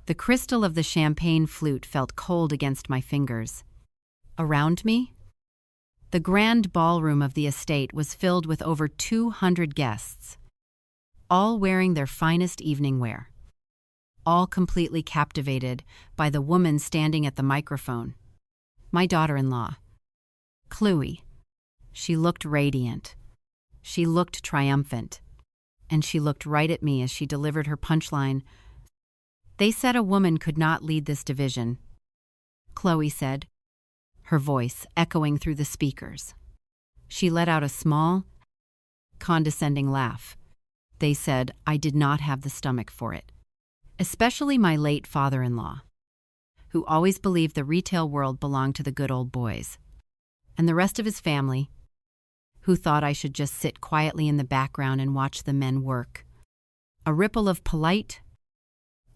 The crystal of the champagne flute felt cold against my fingers. Around me, the grand ballroom of the estate was filled with over 200 guests, all wearing their finest evening wear, all completely captivated by the woman standing at the microphone, my daughter-in-law, Chloe. She looked radiant. She looked triumphant. And she looked right at me as she delivered her punchline. "They said a woman could not lead this division," Chloe said, her voice echoing through the speakers. She let out a small, condescending laugh. "They said I did not have the stomach for it. Especially my late father-in-law, who always believed the retail world belonged to the good old boys. And the rest of his family, who thought I should just sit quietly in the background and watch the men work." A ripple of polite,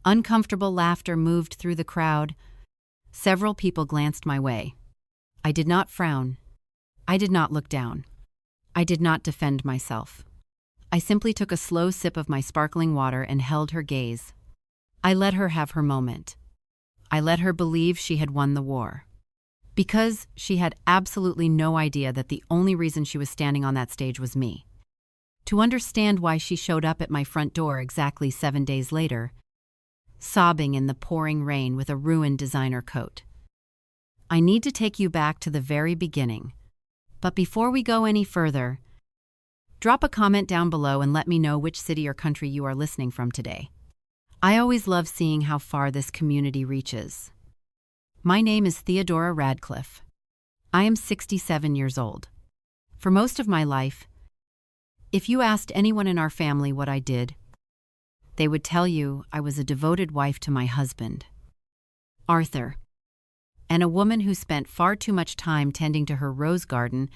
uncomfortable laughter moved through the crowd. Several people glanced my way. I did not frown. I did not look down. I did not defend myself. I simply took a slow sip of my sparkling water and held her gaze. I let her have her moment. I let her believe she had won the war. Because she had absolutely no idea that the only reason she was standing on that stage was me. To understand why she showed up at my front door exactly 7 days later, sobbing in the pouring rain with a ruined designer coat. I need to take you back to the very beginning. But before we go any further, drop a comment down below and let me know which city or country you are listening from today. I always love seeing how far this community reaches. My name is Theodora Radcliffe. I am 67 years old. For most of my life, if you asked anyone in our family what I did, they would tell you I was a devoted wife to my husband, Arthur, and a woman who spent far too much time tending to her rose garden.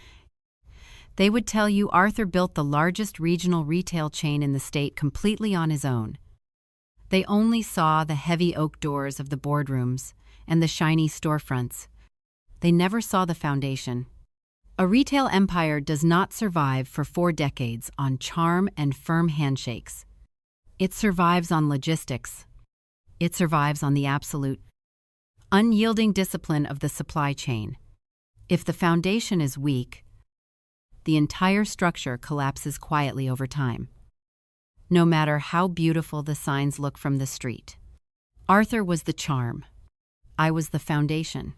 They would tell you Arthur built the largest regional retail chain in the state completely on his own. They only saw the heavy oak doors of the boardrooms and the shiny storefronts. They never saw the foundation. A retail empire does not survive for 4 decades on charm and firm handshakes. It survives on logistics. It survives on the absolute, unyielding discipline of the supply chain. If the foundation is weak, the entire structure collapses quietly over time, no matter how beautiful the signs look from the street. Arthur was the charm. I was the foundation.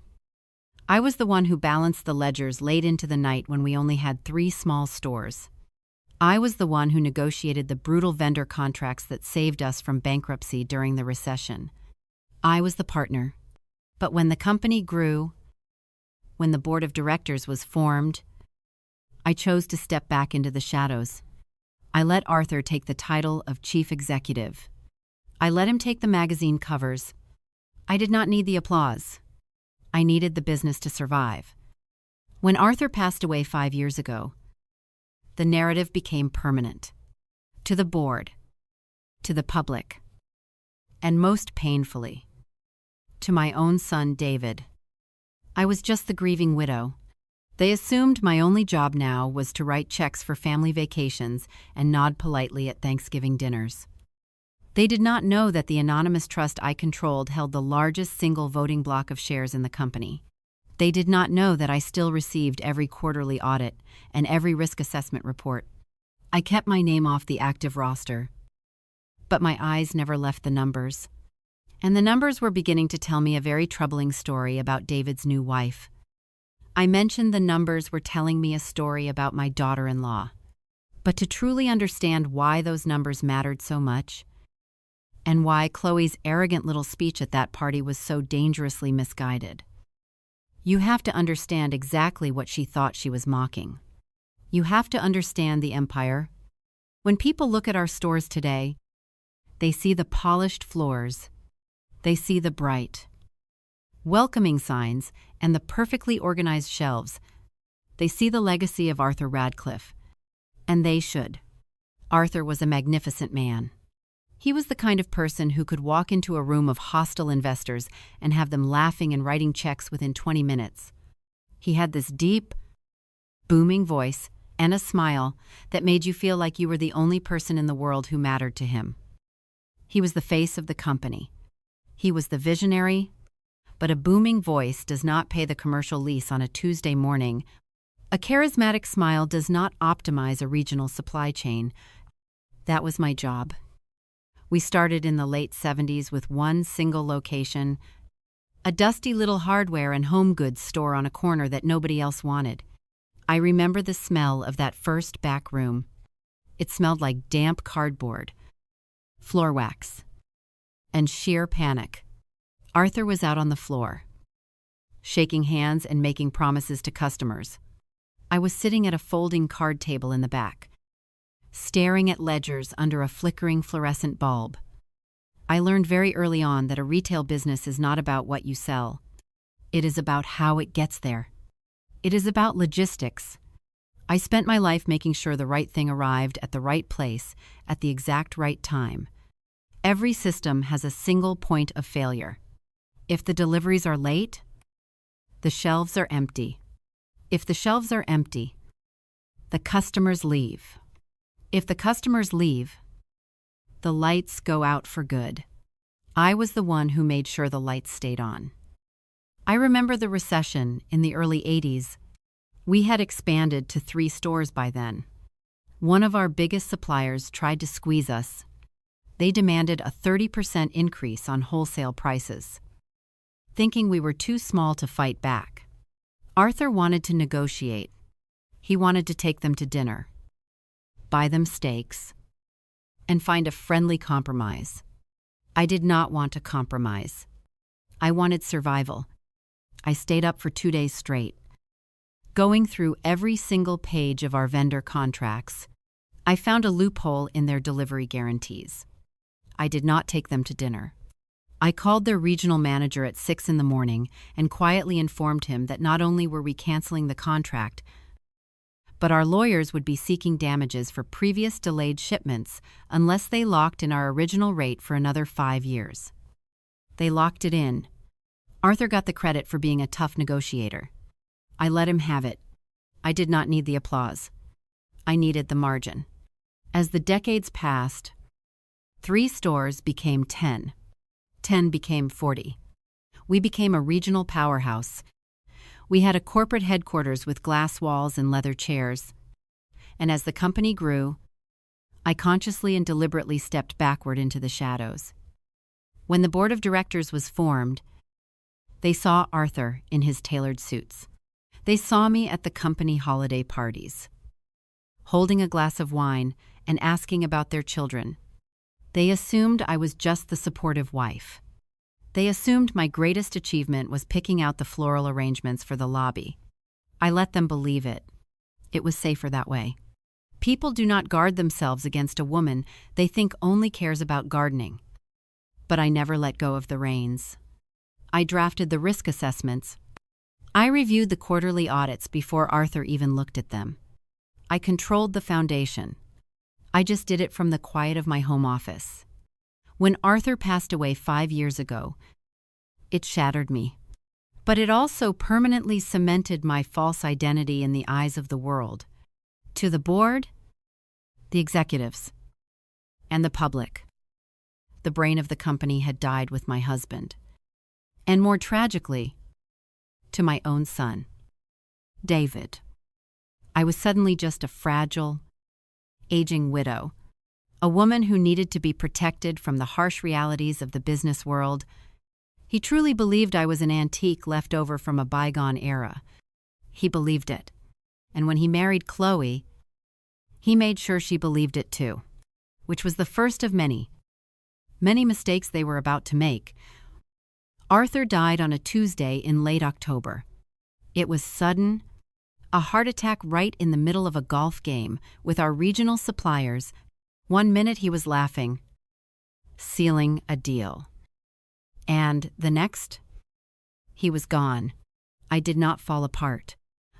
I was the one who balanced the ledgers late into the night when we only had 3 small stores. I was the one who negotiated the brutal vendor contracts that saved us from bankruptcy during the recession. I was the partner. But when the company grew, when the board of directors was formed, I chose to step back into the shadows. I let Arthur take the title of chief executive. I let him take the magazine covers. I did not need the applause. I needed the business to survive. When Arthur passed away 5 years ago, the narrative became permanent. To the board, to the public, and most painfully, to my own son, David. I was just the grieving widow. They assumed my only job now was to write checks for family vacations and nod politely at Thanksgiving dinners. They did not know that the anonymous trust I controlled held the largest single voting block of shares in the company. They did not know that I still received every quarterly audit and every risk assessment report. I kept my name off the active roster, but my eyes never left the numbers. And the numbers were beginning to tell me a very troubling story about David's new wife. I mentioned the numbers were telling me a story about my daughter-in-law. But to truly understand why those numbers mattered so much, and why Chloe's arrogant little speech at that party was so dangerously misguided, you have to understand exactly what she thought she was mocking. You have to understand the empire. When people look at our stores today, they see the polished floors, they see the bright, welcoming signs and the perfectly organized shelves. They see the legacy of Arthur Radcliffe, and they should. Arthur was a magnificent man. He was the kind of person who could walk into a room of hostile investors and have them laughing and writing checks within 20 minutes. He had this deep, booming voice and a smile that made you feel like you were the only person in the world who mattered to him. He was the face of the company. He was the visionary, but a booming voice does not pay the commercial lease on a Tuesday morning. A charismatic smile does not optimize a regional supply chain. That was my job. We started in the late 70s with one single location, a dusty little hardware and home goods store on a corner that nobody else wanted. I remember the smell of that first back room. It smelled like damp cardboard, floor wax, and sheer panic. Arthur was out on the floor, shaking hands and making promises to customers. I was sitting at a folding card table in the back, staring at ledgers under a flickering fluorescent bulb. I learned very early on that a retail business is not about what you sell. It is about how it gets there. It is about logistics. I spent my life making sure the right thing arrived at the right place at the exact right time. Every system has a single point of failure. If the deliveries are late, the shelves are empty. If the shelves are empty, the customers leave. If the customers leave, the lights go out for good. I was the one who made sure the lights stayed on. I remember the recession in the early 80s. We had expanded to 3 stores by then. One of our biggest suppliers tried to squeeze us. They demanded a 30% increase on wholesale prices, thinking we were too small to fight back. Arthur wanted to negotiate. He wanted to take them to dinner, buy them steaks, and find a friendly compromise. I did not want to compromise. I wanted survival. I stayed up for 2 days straight, going through every single page of our vendor contracts. I found a loophole in their delivery guarantees. I did not take them to dinner. I called their regional manager at 6 in the morning and quietly informed him that not only were we canceling the contract, but our lawyers would be seeking damages for previous delayed shipments unless they locked in our original rate for another 5 years. They locked it in. Arthur got the credit for being a tough negotiator. I let him have it. I did not need the applause. I needed the margin. As the decades passed, 3 stores became 10. 10 became 40. We became a regional powerhouse. We had a corporate headquarters with glass walls and leather chairs. And as the company grew, I consciously and deliberately stepped backward into the shadows. When the board of directors was formed, they saw Arthur in his tailored suits. They saw me at the company holiday parties, holding a glass of wine and asking about their children. They assumed I was just the supportive wife. They assumed my greatest achievement was picking out the floral arrangements for the lobby. I let them believe it. It was safer that way. People do not guard themselves against a woman they think only cares about gardening. But I never let go of the reins. I drafted the risk assessments. I reviewed the quarterly audits before Arthur even looked at them. I controlled the foundation. I just did it from the quiet of my home office. When Arthur passed away 5 years ago, it shattered me. But it also permanently cemented my false identity in the eyes of the world. To the board, the executives, and the public. The brain of the company had died with my husband. And more tragically, to my own son, David. I was suddenly just a fragile, aging widow, a woman who needed to be protected from the harsh realities of the business world. He truly believed I was an antique left over from a bygone era. He believed it. And when he married Chloe, he made sure she believed it too, which was the first of many mistakes they were about to make. Arthur died on a Tuesday in late October. It was sudden, a heart attack right in the middle of a golf game with our regional suppliers. 1 minute he was laughing, sealing a deal. And the next, he was gone. I did not fall apart.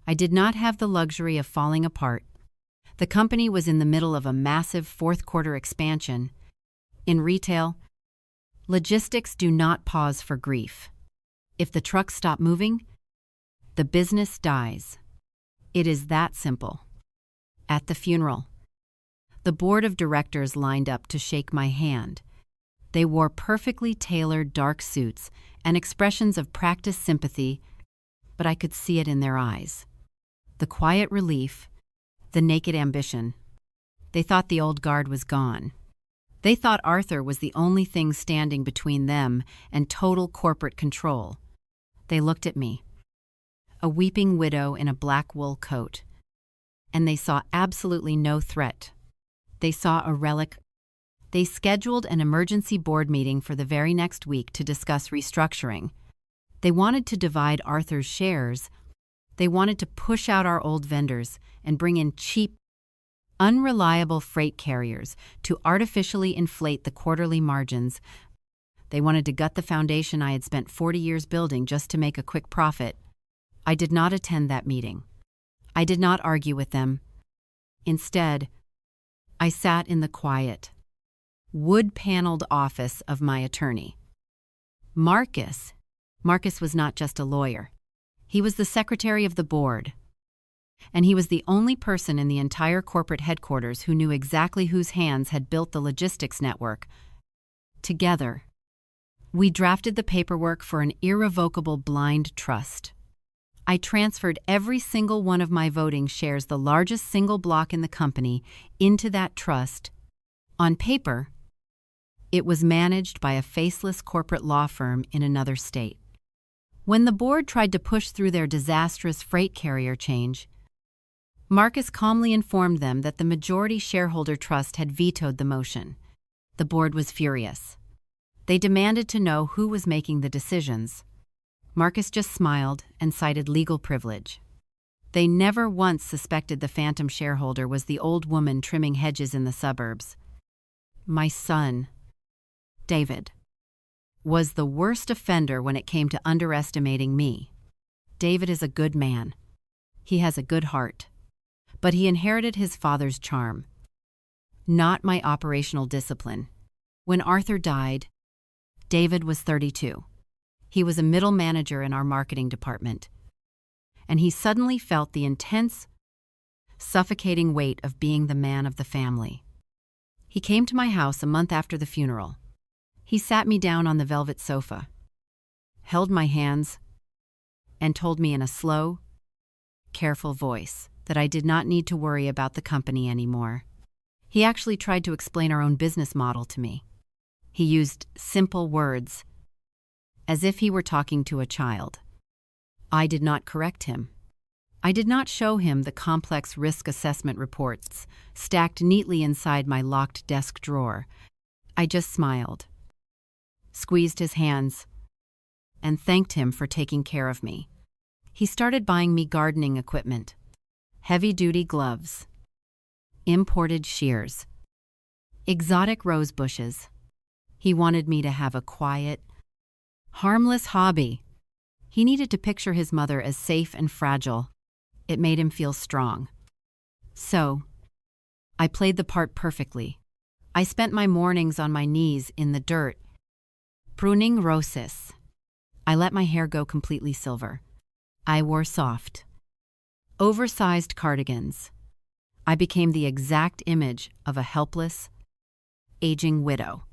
I did not have the luxury of falling apart. The company was in the middle of a massive fourth-quarter expansion. In retail, logistics do not pause for grief. If the trucks stop moving, the business dies. It is that simple. At the funeral, the board of directors lined up to shake my hand. They wore perfectly tailored dark suits and expressions of practiced sympathy, but I could see it in their eyes. The quiet relief, the naked ambition. They thought the old guard was gone. They thought Arthur was the only thing standing between them and total corporate control. They looked at me, a weeping widow in a black wool coat, and they saw absolutely no threat. They saw a relic. They scheduled an emergency board meeting for the very next week to discuss restructuring. They wanted to divide Arthur's shares. They wanted to push out our old vendors and bring in cheap, unreliable freight carriers to artificially inflate the quarterly margins. They wanted to gut the foundation I had spent 40 years building just to make a quick profit. I did not attend that meeting. I did not argue with them. Instead, I sat in the quiet, wood-paneled office of my attorney. Marcus was not just a lawyer. He was the secretary of the board. And he was the only person in the entire corporate headquarters who knew exactly whose hands had built the logistics network. Together, we drafted the paperwork for an irrevocable blind trust. I transferred every single one of my voting shares, the largest single block in the company, into that trust. On paper, it was managed by a faceless corporate law firm in another state. When the board tried to push through their disastrous freight carrier change, Marcus calmly informed them that the majority shareholder trust had vetoed the motion. The board was furious. They demanded to know who was making the decisions. Marcus just smiled and cited legal privilege. They never once suspected the phantom shareholder was the old woman trimming hedges in the suburbs. My son, David, was the worst offender when it came to underestimating me. David is a good man. He has a good heart. But he inherited his father's charm, not my operational discipline. When Arthur died, David was 32. He was a middle manager in our marketing department, and he suddenly felt the intense, suffocating weight of being the man of the family. He came to my house a month after the funeral. He sat me down on the velvet sofa, held my hands, and told me in a slow, careful voice that I did not need to worry about the company anymore. He actually tried to explain our own business model to me. He used simple words, as if he were talking to a child. I did not correct him. I did not show him the complex risk assessment reports stacked neatly inside my locked desk drawer. I just smiled, squeezed his hands, and thanked him for taking care of me. He started buying me gardening equipment, heavy-duty gloves, imported shears, exotic rose bushes. He wanted me to have a quiet, harmless hobby. He needed to picture his mother as safe and fragile. It made him feel strong. So, I played the part perfectly. I spent my mornings on my knees in the dirt, pruning roses. I let my hair go completely silver. I wore soft, oversized cardigans. I became the exact image of a helpless, aging widow.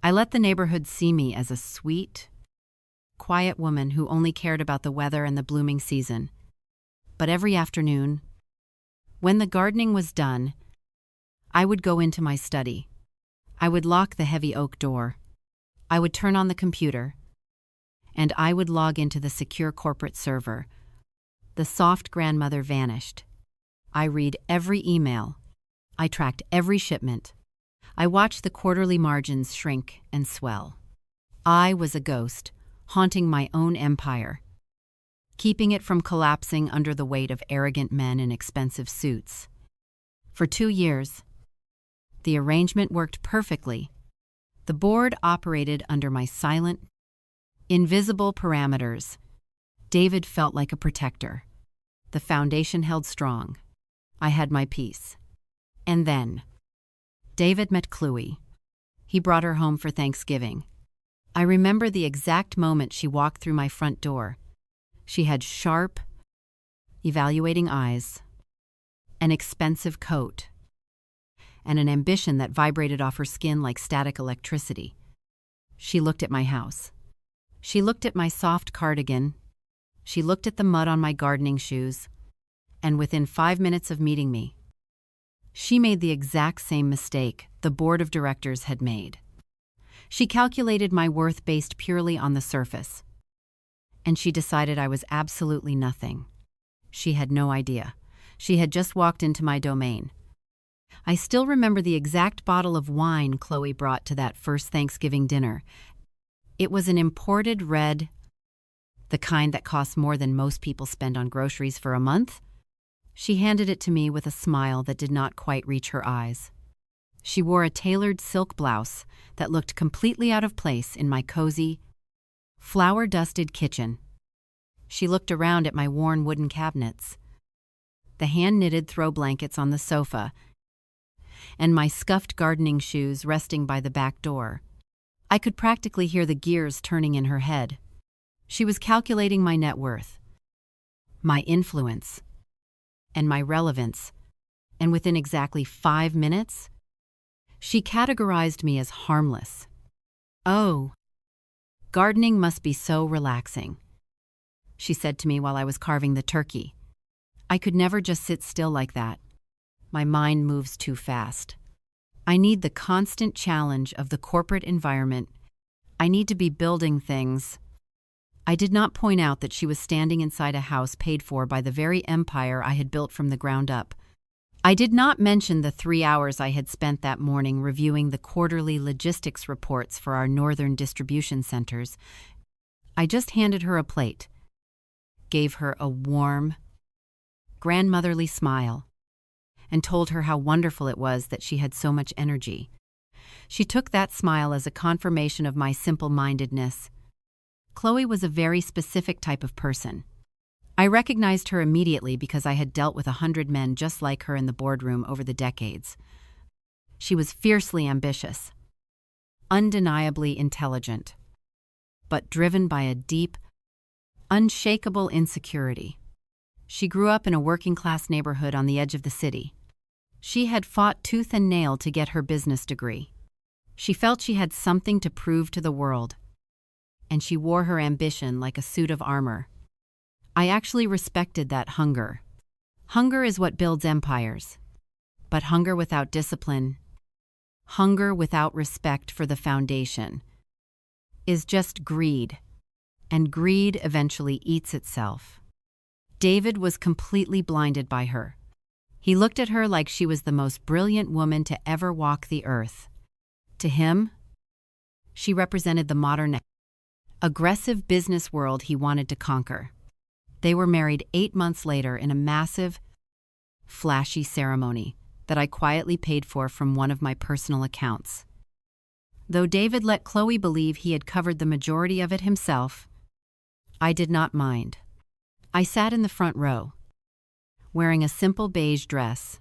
I let the neighborhood see me as a sweet, quiet woman who only cared about the weather and the blooming season. But every afternoon, when the gardening was done, I would go into my study. I would lock the heavy oak door. I would turn on the computer, and I would log into the secure corporate server. The soft grandmother vanished. I read every email. I tracked every shipment. I watched the quarterly margins shrink and swell. I was a ghost, haunting my own empire, keeping it from collapsing under the weight of arrogant men in expensive suits. For 2 years, the arrangement worked perfectly. The board operated under my silent, invisible parameters. David felt like a protector. The foundation held strong. I had my peace. And then, David met Chloe. He brought her home for Thanksgiving. I remember the exact moment she walked through my front door. She had sharp, evaluating eyes, an expensive coat, and an ambition that vibrated off her skin like static electricity. She looked at my house. She looked at my soft cardigan. She looked at the mud on my gardening shoes. And within 5 minutes of meeting me, she made the exact same mistake the board of directors had made. She calculated my worth based purely on the surface. And she decided I was absolutely nothing. She had no idea. She had just walked into my domain. I still remember the exact bottle of wine Chloe brought to that first Thanksgiving dinner. It was an imported red, the kind that costs more than most people spend on groceries for a month. She handed it to me with a smile that did not quite reach her eyes. She wore a tailored silk blouse that looked completely out of place in my cozy, flour-dusted kitchen. She looked around at my worn wooden cabinets, the hand-knitted throw blankets on the sofa, and my scuffed gardening shoes resting by the back door. I could practically hear the gears turning in her head. She was calculating my net worth, my influence, and my relevance, and within exactly 5 minutes, she categorized me as harmless. "Oh, gardening must be so relaxing," she said to me while I was carving the turkey. I could never just sit still like that. My mind moves too fast. I need the constant challenge of the corporate environment. I need to be building things. I did not point out that she was standing inside a house paid for by the very empire I had built from the ground up. I did not mention the 3 hours I had spent that morning reviewing the quarterly logistics reports for our northern distribution centers. I just handed her a plate, gave her a warm, grandmotherly smile, and told her how wonderful it was that she had so much energy. She took that smile as a confirmation of my simple-mindedness. Chloe was a very specific type of person. I recognized her immediately because I had dealt with 100 men just like her in the boardroom over the decades. She was fiercely ambitious, undeniably intelligent, but driven by a deep, unshakable insecurity. She grew up in a working-class neighborhood on the edge of the city. She had fought tooth and nail to get her business degree. She felt she had something to prove to the world, and she wore her ambition like a suit of armor. I actually respected that hunger. Hunger is what builds empires. But hunger without discipline, hunger without respect for the foundation, is just greed, and greed eventually eats itself. David was completely blinded by her. He looked at her like she was the most brilliant woman to ever walk the earth. To him, she represented the modern, aggressive business world he wanted to conquer. They were married 8 months later in a massive, flashy ceremony that I quietly paid for from one of my personal accounts. Though David let Chloe believe he had covered the majority of it himself, I did not mind. I sat in the front row, wearing a simple beige dress,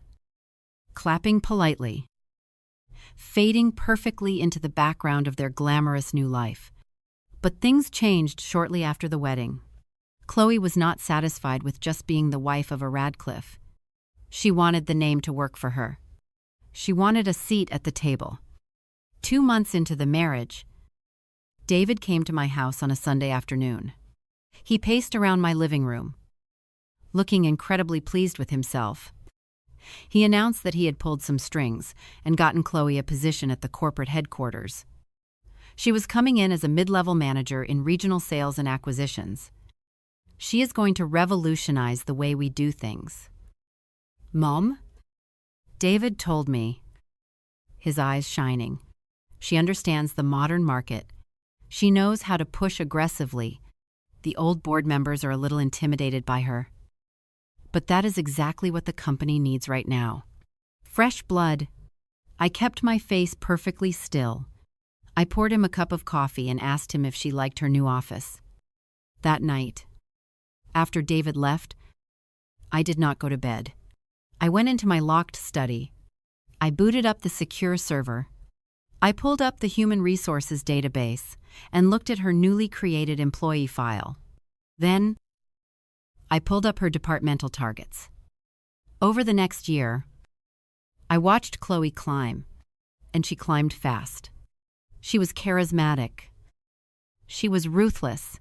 clapping politely, fading perfectly into the background of their glamorous new life. But things changed shortly after the wedding. Chloe was not satisfied with just being the wife of a Radcliffe. She wanted the name to work for her. She wanted a seat at the table. 2 months into the marriage, David came to my house on a Sunday afternoon. He paced around my living room, looking incredibly pleased with himself. He announced that he had pulled some strings and gotten Chloe a position at the corporate headquarters. She was coming in as a mid-level manager in regional sales and acquisitions. She is going to revolutionize the way we do things. "Mom?" David told me, his eyes shining. She understands the modern market. She knows how to push aggressively. The old board members are a little intimidated by her. But that is exactly what the company needs right now. Fresh blood. I kept my face perfectly still. I poured him a cup of coffee and asked him if she liked her new office. That night, after David left, I did not go to bed. I went into my locked study. I booted up the secure server. I pulled up the human resources database and looked at her newly created employee file. Then, I pulled up her departmental targets. Over the next year, I watched Chloe climb, and she climbed fast. She was charismatic. She was ruthless.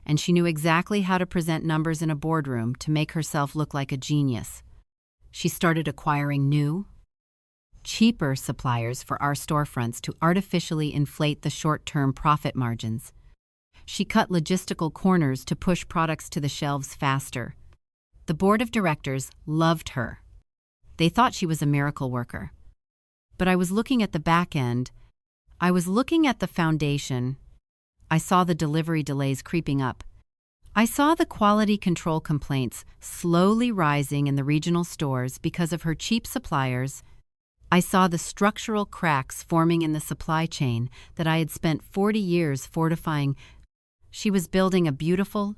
And she knew exactly how to present numbers in a boardroom to make herself look like a genius. She started acquiring new, cheaper suppliers for our storefronts to artificially inflate the short-term profit margins. She cut logistical corners to push products to the shelves faster. The board of directors loved her. They thought she was a miracle worker. But I was looking at the back end. I was looking at the foundation. I saw the delivery delays creeping up. I saw the quality control complaints slowly rising in the regional stores because of her cheap suppliers. I saw the structural cracks forming in the supply chain that I had spent 40 years fortifying. She was building a beautiful,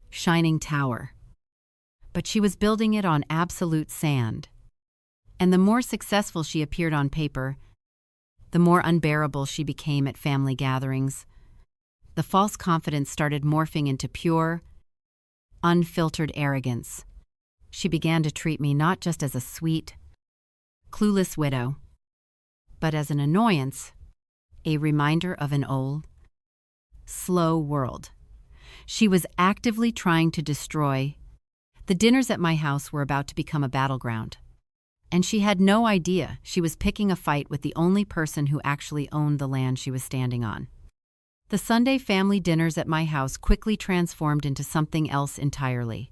shining tower. But she was building it on absolute sand. And the more successful she appeared on paper, the more unbearable she became at family gatherings. The false confidence started morphing into pure, unfiltered arrogance. She began to treat me not just as a sweet, clueless widow, but as an annoyance, a reminder of an old, slow world. She was actively trying to destroy. The dinners at my house were about to become a battleground. And she had no idea she was picking a fight with the only person who actually owned the land she was standing on. The Sunday family dinners at my house quickly transformed into something else entirely.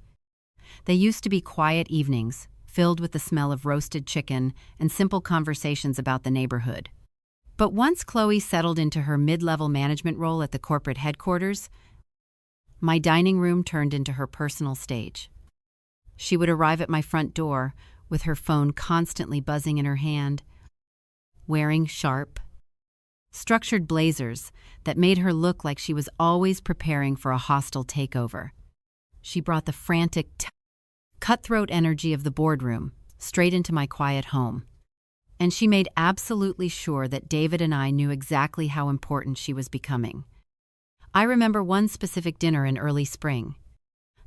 They used to be quiet evenings, filled with the smell of roasted chicken and simple conversations about the neighborhood. But once Chloe settled into her mid-level management role at the corporate headquarters, my dining room turned into her personal stage. She would arrive at my front door with her phone constantly buzzing in her hand, wearing sharp, structured blazers that made her look like she was always preparing for a hostile takeover. She brought the frantic, cutthroat energy of the boardroom straight into my quiet home. And she made absolutely sure that David and I knew exactly how important she was becoming. I remember one specific dinner in early spring.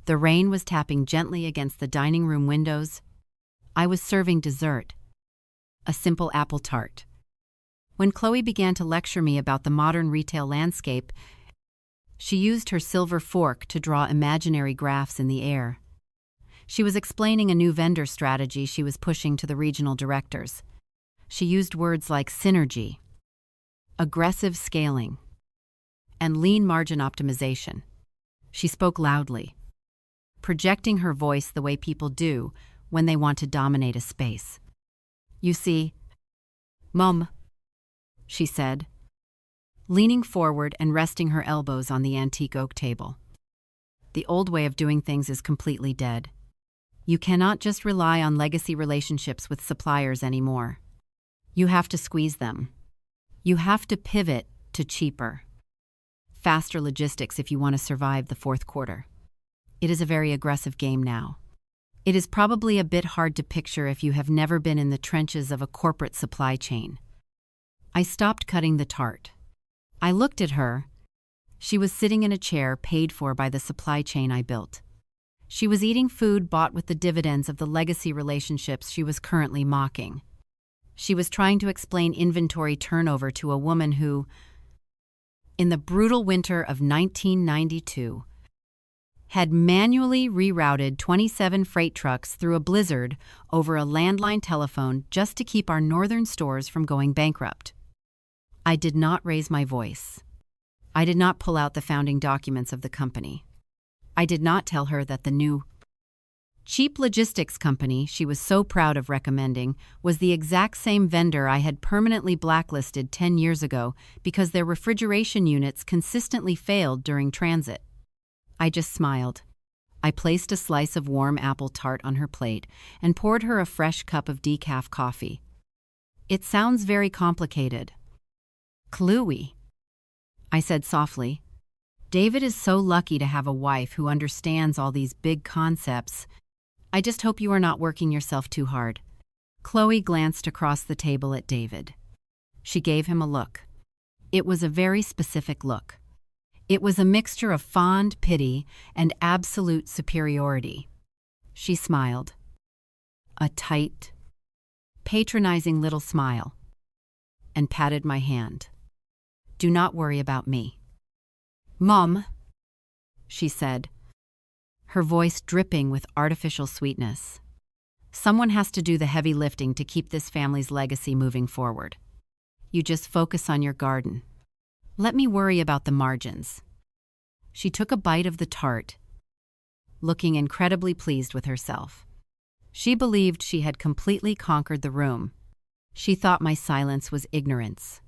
The rain was tapping gently against the dining room windows. I was serving dessert, a simple apple tart. When Chloe began to lecture me about the modern retail landscape, she used her silver fork to draw imaginary graphs in the air. She was explaining a new vendor strategy she was pushing to the regional directors. She used words like synergy, aggressive scaling, and lean margin optimization. She spoke loudly, projecting her voice the way people do when they want to dominate a space. "You see, Mum," she said, leaning forward and resting her elbows on the antique oak table. "The old way of doing things is completely dead. You cannot just rely on legacy relationships with suppliers anymore. You have to squeeze them. You have to pivot to cheaper, faster logistics if you want to survive the fourth quarter. It is a very aggressive game now. It is probably a bit hard to picture if you have never been in the trenches of a corporate supply chain." I stopped cutting the tart. I looked at her. She was sitting in a chair paid for by the supply chain I built. She was eating food bought with the dividends of the legacy relationships she was currently mocking. She was trying to explain inventory turnover to a woman who, in the brutal winter of 1992, had manually rerouted 27 freight trucks through a blizzard over a landline telephone just to keep our northern stores from going bankrupt. I did not raise my voice. I did not pull out the founding documents of the company. I did not tell her that the new, cheap logistics company she was so proud of recommending was the exact same vendor I had permanently blacklisted 10 years ago because their refrigeration units consistently failed during transit. I just smiled. I placed a slice of warm apple tart on her plate and poured her a fresh cup of decaf coffee. "It sounds very complicated." "Chloe," I said softly, "David is so lucky to have a wife who understands all these big concepts. I just hope you are not working yourself too hard." Chloe glanced across the table at David. She gave him a look. It was a very specific look. It was a mixture of fond pity and absolute superiority. She smiled. A tight, patronizing little smile, and patted my hand. Do not worry about me." "Mom," she said, her voice dripping with artificial sweetness. "Someone has to do the heavy lifting to keep this family's legacy moving forward. You just focus on your garden. Let me worry about the margins." She took a bite of the tart, looking incredibly pleased with herself. She believed she had completely conquered the room. She thought my silence was ignorance.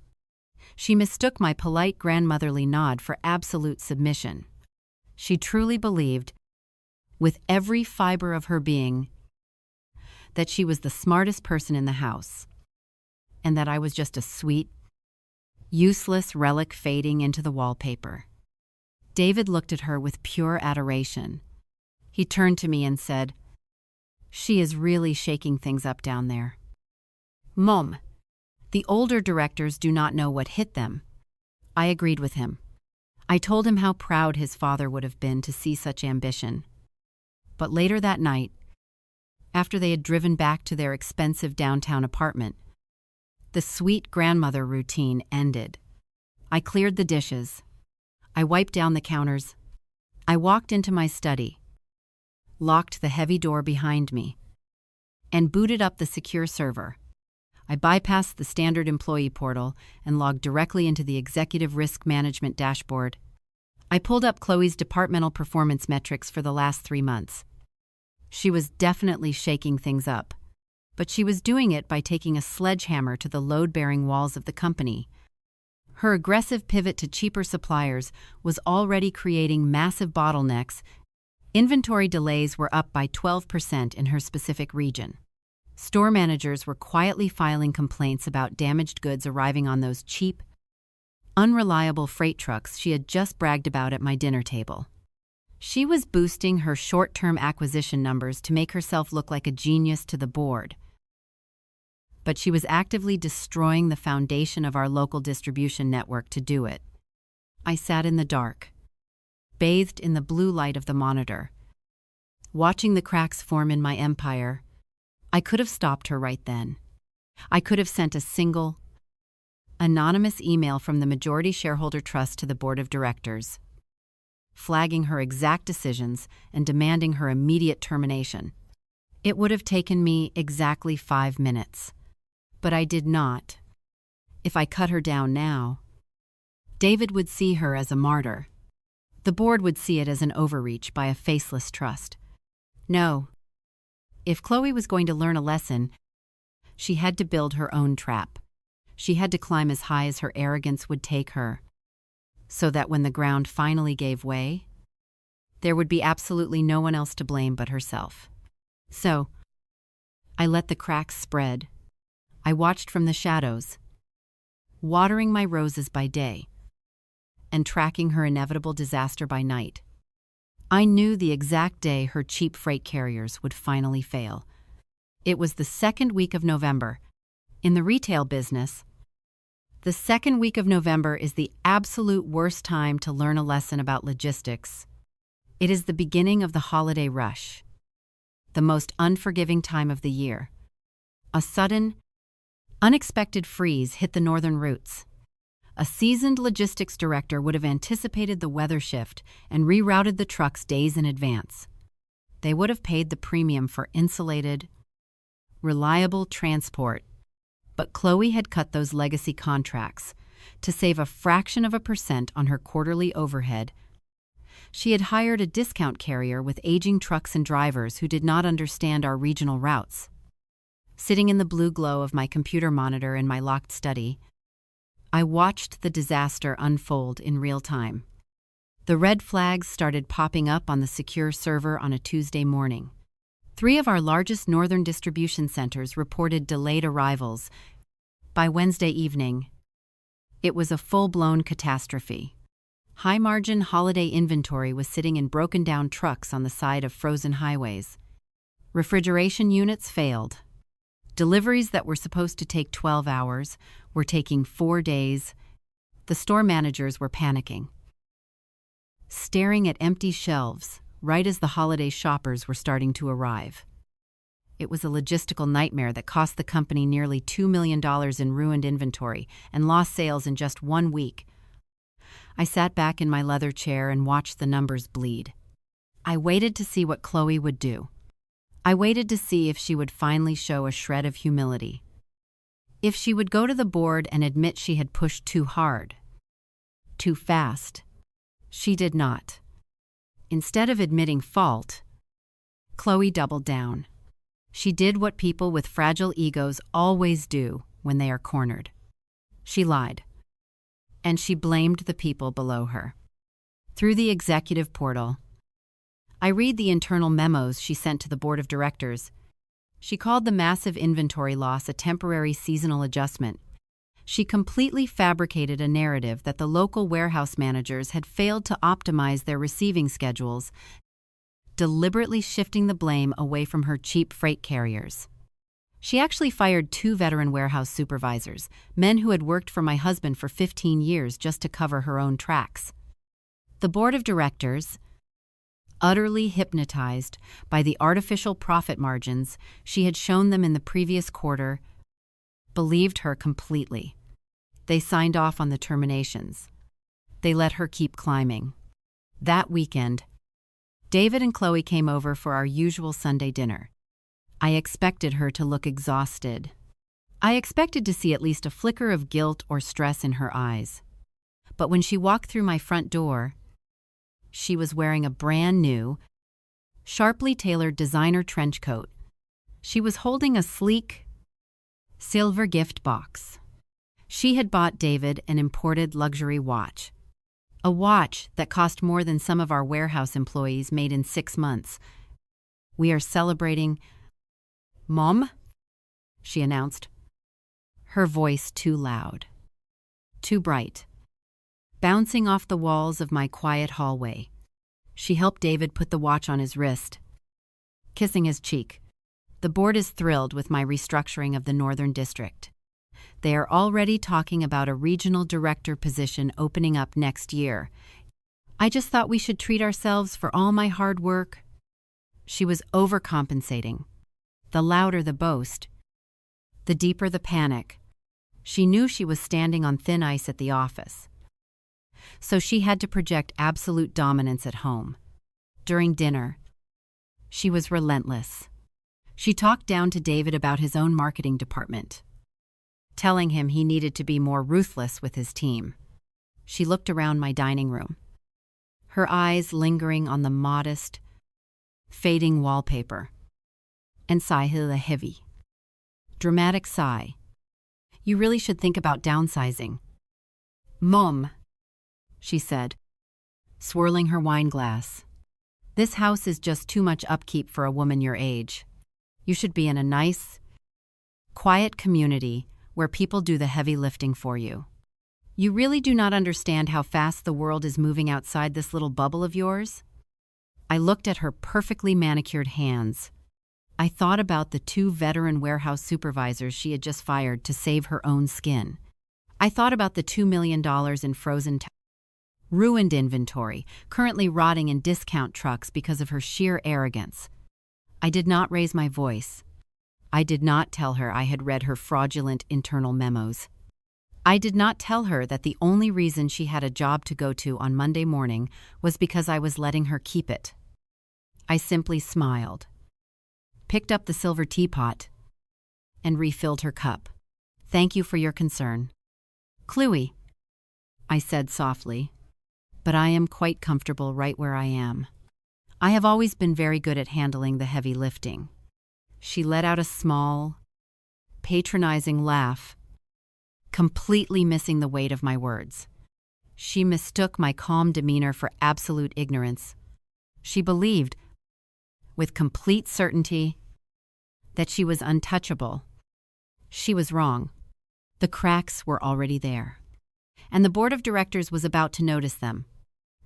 She mistook my polite grandmotherly nod for absolute submission. She truly believed, with every fiber of her being, that she was the smartest person in the house, and that I was just a sweet, useless relic fading into the wallpaper. David looked at her with pure adoration. He turned to me and said, "She is really shaking things up down there." "Mom, the older directors do not know what hit them." I agreed with him. I told him how proud his father would have been to see such ambition. But later that night, after they had driven back to their expensive downtown apartment, the sweet grandmother routine ended. I cleared the dishes. I wiped down the counters. I walked into my study, locked the heavy door behind me, and booted up the secure server. I bypassed the standard employee portal and logged directly into the executive risk management dashboard. I pulled up Chloe's departmental performance metrics for the last 3 months. She was definitely shaking things up, but she was doing it by taking a sledgehammer to the load-bearing walls of the company. Her aggressive pivot to cheaper suppliers was already creating massive bottlenecks. Inventory delays were up by 12% in her specific region. Store managers were quietly filing complaints about damaged goods arriving on those cheap, unreliable freight trucks she had just bragged about at my dinner table. She was boosting her short-term acquisition numbers to make herself look like a genius to the board. But she was actively destroying the foundation of our local distribution network to do it. I sat in the dark, bathed in the blue light of the monitor, watching the cracks form in my empire. I could have stopped her right then. I could have sent a single, anonymous email from the majority shareholder trust to the board of directors, flagging her exact decisions and demanding her immediate termination. It would have taken me exactly 5 minutes. But I did not. If I cut her down now, David would see her as a martyr. The board would see it as an overreach by a faceless trust. No. If Chloe was going to learn a lesson, she had to build her own trap. She had to climb as high as her arrogance would take her, so that when the ground finally gave way, there would be absolutely no one else to blame but herself. So, I let the cracks spread. I watched from the shadows, watering my roses by day, and tracking her inevitable disaster by night. I knew the exact day her cheap freight carriers would finally fail. It was the second week of November. In the retail business, the second week of November is the absolute worst time to learn a lesson about logistics. It is the beginning of the holiday rush, the most unforgiving time of the year. A sudden, unexpected freeze hit the northern routes. A seasoned logistics director would have anticipated the weather shift and rerouted the trucks days in advance. They would have paid the premium for insulated, reliable transport. But Chloe had cut those legacy contracts to save a fraction of a percent on her quarterly overhead. She had hired a discount carrier with aging trucks and drivers who did not understand our regional routes. Sitting in the blue glow of my computer monitor in my locked study, I watched the disaster unfold in real time. The red flags started popping up on the secure server on a Tuesday morning. 3 of our largest northern distribution centers reported delayed arrivals. By Wednesday evening, it was a full-blown catastrophe. High-margin holiday inventory was sitting in broken-down trucks on the side of frozen highways. Refrigeration units failed. Deliveries that were supposed to take 12 hours were taking 4 days. The store managers were panicking, staring at empty shelves right as the holiday shoppers were starting to arrive. It was a logistical nightmare that cost the company nearly $2 million in ruined inventory and lost sales in just 1 week. I sat back in my leather chair and watched the numbers bleed. I waited to see what Chloe would do. I waited to see if she would finally show a shred of humility. If she would go to the board and admit she had pushed too hard, too fast. She did not. Instead of admitting fault, Chloe doubled down. She did what people with fragile egos always do when they are cornered. She lied. And she blamed the people below her. Through the executive portal, I read the internal memos she sent to the board of directors. She called the massive inventory loss a temporary seasonal adjustment. She completely fabricated a narrative that the local warehouse managers had failed to optimize their receiving schedules, deliberately shifting the blame away from her cheap freight carriers. She actually fired 2 veteran warehouse supervisors, men who had worked for my husband for 15 years just to cover her own tracks. The board of directors, utterly hypnotized by the artificial profit margins she had shown them in the previous quarter, believed her completely. They signed off on the terminations. They let her keep climbing. That weekend, David and Chloe came over for our usual Sunday dinner. I expected her to look exhausted. I expected to see at least a flicker of guilt or stress in her eyes. But when she walked through my front door, she was wearing a brand new, sharply tailored designer trench coat. She was holding a sleek, silver gift box. She had bought David an imported luxury watch. A watch that cost more than some of our warehouse employees made in 6 months. "We are celebrating..." "Mom," she announced, her voice too loud, too bright, bouncing off the walls of my quiet hallway. She helped David put the watch on his wrist, kissing his cheek. "The board is thrilled with my restructuring of the Northern District. They are already talking about a regional director position opening up next year. I just thought we should treat ourselves for all my hard work." She was overcompensating. The louder the boast, the deeper the panic. She knew she was standing on thin ice at the office. So she had to project absolute dominance at home. During dinner, she was relentless. She talked down to David about his own marketing department, telling him he needed to be more ruthless with his team. She looked around my dining room, her eyes lingering on the modest, fading wallpaper, and sighed a heavy, dramatic sigh. "You really should think about downsizing." "Mom," she said, swirling her wine glass. "This house is just too much upkeep for a woman your age. You should be in a nice, quiet community where people do the heavy lifting for you. You really do not understand how fast the world is moving outside this little bubble of yours." I looked at her perfectly manicured hands. I thought about the 2 veteran warehouse supervisors she had just fired to save her own skin. I thought about the $2 million in frozen ruined inventory, currently rotting in discount trucks because of her sheer arrogance. I did not raise my voice. I did not tell her I had read her fraudulent internal memos. I did not tell her that the only reason she had a job to go to on Monday morning was because I was letting her keep it. I simply smiled, picked up the silver teapot, and refilled her cup. "Thank you for your concern, Chloe," I said softly, "but I am quite comfortable right where I am. I have always been very good at handling the heavy lifting." She let out a small, patronizing laugh, completely missing the weight of my words. She mistook my calm demeanor for absolute ignorance. She believed, with complete certainty, that she was untouchable. She was wrong. The cracks were already there, and the board of directors was about to notice them.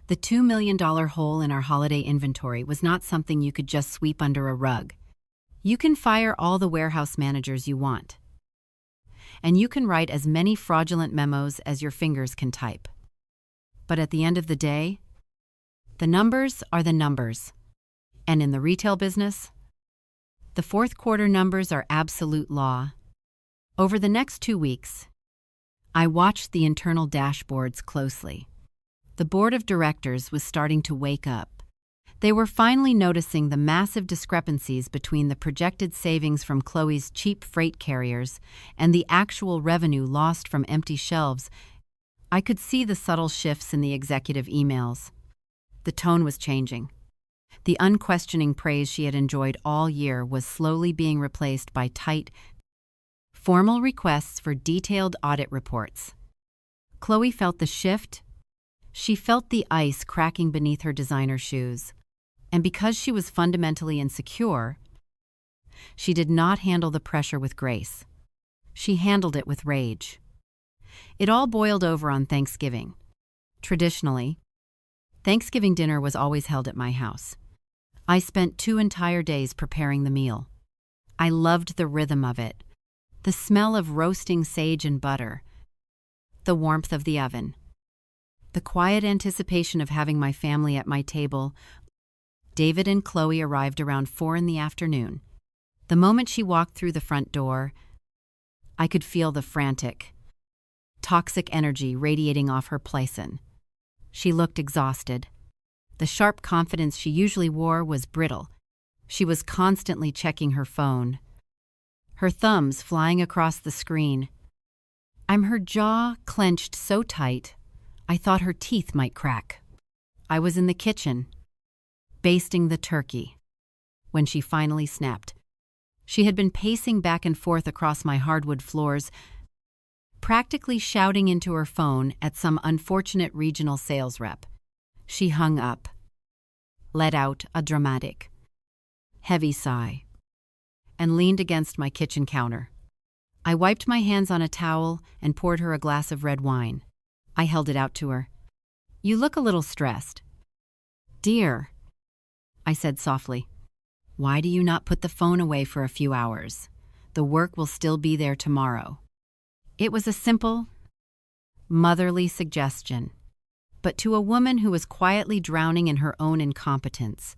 The $2 million hole in our holiday inventory was not something you could just sweep under a rug. You can fire all the warehouse managers you want, and you can write as many fraudulent memos as your fingers can type. But at the end of the day, the numbers are the numbers. And in the retail business, the fourth quarter numbers are absolute law. Over the next 2 weeks, I watched the internal dashboards closely. The board of directors was starting to wake up. They were finally noticing the massive discrepancies between the projected savings from Chloe's cheap freight carriers and the actual revenue lost from empty shelves. I could see the subtle shifts in the executive emails. The tone was changing. The unquestioning praise she had enjoyed all year was slowly being replaced by tight, formal requests for detailed audit reports. Chloe felt the shift. She felt the ice cracking beneath her designer shoes. And because she was fundamentally insecure, she did not handle the pressure with grace. She handled it with rage. It all boiled over on Thanksgiving. Traditionally, Thanksgiving dinner was always held at my house. I spent 2 entire days preparing the meal. I loved the rhythm of it, the smell of roasting sage and butter, the warmth of the oven, the quiet anticipation of having my family at my table. David and Chloe arrived around 4 in the afternoon. The moment she walked through the front door, I could feel the frantic, toxic energy radiating off her person. She looked exhausted. The sharp confidence she usually wore was brittle. She was constantly checking her phone, her thumbs flying across the screen. Her jaw clenched so tight, I thought her teeth might crack. I was in the kitchen, basting the turkey, when she finally snapped. She had been pacing back and forth across my hardwood floors, practically shouting into her phone at some unfortunate regional sales rep. She hung up, let out a dramatic, heavy sigh, and leaned against my kitchen counter. I wiped my hands on a towel and poured her a glass of red wine. I held it out to her. "You look a little stressed." "Dear," I said softly, "why do you not put the phone away for a few hours? The work will still be there tomorrow." It was a simple, motherly suggestion, but to a woman who was quietly drowning in her own incompetence,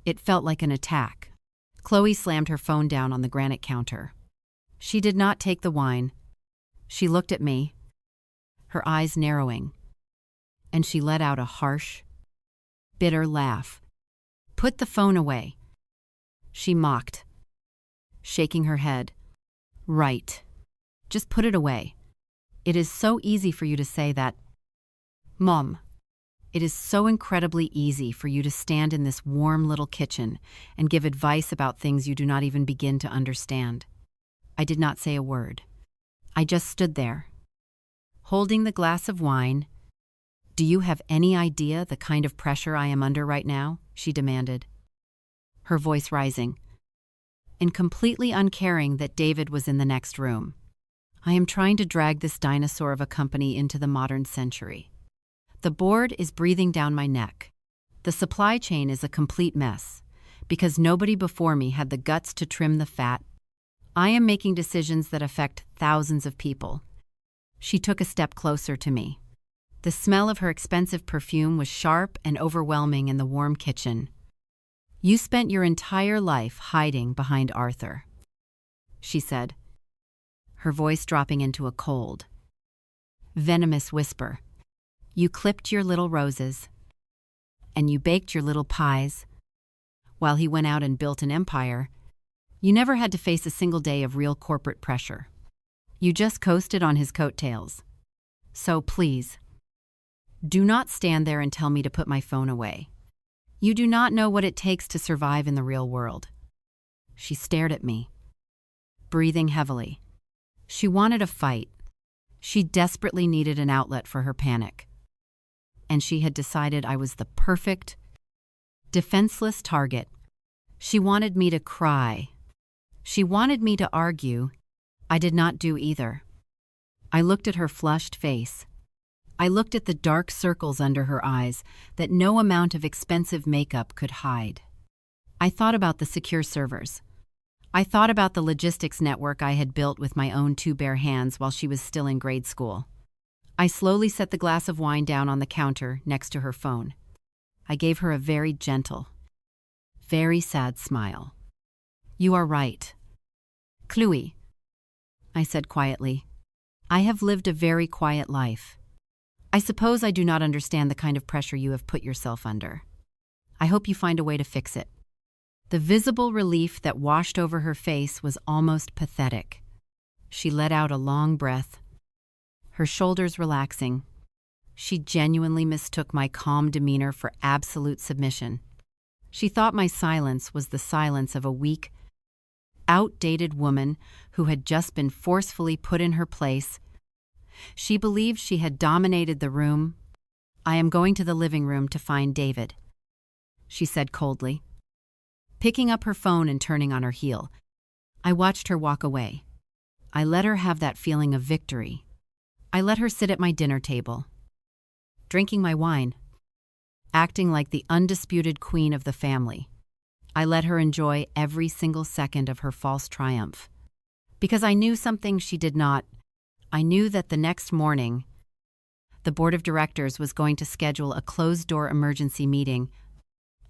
it felt like an attack. Chloe slammed her phone down on the granite counter. She did not take the wine. She looked at me, her eyes narrowing, and she let out a harsh, bitter laugh. "Put the phone away," she mocked, shaking her head. "Right. Just put it away. It is so easy for you to say that. Mom, it is so incredibly easy for you to stand in this warm little kitchen and give advice about things you do not even begin to understand." I did not say a word. I just stood there, holding the glass of wine. "Do you have any idea the kind of pressure I am under right now?" she demanded, her voice rising, and completely uncaring that David was in the next room. "I am trying to drag this dinosaur of a company into the modern century. The board is breathing down my neck. The supply chain is a complete mess, because nobody before me had the guts to trim the fat. I am making decisions that affect thousands of people." She took a step closer to me. The smell of her expensive perfume was sharp and overwhelming in the warm kitchen. "You spent your entire life hiding behind Arthur," she said, her voice dropping into a cold, venomous whisper. "You clipped your little roses, and you baked your little pies. While he went out and built an empire, you never had to face a single day of real corporate pressure. You just coasted on his coattails. So please, do not stand there and tell me to put my phone away. You do not know what it takes to survive in the real world." She stared at me, breathing heavily. She wanted a fight. She desperately needed an outlet for her panic. And she had decided I was the perfect, defenseless target. She wanted me to cry. She wanted me to argue. I did not do either. I looked at her flushed face. I looked at the dark circles under her eyes that no amount of expensive makeup could hide. I thought about the secure servers. I thought about the logistics network I had built with my own 2 bare hands while she was still in grade school. I slowly set the glass of wine down on the counter next to her phone. I gave her a very gentle, very sad smile. "You are right. Chloe," I said quietly, "I have lived a very quiet life. I suppose I do not understand the kind of pressure you have put yourself under. I hope you find a way to fix it." The visible relief that washed over her face was almost pathetic. She let out a long breath, her shoulders relaxing. She genuinely mistook my calm demeanor for absolute submission. She thought my silence was the silence of a weak, outdated woman who had just been forcefully put in her place. She believed she had dominated the room. "I am going to the living room to find David," she said coldly, picking up her phone and turning on her heel. I watched her walk away. I let her have that feeling of victory. I let her sit at my dinner table, drinking my wine, acting like the undisputed queen of the family. I let her enjoy every single second of her false triumph. Because I knew something she did not. I knew that the next morning, the board of directors was going to schedule a closed-door emergency meeting,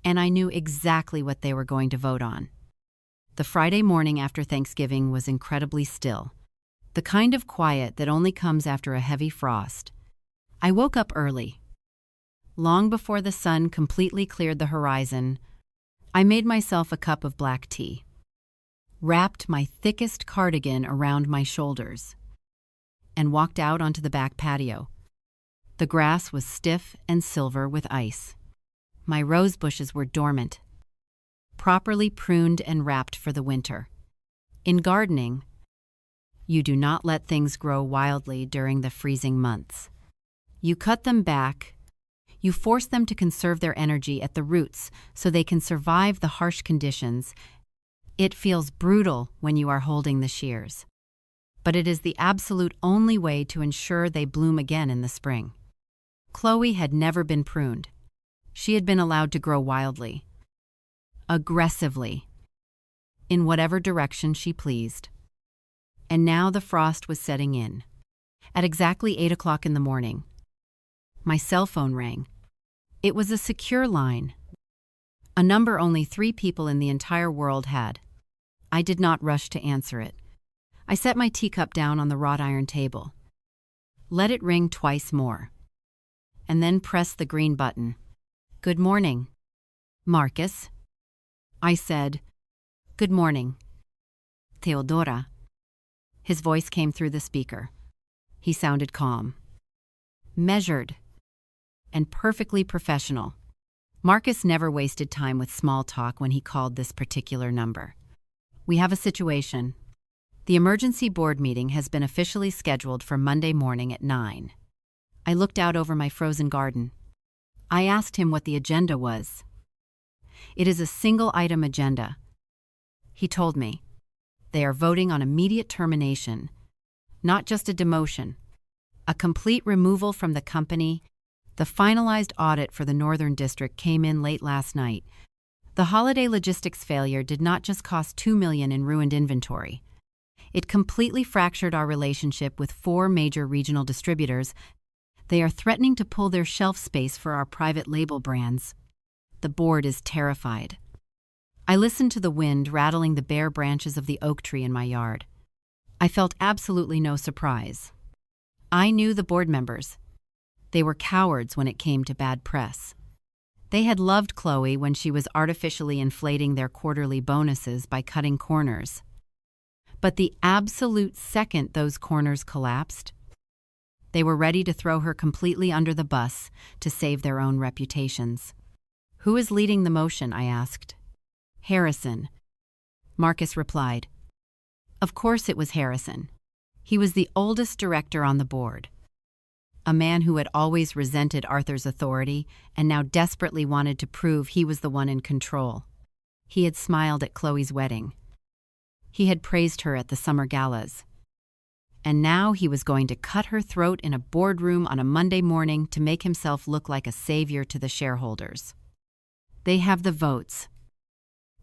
and I knew exactly what they were going to vote on. The Friday morning after Thanksgiving was incredibly still, the kind of quiet that only comes after a heavy frost. I woke up early. Long before the sun completely cleared the horizon, I made myself a cup of black tea, wrapped my thickest cardigan around my shoulders, and walked out onto the back patio. The grass was stiff and silver with ice. My rose bushes were dormant, properly pruned and wrapped for the winter. In gardening, you do not let things grow wildly during the freezing months. You cut them back. You force them to conserve their energy at the roots so they can survive the harsh conditions. It feels brutal when you are holding the shears, but it is the absolute only way to ensure they bloom again in the spring. Chloe had never been pruned. She had been allowed to grow wildly, aggressively, in whatever direction she pleased. And now the frost was setting in. At exactly 8 o'clock in the morning, my cell phone rang. It was a secure line, a number only 3 people in the entire world had. I did not rush to answer it. I set my teacup down on the wrought iron table, let it ring twice more, and then pressed the green button. "Good morning, Marcus," I said. "Good morning, Theodora." His voice came through the speaker. He sounded calm, measured, and perfectly professional. Marcus never wasted time with small talk when he called this particular number. "We have a situation. The emergency board meeting has been officially scheduled for Monday morning at 9. I looked out over my frozen garden. I asked him what the agenda was. "It is a single-item agenda," he told me. "They are voting on immediate termination, not just a demotion, a complete removal from the company. The finalized audit for the Northern District came in late last night. The holiday logistics failure did not just cost $2 million in ruined inventory. It completely fractured our relationship with 4 major regional distributors. They are threatening to pull their shelf space for our private label brands. The board is terrified." I listened to the wind rattling the bare branches of the oak tree in my yard. I felt absolutely no surprise. I knew the board members. They were cowards when it came to bad press. They had loved Chloe when she was artificially inflating their quarterly bonuses by cutting corners. But the absolute second those corners collapsed, they were ready to throw her completely under the bus to save their own reputations. "Who is leading the motion?" I asked. "Harrison," Marcus replied. Of course it was Harrison. He was the oldest director on the board, a man who had always resented Arthur's authority and now desperately wanted to prove he was the one in control. He had smiled at Chloe's wedding. He had praised her at the summer galas. And now he was going to cut her throat in a boardroom on a Monday morning to make himself look like a savior to the shareholders. "They have the votes,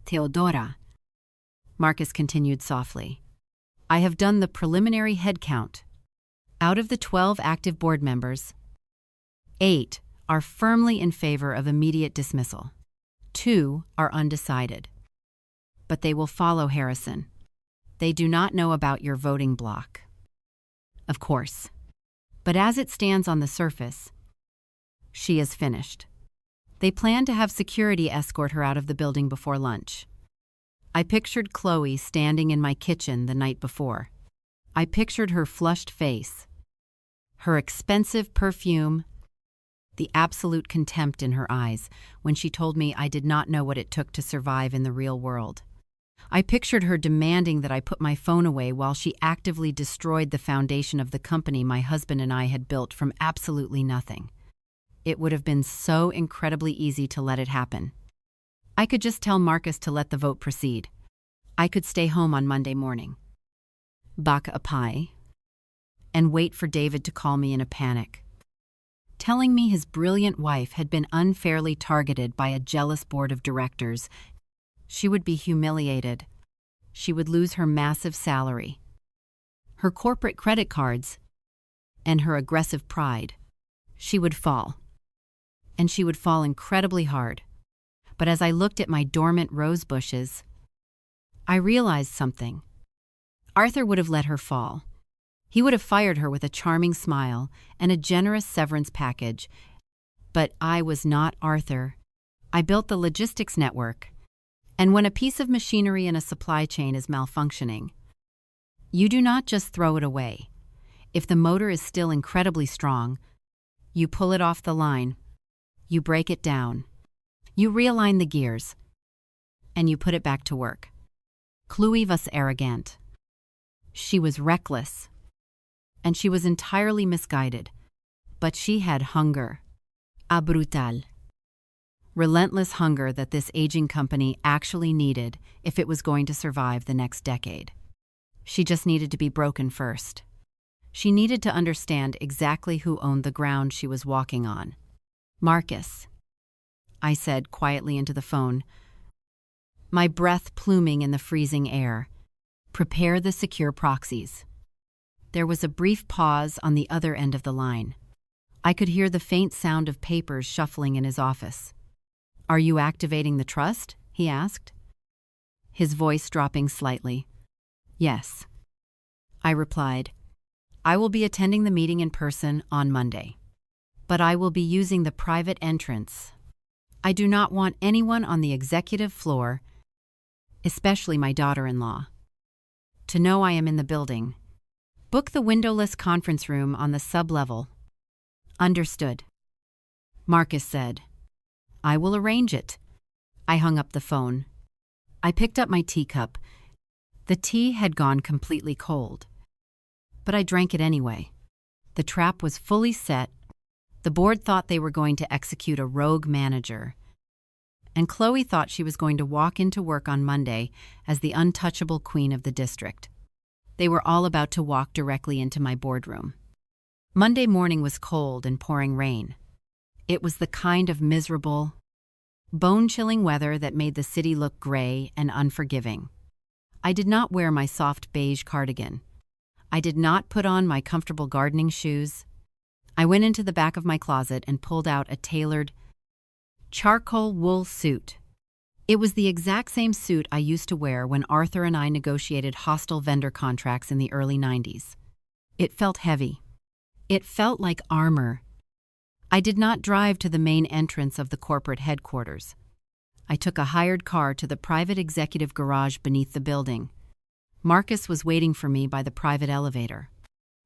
Theodora," Marcus continued softly. "I have done the preliminary head count. Out of the 12 active board members, 8 are firmly in favor of immediate dismissal. 2 are undecided. But they will follow Harrison. They do not know about your voting block." Of course. But as it stands on the surface, she is finished. They plan to have security escort her out of the building before lunch. I pictured Chloe standing in my kitchen the night before. I pictured her flushed face, her expensive perfume, the absolute contempt in her eyes when she told me I did not know what it took to survive in the real world. I pictured her demanding that I put my phone away while she actively destroyed the foundation of the company my husband and I had built from absolutely nothing. It would have been so incredibly easy to let it happen. I could just tell Marcus to let the vote proceed. I could stay home on Monday morning, bake a pie, and wait for David to call me in a panic, telling me his brilliant wife had been unfairly targeted by a jealous board of directors. She would be humiliated. She would lose her massive salary, her corporate credit cards, and her aggressive pride. She would fall. And she would fall incredibly hard. But as I looked at my dormant rose bushes, I realized something. Arthur would have let her fall. He would have fired her with a charming smile and a generous severance package. But I was not Arthur. I built the logistics network. And when a piece of machinery in a supply chain is malfunctioning, you do not just throw it away. If the motor is still incredibly strong, you pull it off the line, you break it down, you realign the gears, and you put it back to work. Chloe was arrogant. She was reckless. And she was entirely misguided. But she had hunger. A brutal. Relentless hunger that this aging company actually needed if it was going to survive the next decade. She just needed to be broken first. She needed to understand exactly who owned the ground she was walking on. Marcus, I said quietly into the phone, my breath pluming in the freezing air. Prepare the secure proxies. There was a brief pause on the other end of the line. I could hear the faint sound of papers shuffling in his office. Are you activating the trust? He asked, his voice dropping slightly. Yes, I replied. I will be attending the meeting in person on Monday, but I will be using the private entrance. I do not want anyone on the executive floor, especially my daughter-in-law, to know I am in the building. Book the windowless conference room on the sub-level. Understood, Marcus said. I will arrange it. I hung up the phone. I picked up my teacup. The tea had gone completely cold. But I drank it anyway. The trap was fully set. The board thought they were going to execute a rogue manager. And Chloe thought she was going to walk into work on Monday as the untouchable queen of the district. They were all about to walk directly into my boardroom. Monday morning was cold and pouring rain. It was the kind of miserable, bone-chilling weather that made the city look gray and unforgiving. I did not wear my soft beige cardigan. I did not put on my comfortable gardening shoes. I went into the back of my closet and pulled out a tailored, charcoal wool suit. It was the exact same suit I used to wear when Arthur and I negotiated hostile vendor contracts in the early 90s. It felt heavy. It felt like armor. I did not drive to the main entrance of the corporate headquarters. I took a hired car to the private executive garage beneath the building. Marcus was waiting for me by the private elevator.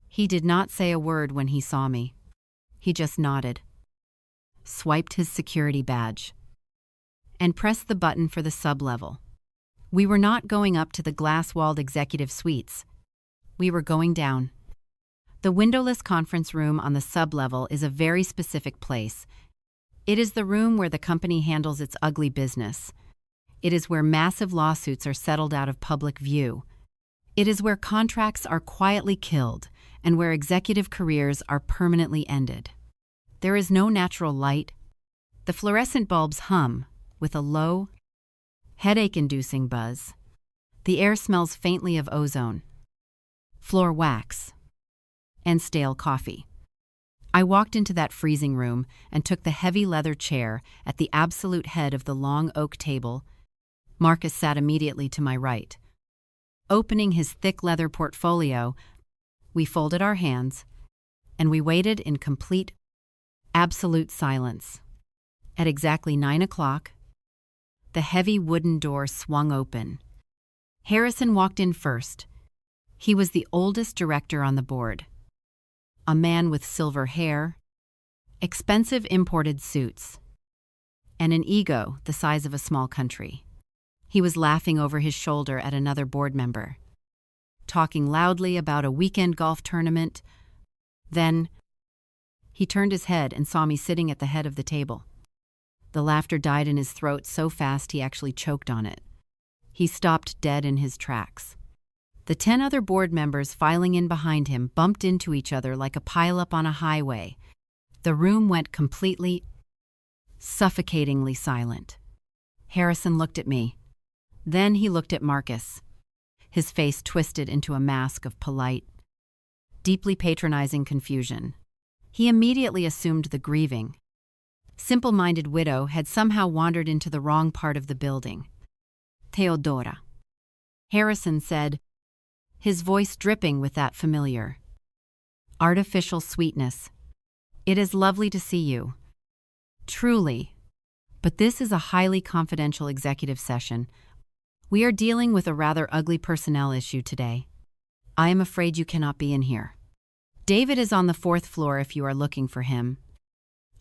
He did not say a word when he saw me. He just nodded, swiped his security badge, and pressed the button for the sub-level. We were not going up to the glass-walled executive suites. We were going down. The windowless conference room on the sub-level is a very specific place. It is the room where the company handles its ugly business. It is where massive lawsuits are settled out of public view. It is where contracts are quietly killed and where executive careers are permanently ended. There is no natural light. The fluorescent bulbs hum with a low, headache-inducing buzz. The air smells faintly of ozone, floor wax, and stale coffee. I walked into that freezing room and took the heavy leather chair at the absolute head of the long oak table. Marcus sat immediately to my right. Opening his thick leather portfolio, we folded our hands, and we waited in complete, absolute silence. At exactly 9 o'clock, the heavy wooden door swung open. Harrison walked in first. He was the oldest director on the board. A man with silver hair, expensive imported suits, and an ego the size of a small country. He was laughing over his shoulder at another board member, talking loudly about a weekend golf tournament. Then, he turned his head and saw me sitting at the head of the table. The laughter died in his throat so fast he actually choked on it. He stopped dead in his tracks. The 10 other board members filing in behind him bumped into each other like a pileup on a highway. The room went completely, suffocatingly silent. Harrison looked at me. Then he looked at Marcus. His face twisted into a mask of polite, deeply patronizing confusion. He immediately assumed the grieving, simple-minded widow had somehow wandered into the wrong part of the building. Theodora. Harrison said, his voice dripping with that familiar, artificial sweetness. It is lovely to see you. Truly. But this is a highly confidential executive session. We are dealing with a rather ugly personnel issue today. I am afraid you cannot be in here. David is on the 4th floor if you are looking for him.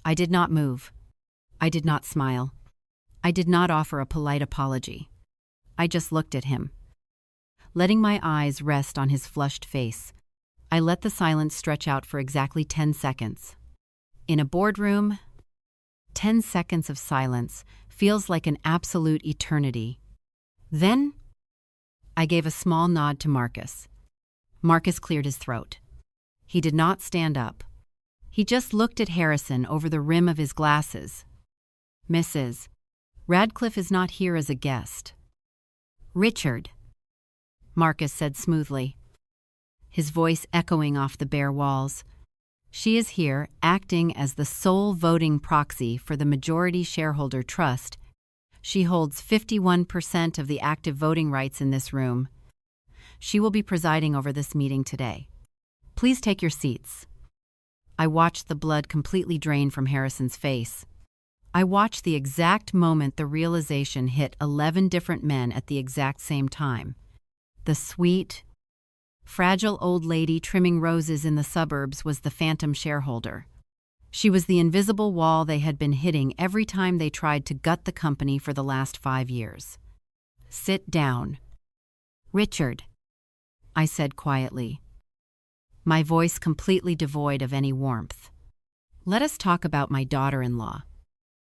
I did not move. I did not smile. I did not offer a polite apology. I just looked at him. Letting my eyes rest on his flushed face, I let the silence stretch out for exactly 10 seconds. In a boardroom, 10 seconds of silence feels like an absolute eternity. Then, I gave a small nod to Marcus. Marcus cleared his throat. He did not stand up. He just looked at Harrison over the rim of his glasses. Mrs. Radcliffe is not here as a guest. Richard, Marcus said smoothly, his voice echoing off the bare walls. She is here acting as the sole voting proxy for the majority shareholder trust. She holds 51% of the active voting rights in this room. She will be presiding over this meeting today. Please take your seats. I watched the blood completely drain from Harrison's face. I watched the exact moment the realization hit 11 different men at the exact same time. The sweet, fragile old lady trimming roses in the suburbs was the phantom shareholder. She was the invisible wall they had been hitting every time they tried to gut the company for the last 5 years. Sit down. Richard, I said quietly, my voice completely devoid of any warmth. Let us talk about my daughter-in-law.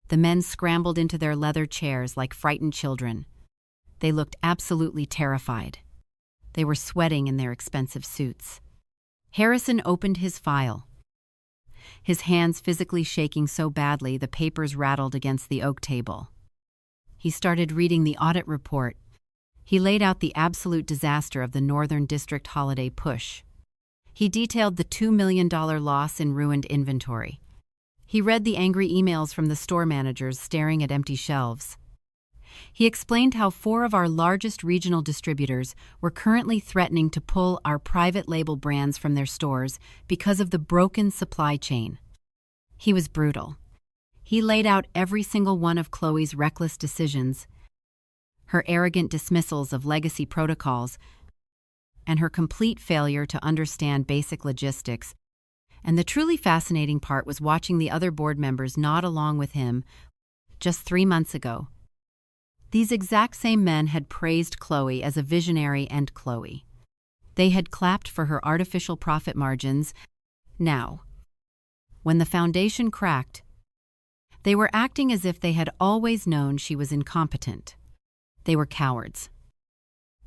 The men scrambled into their leather chairs like frightened children. They looked absolutely terrified. They were sweating in their expensive suits. Harrison opened his file, his hands physically shaking so badly the papers rattled against the oak table. He started reading the audit report. He laid out the absolute disaster of the Northern District holiday push. He detailed the $2 million loss in ruined inventory. He read the angry emails from the store managers staring at empty shelves. He explained how 4 of our largest regional distributors were currently threatening to pull our private label brands from their stores because of the broken supply chain. He was brutal. He laid out every single one of Chloe's reckless decisions, her arrogant dismissals of legacy protocols, and her complete failure to understand basic logistics. And the truly fascinating part was watching the other board members nod along with him. Just 3 months ago, these exact same men had praised Chloe as a visionary and Chloe. They had clapped for her artificial profit margins. Now, when the foundation cracked, they were acting as if they had always known she was incompetent. They were cowards,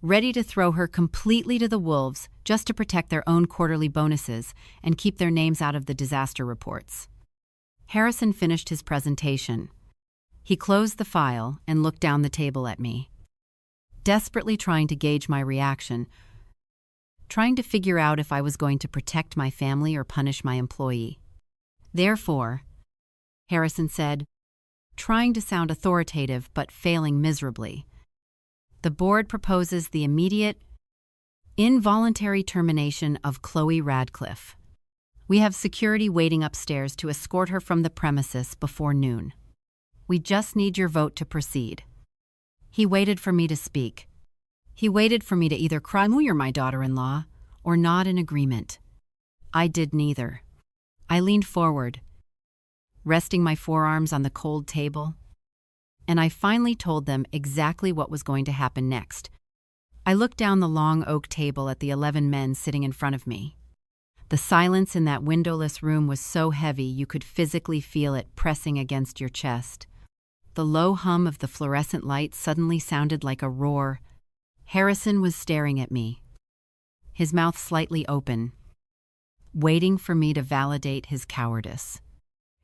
ready to throw her completely to the wolves just to protect their own quarterly bonuses and keep their names out of the disaster reports. Harrison finished his presentation. He closed the file and looked down the table at me, desperately trying to gauge my reaction, trying to figure out if I was going to protect my family or punish my employee. Therefore, Harrison said, trying to sound authoritative but failing miserably, the board proposes the immediate, involuntary termination of Chloe Radcliffe. We have security waiting upstairs to escort her from the premises before noon. We just need your vote to proceed. He waited for me to speak. He waited for me to either cry, "You're my daughter-in-law," or nod in agreement. I did neither. I leaned forward, resting my forearms on the cold table, and I finally told them exactly what was going to happen next. I looked down the long oak table at the 11 men sitting in front of me. The silence in that windowless room was so heavy you could physically feel it pressing against your chest. The low hum of the fluorescent light suddenly sounded like a roar. Harrison was staring at me, his mouth slightly open, waiting for me to validate his cowardice.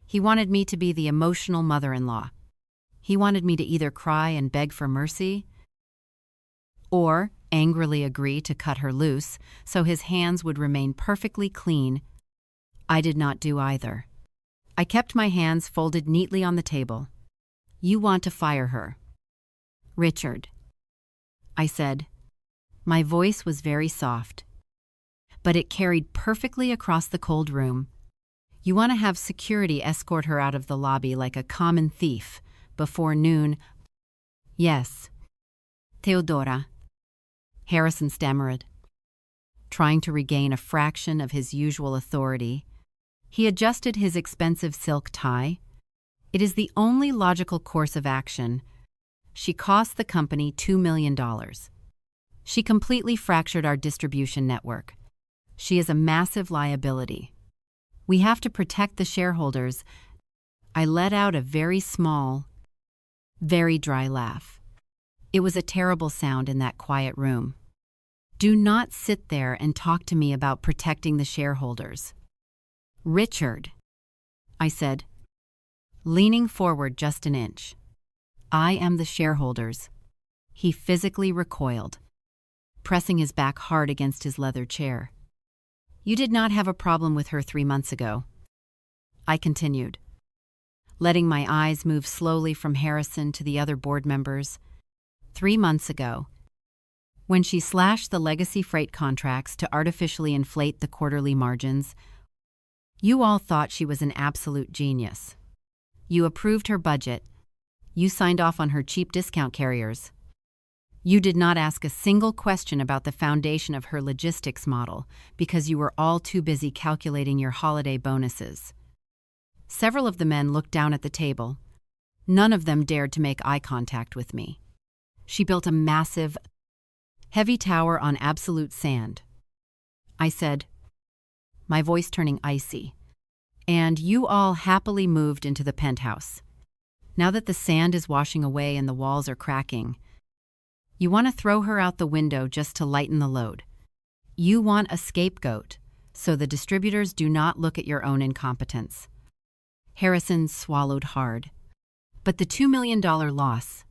He wanted me to be the emotional mother-in-law. He wanted me to either cry and beg for mercy or angrily agree to cut her loose so his hands would remain perfectly clean. I did not do either. I kept my hands folded neatly on the table. "You want to fire her, Richard," I said. My voice was very soft, but it carried perfectly across the cold room. "You want to have security escort her out of the lobby like a common thief before noon?" "Yes, Theodora," Harrison stammered, trying to regain a fraction of his usual authority. He adjusted his expensive silk tie. "It is the only logical course of action. She cost the company $2 million. She completely fractured our distribution network. She is a massive liability. We have to protect the shareholders." I let out a very small, very dry laugh. It was a terrible sound in that quiet room. "Do not sit there and talk to me about protecting the shareholders, Richard," I said, leaning forward just an inch. "I am the shareholders." He physically recoiled, pressing his back hard against his leather chair. "You did not have a problem with her 3 months ago," I continued, letting my eyes move slowly from Harrison to the other board members. 3 months ago, when she slashed the legacy freight contracts to artificially inflate the quarterly margins, you all thought she was an absolute genius. You approved her budget. You signed off on her cheap discount carriers. You did not ask a single question about the foundation of her logistics model because you were all too busy calculating your holiday bonuses. Several of the men looked down at the table. None of them dared to make eye contact with me. She built a massive, heavy tower on absolute sand, I said, my voice turning icy. "And you all happily moved into the penthouse. Now that the sand is washing away and the walls are cracking, you want to throw her out the window just to lighten the load. You want a scapegoat, so the distributors do not look at your own incompetence." Harrison swallowed hard. "But the $2 million loss,"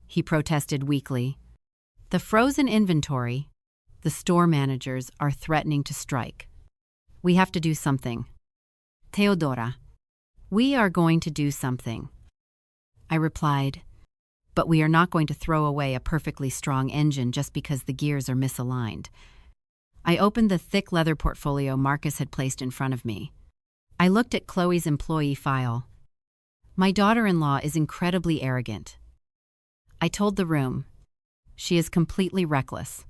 he protested weakly. "The frozen inventory, the store managers are threatening to strike. We have to do something. Theodora, we are going to do something," I replied, "but we are not going to throw away a perfectly strong engine just because the gears are misaligned." I opened the thick leather portfolio Marcus had placed in front of me. I looked at Chloe's employee file. "My daughter-in-law is incredibly arrogant," I told the room. "She is completely reckless.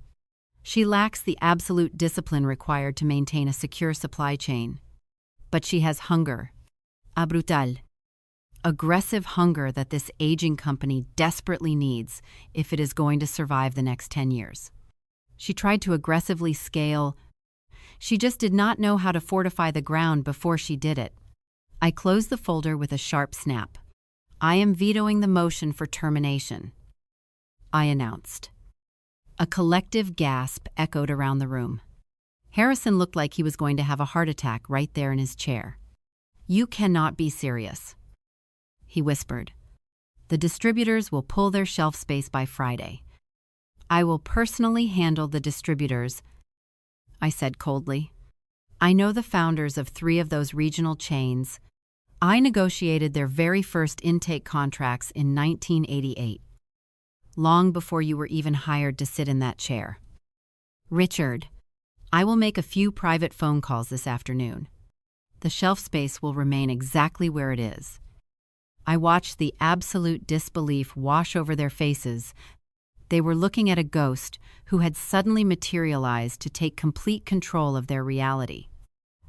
She lacks the absolute discipline required to maintain a secure supply chain. But she has hunger, a brutal, aggressive hunger that this aging company desperately needs if it is going to survive the next 10 years. She tried to aggressively scale. She just did not know how to fortify the ground before she did it." I closed the folder with a sharp snap. "I am vetoing the motion for termination," I announced. A collective gasp echoed around the room. Harrison looked like he was going to have a heart attack right there in his chair. "You cannot be serious," he whispered. "The distributors will pull their shelf space by Friday. I will personally handle the distributors," I said coldly. "I know the founders of 3 of those regional chains. I negotiated their very first intake contracts in 1988, long before you were even hired to sit in that chair. Richard, I will make a few private phone calls this afternoon. The shelf space will remain exactly where it is. I watched the absolute disbelief wash over their faces. They were looking at a ghost who had suddenly materialized to take complete control of their reality.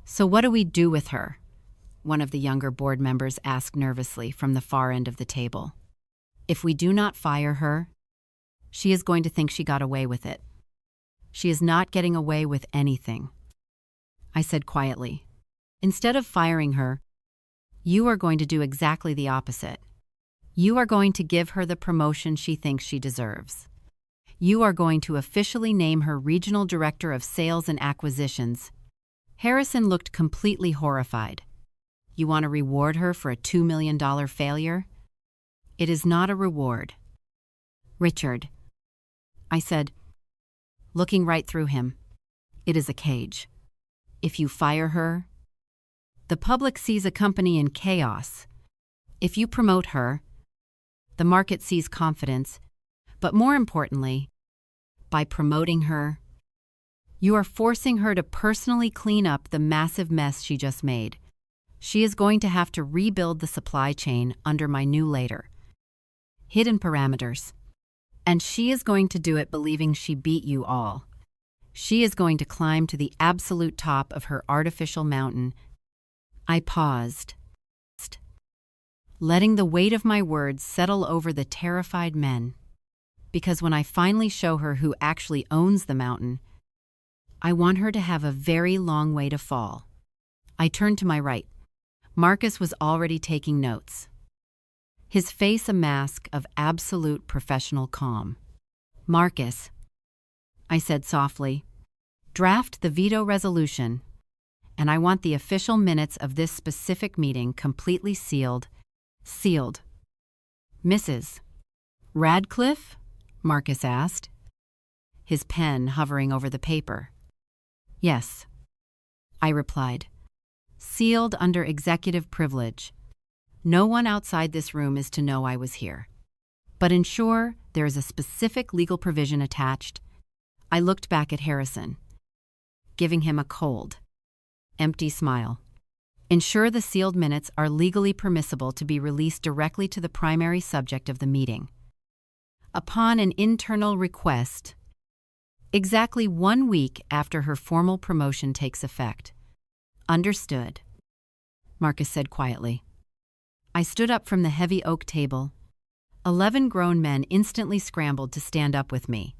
"So what do we do with her?" one of the younger board members asked nervously from the far end of the table. "If we do not fire her, she is going to think she got away with it. She is not getting away with anything," I said quietly. "Instead of firing her, you are going to do exactly the opposite. You are going to give her the promotion she thinks she deserves. You are going to officially name her Regional Director of Sales and Acquisitions." Harrison looked completely horrified. "You want to reward her for a $2 million failure? It is not a reward." "Richard," I said, looking right through him, "it is a cage. If you fire her, the public sees a company in chaos. If you promote her, the market sees confidence. But more importantly, by promoting her, you are forcing her to personally clean up the massive mess she just made. She is going to have to rebuild the supply chain under my new later hidden parameters. And she is going to do it believing she beat you all. She is going to climb to the absolute top of her artificial mountain." I paused, letting the weight of my words settle over the terrified men. Because when I finally show her who actually owns the mountain, I want her to have a very long way to fall. I turned to my right. Marcus was already taking notes, his face a mask of absolute professional calm. "Marcus," I said softly, "draft the veto resolution, and I want the official minutes of this specific meeting completely sealed." "Sealed." "Mrs. Radcliffe?" Marcus asked, his pen hovering over the paper. "Yes," I replied. "Sealed under executive privilege. No one outside this room is to know I was here. But ensure there is a specific legal provision attached." I looked back at Harrison, giving him a cold, empty smile. "Ensure the sealed minutes are legally permissible to be released directly to the primary subject of the meeting. Upon an internal request, exactly 1 week after her formal promotion takes effect." "Understood," Marcus said quietly. I stood up from the heavy oak table. 11 grown men instantly scrambled to stand up with me,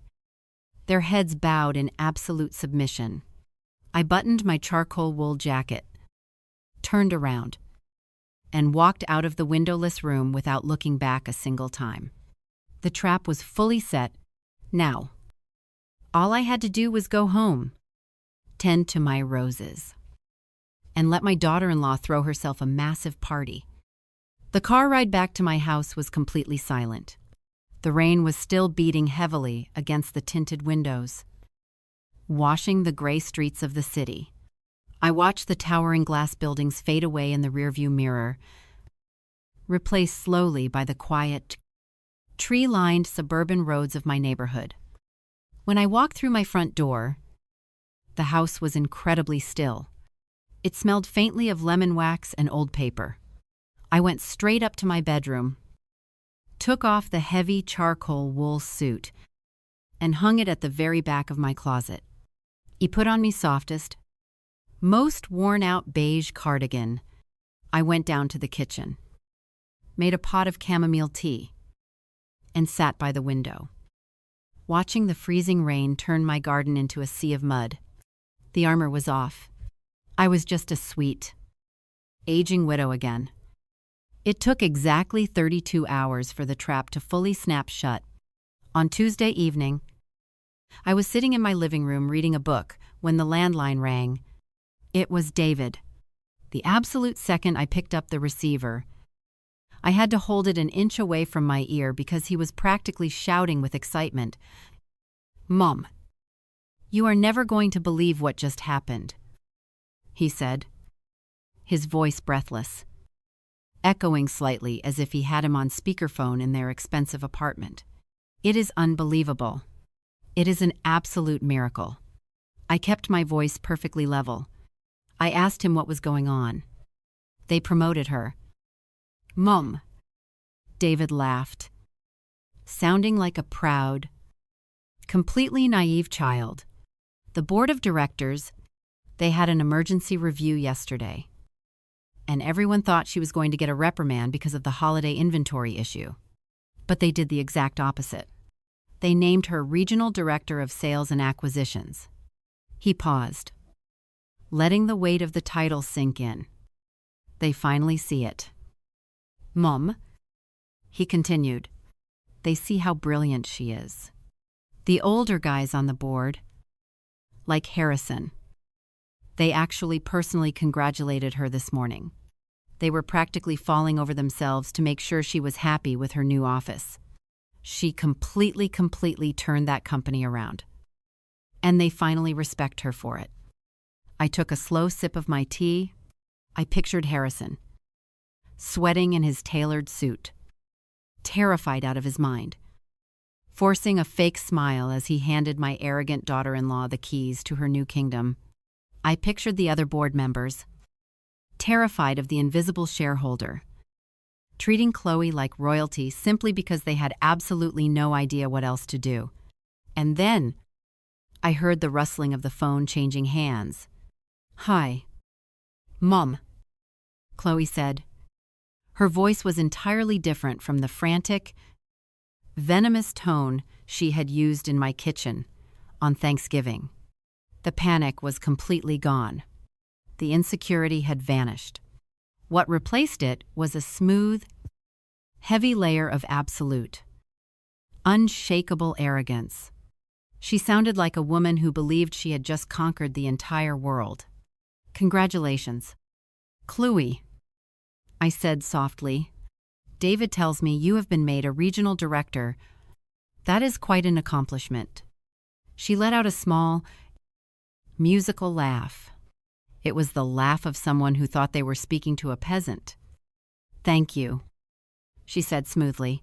their heads bowed in absolute submission. I buttoned my charcoal wool jacket, turned around, and walked out of the windowless room without looking back a single time. The trap was fully set. Now, all I had to do was go home, tend to my roses, and let my daughter-in-law throw herself a massive party. The car ride back to my house was completely silent. The rain was still beating heavily against the tinted windows, washing the gray streets of the city. I watched the towering glass buildings fade away in the rearview mirror, replaced slowly by the quiet, tree-lined suburban roads of my neighborhood. When I walked through my front door, the house was incredibly still. It smelled faintly of lemon wax and old paper. I went straight up to my bedroom, took off the heavy charcoal wool suit, and hung it at the very back of my closet. I put on me softest, most worn-out beige cardigan. I went down to the kitchen, made a pot of chamomile tea, and sat by the window, watching the freezing rain turn my garden into a sea of mud. The armor was off. I was just a sweet, aging widow again. It took exactly 32 hours for the trap to fully snap shut. On Tuesday evening, I was sitting in my living room reading a book when the landline rang. It was David. The absolute second I picked up the receiver, I had to hold it an inch away from my ear because he was practically shouting with excitement. "Mom, you are never going to believe what just happened," he said, his voice breathless, echoing slightly as if he had him on speakerphone in their expensive apartment. "It is unbelievable. It is an absolute miracle." I kept my voice perfectly level. I asked him what was going on. They promoted her. Mom. David laughed, sounding like a proud, completely naive child. The board of directors, they had an emergency review yesterday, and everyone thought she was going to get a reprimand because of the holiday inventory issue. But they did the exact opposite. They named her Regional Director of Sales and Acquisitions. He paused, letting the weight of the title sink in. They finally see it. Mom, he continued, they see how brilliant she is. The older guys on the board, like Harrison, they actually personally congratulated her this morning. They were practically falling over themselves to make sure she was happy with her new office. She completely turned that company around. And they finally respect her for it. I took a slow sip of my tea. I pictured Harrison, sweating in his tailored suit, terrified out of his mind, forcing a fake smile as he handed my arrogant daughter-in-law the keys to her new kingdom. I pictured the other board members, terrified of the invisible shareholder, treating Chloe like royalty simply because they had absolutely no idea what else to do. And then I heard the rustling of the phone changing hands. Hi. Mom, Chloe said. Her voice was entirely different from the frantic, venomous tone she had used in my kitchen on Thanksgiving. The panic was completely gone. The insecurity had vanished. What replaced it was a smooth, heavy layer of absolute, unshakable arrogance. She sounded like a woman who believed she had just conquered the entire world. Congratulations. Chloe, I said softly. David tells me you have been made a regional director. That is quite an accomplishment. She let out a small, musical laugh. It was the laugh of someone who thought they were speaking to a peasant. Thank you, she said smoothly.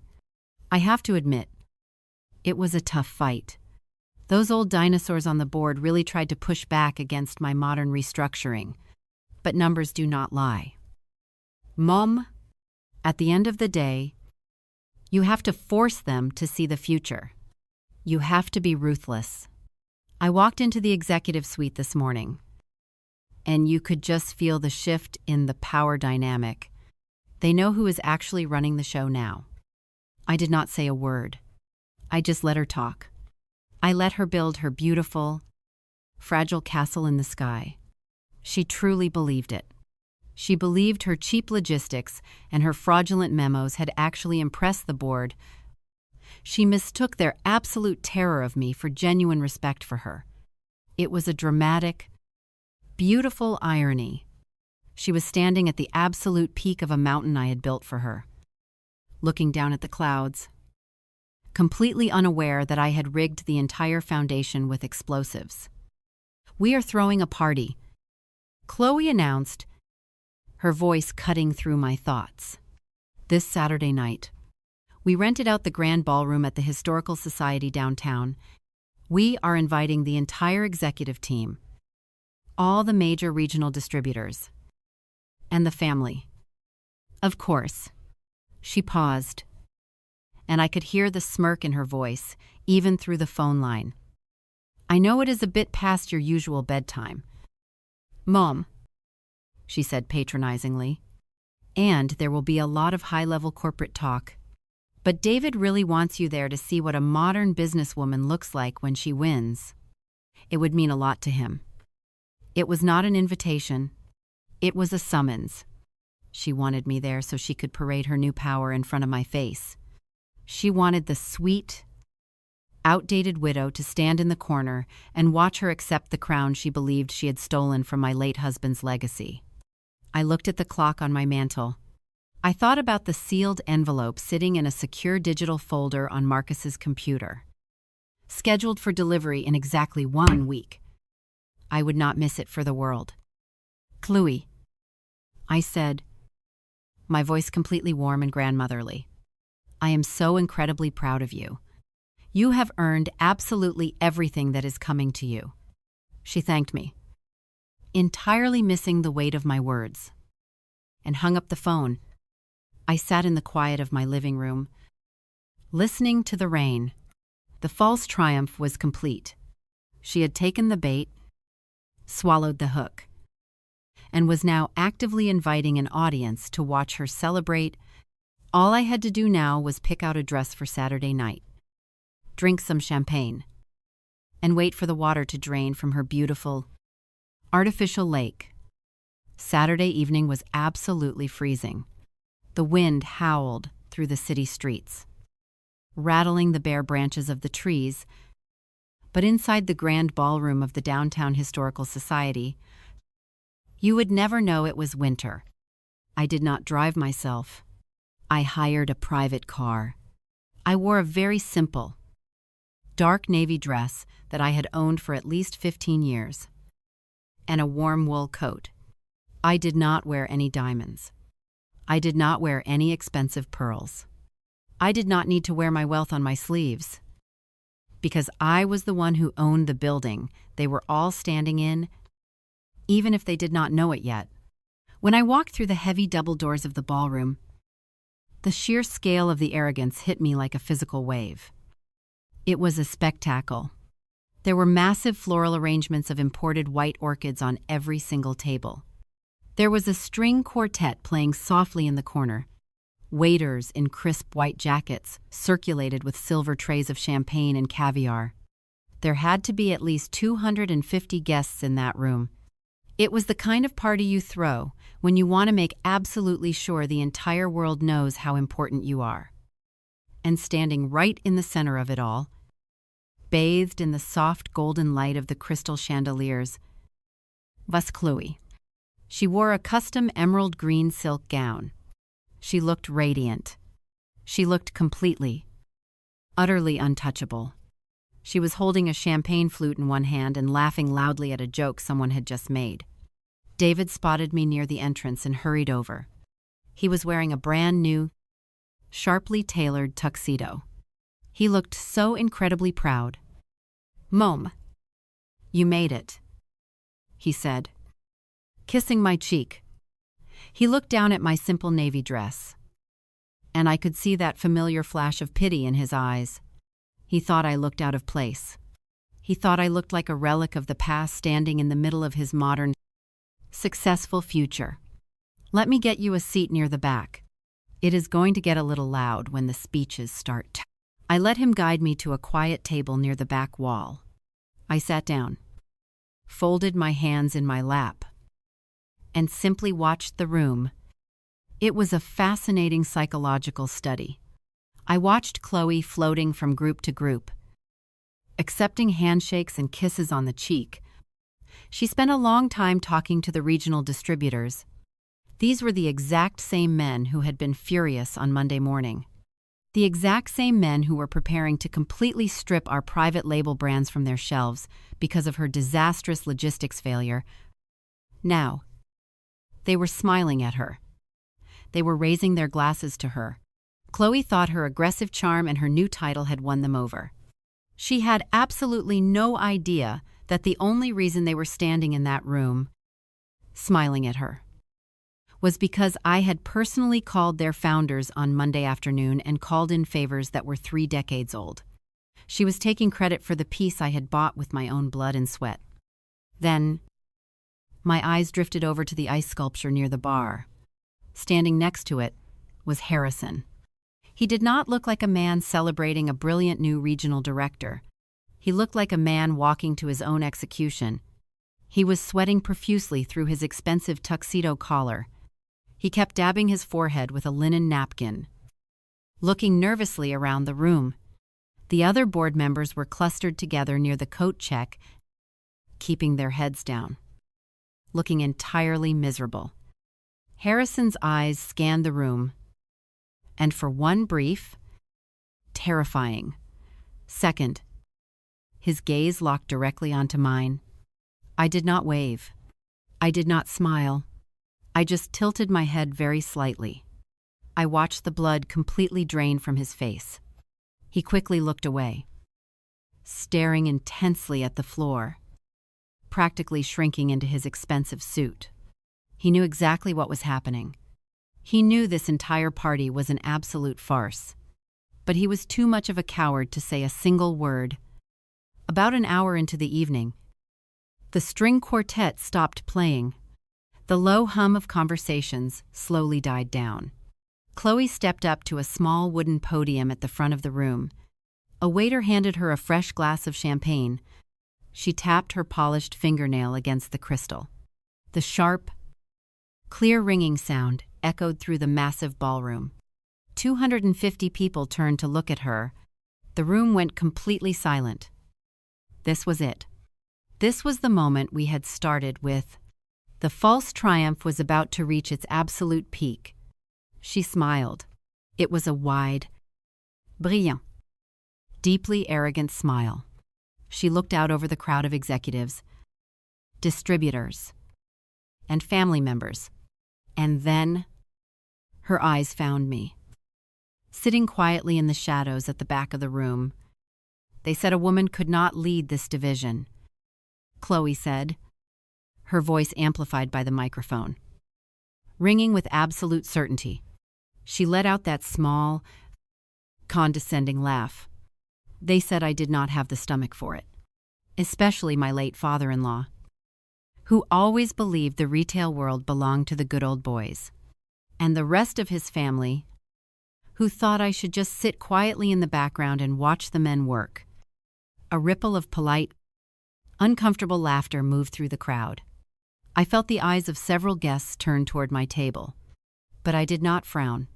I have to admit, it was a tough fight. Those old dinosaurs on the board really tried to push back against my modern restructuring, but numbers do not lie. Mom, at the end of the day, you have to force them to see the future. You have to be ruthless. I walked into the executive suite this morning, and you could just feel the shift in the power dynamic. They know who is actually running the show now. I did not say a word. I just let her talk. I let her build her beautiful, fragile castle in the sky. She truly believed it. She believed her cheap logistics and her fraudulent memos had actually impressed the board. She mistook their absolute terror of me for genuine respect for her. It was a dramatic, beautiful irony. She was standing at the absolute peak of a mountain I had built for her, looking down at the clouds, completely unaware that I had rigged the entire foundation with explosives. We are throwing a party, Chloe announced, her voice cutting through my thoughts. This Saturday night. We rented out the grand ballroom at the Historical Society downtown. We are inviting the entire executive team, all the major regional distributors, and the family. Of course. She paused, and I could hear the smirk in her voice, even through the phone line. I know it is a bit past your usual bedtime. Mom, she said patronizingly, and there will be a lot of high-level corporate talk. But David really wants you there to see what a modern businesswoman looks like when she wins. It would mean a lot to him. It was not an invitation. It was a summons. She wanted me there so she could parade her new power in front of my face. She wanted the sweet, outdated widow to stand in the corner and watch her accept the crown she believed she had stolen from my late husband's legacy. I looked at the clock on my mantel. I thought about the sealed envelope sitting in a secure digital folder on Marcus's computer, scheduled for delivery in exactly 1 week. I would not miss it for the world. Chloe, I said, my voice completely warm and grandmotherly. I am so incredibly proud of you. You have earned absolutely everything that is coming to you. She thanked me. entirely missing the weight of my words, and hung up the phone. I sat in the quiet of my living room, listening to the rain. The false triumph was complete. She had taken the bait, swallowed the hook, and was now actively inviting an audience to watch her celebrate. All I had to do now was pick out a dress for Saturday night, drink some champagne, and wait for the water to drain from her beautiful, artificial lake. Saturday evening was absolutely freezing. The wind howled through the city streets, rattling the bare branches of the trees, but inside the grand ballroom of the Downtown Historical Society, you would never know it was winter. I did not drive myself. I hired a private car. I wore a very simple, dark navy dress that I had owned for at least 15 years, and a warm wool coat. I did not wear any diamonds. I did not wear any expensive pearls. I did not need to wear my wealth on my sleeves, because I was the one who owned the building they were all standing in, even if they did not know it yet. When I walked through the heavy double doors of the ballroom, the sheer scale of the arrogance hit me like a physical wave. It was a spectacle. There were massive floral arrangements of imported white orchids on every single table. There was a string quartet playing softly in the corner. Waiters in crisp white jackets circulated with silver trays of champagne and caviar. There had to be at least 250 guests in that room. It was the kind of party you throw when you want to make absolutely sure the entire world knows how important you are. And standing right in the center of it all, bathed in the soft golden light of the crystal chandeliers, was Chloe. She wore a custom emerald green silk gown. She looked radiant. She looked completely, utterly untouchable. She was holding a champagne flute in one hand and laughing loudly at a joke someone had just made. David spotted me near the entrance and hurried over. He was wearing a brand new, sharply tailored tuxedo. He looked so incredibly proud. "Mom, you made it," he said, kissing my cheek. He looked down at my simple navy dress, and I could see that familiar flash of pity in his eyes. He thought I looked out of place. He thought I looked like a relic of the past standing in the middle of his modern, successful future. "Let me get you a seat near the back. It is going to get a little loud when the speeches start." I let him guide me to a quiet table near the back wall. I sat down, folded my hands in my lap, and simply watched the room. It was a fascinating psychological study. I watched Chloe floating from group to group, accepting handshakes and kisses on the cheek. She spent a long time talking to the regional distributors. These were the exact same men who had been furious on Monday morning. The exact same men who were preparing to completely strip our private label brands from their shelves because of her disastrous logistics failure. Now, they were smiling at her. They were raising their glasses to her. Chloe thought her aggressive charm and her new title had won them over. She had absolutely no idea that the only reason they were standing in that room, smiling at her, was because I had personally called their founders on Monday afternoon and called in favors that were 3 decades old. She was taking credit for the piece I had bought with my own blood and sweat. Then, my eyes drifted over to the ice sculpture near the bar. Standing next to it was Harrison. He did not look like a man celebrating a brilliant new regional director. He looked like a man walking to his own execution. He was sweating profusely through his expensive tuxedo collar. He kept dabbing his forehead with a linen napkin, looking nervously around the room. The other board members were clustered together near the coat check, keeping their heads down, looking entirely miserable. Harrison's eyes scanned the room, and for one brief, terrifying second, his gaze locked directly onto mine. I did not wave. I did not smile. I just tilted my head very slightly. I watched the blood completely drain from his face. He quickly looked away, staring intensely at the floor. practically shrinking into his expensive suit. He knew exactly what was happening. He knew this entire party was an absolute farce. But he was too much of a coward to say a single word. About an hour into the evening, the string quartet stopped playing. The low hum of conversations slowly died down. Chloe stepped up to a small wooden podium at the front of the room. A waiter handed her a fresh glass of champagne. She tapped her polished fingernail against the crystal. The sharp, clear ringing sound echoed through the massive ballroom. 250 people turned to look at her. The room went completely silent. This was it. This was the moment we had started with. The false triumph was about to reach its absolute peak. She smiled. It was a wide, brilliant, deeply arrogant smile. She looked out over the crowd of executives, distributors, and family members. And then her eyes found me. Sitting quietly in the shadows at the back of the room, they said a woman could not lead this division. Chloe said, her voice amplified by the microphone. Ringing with absolute certainty, she let out that small, condescending laugh. They said I did not have the stomach for it, especially my late father-in-law, who always believed the retail world belonged to the good old boys, and the rest of his family, who thought I should just sit quietly in the background and watch the men work. A ripple of polite, uncomfortable laughter moved through the crowd. I felt the eyes of several guests turn toward my table, but I did not frown.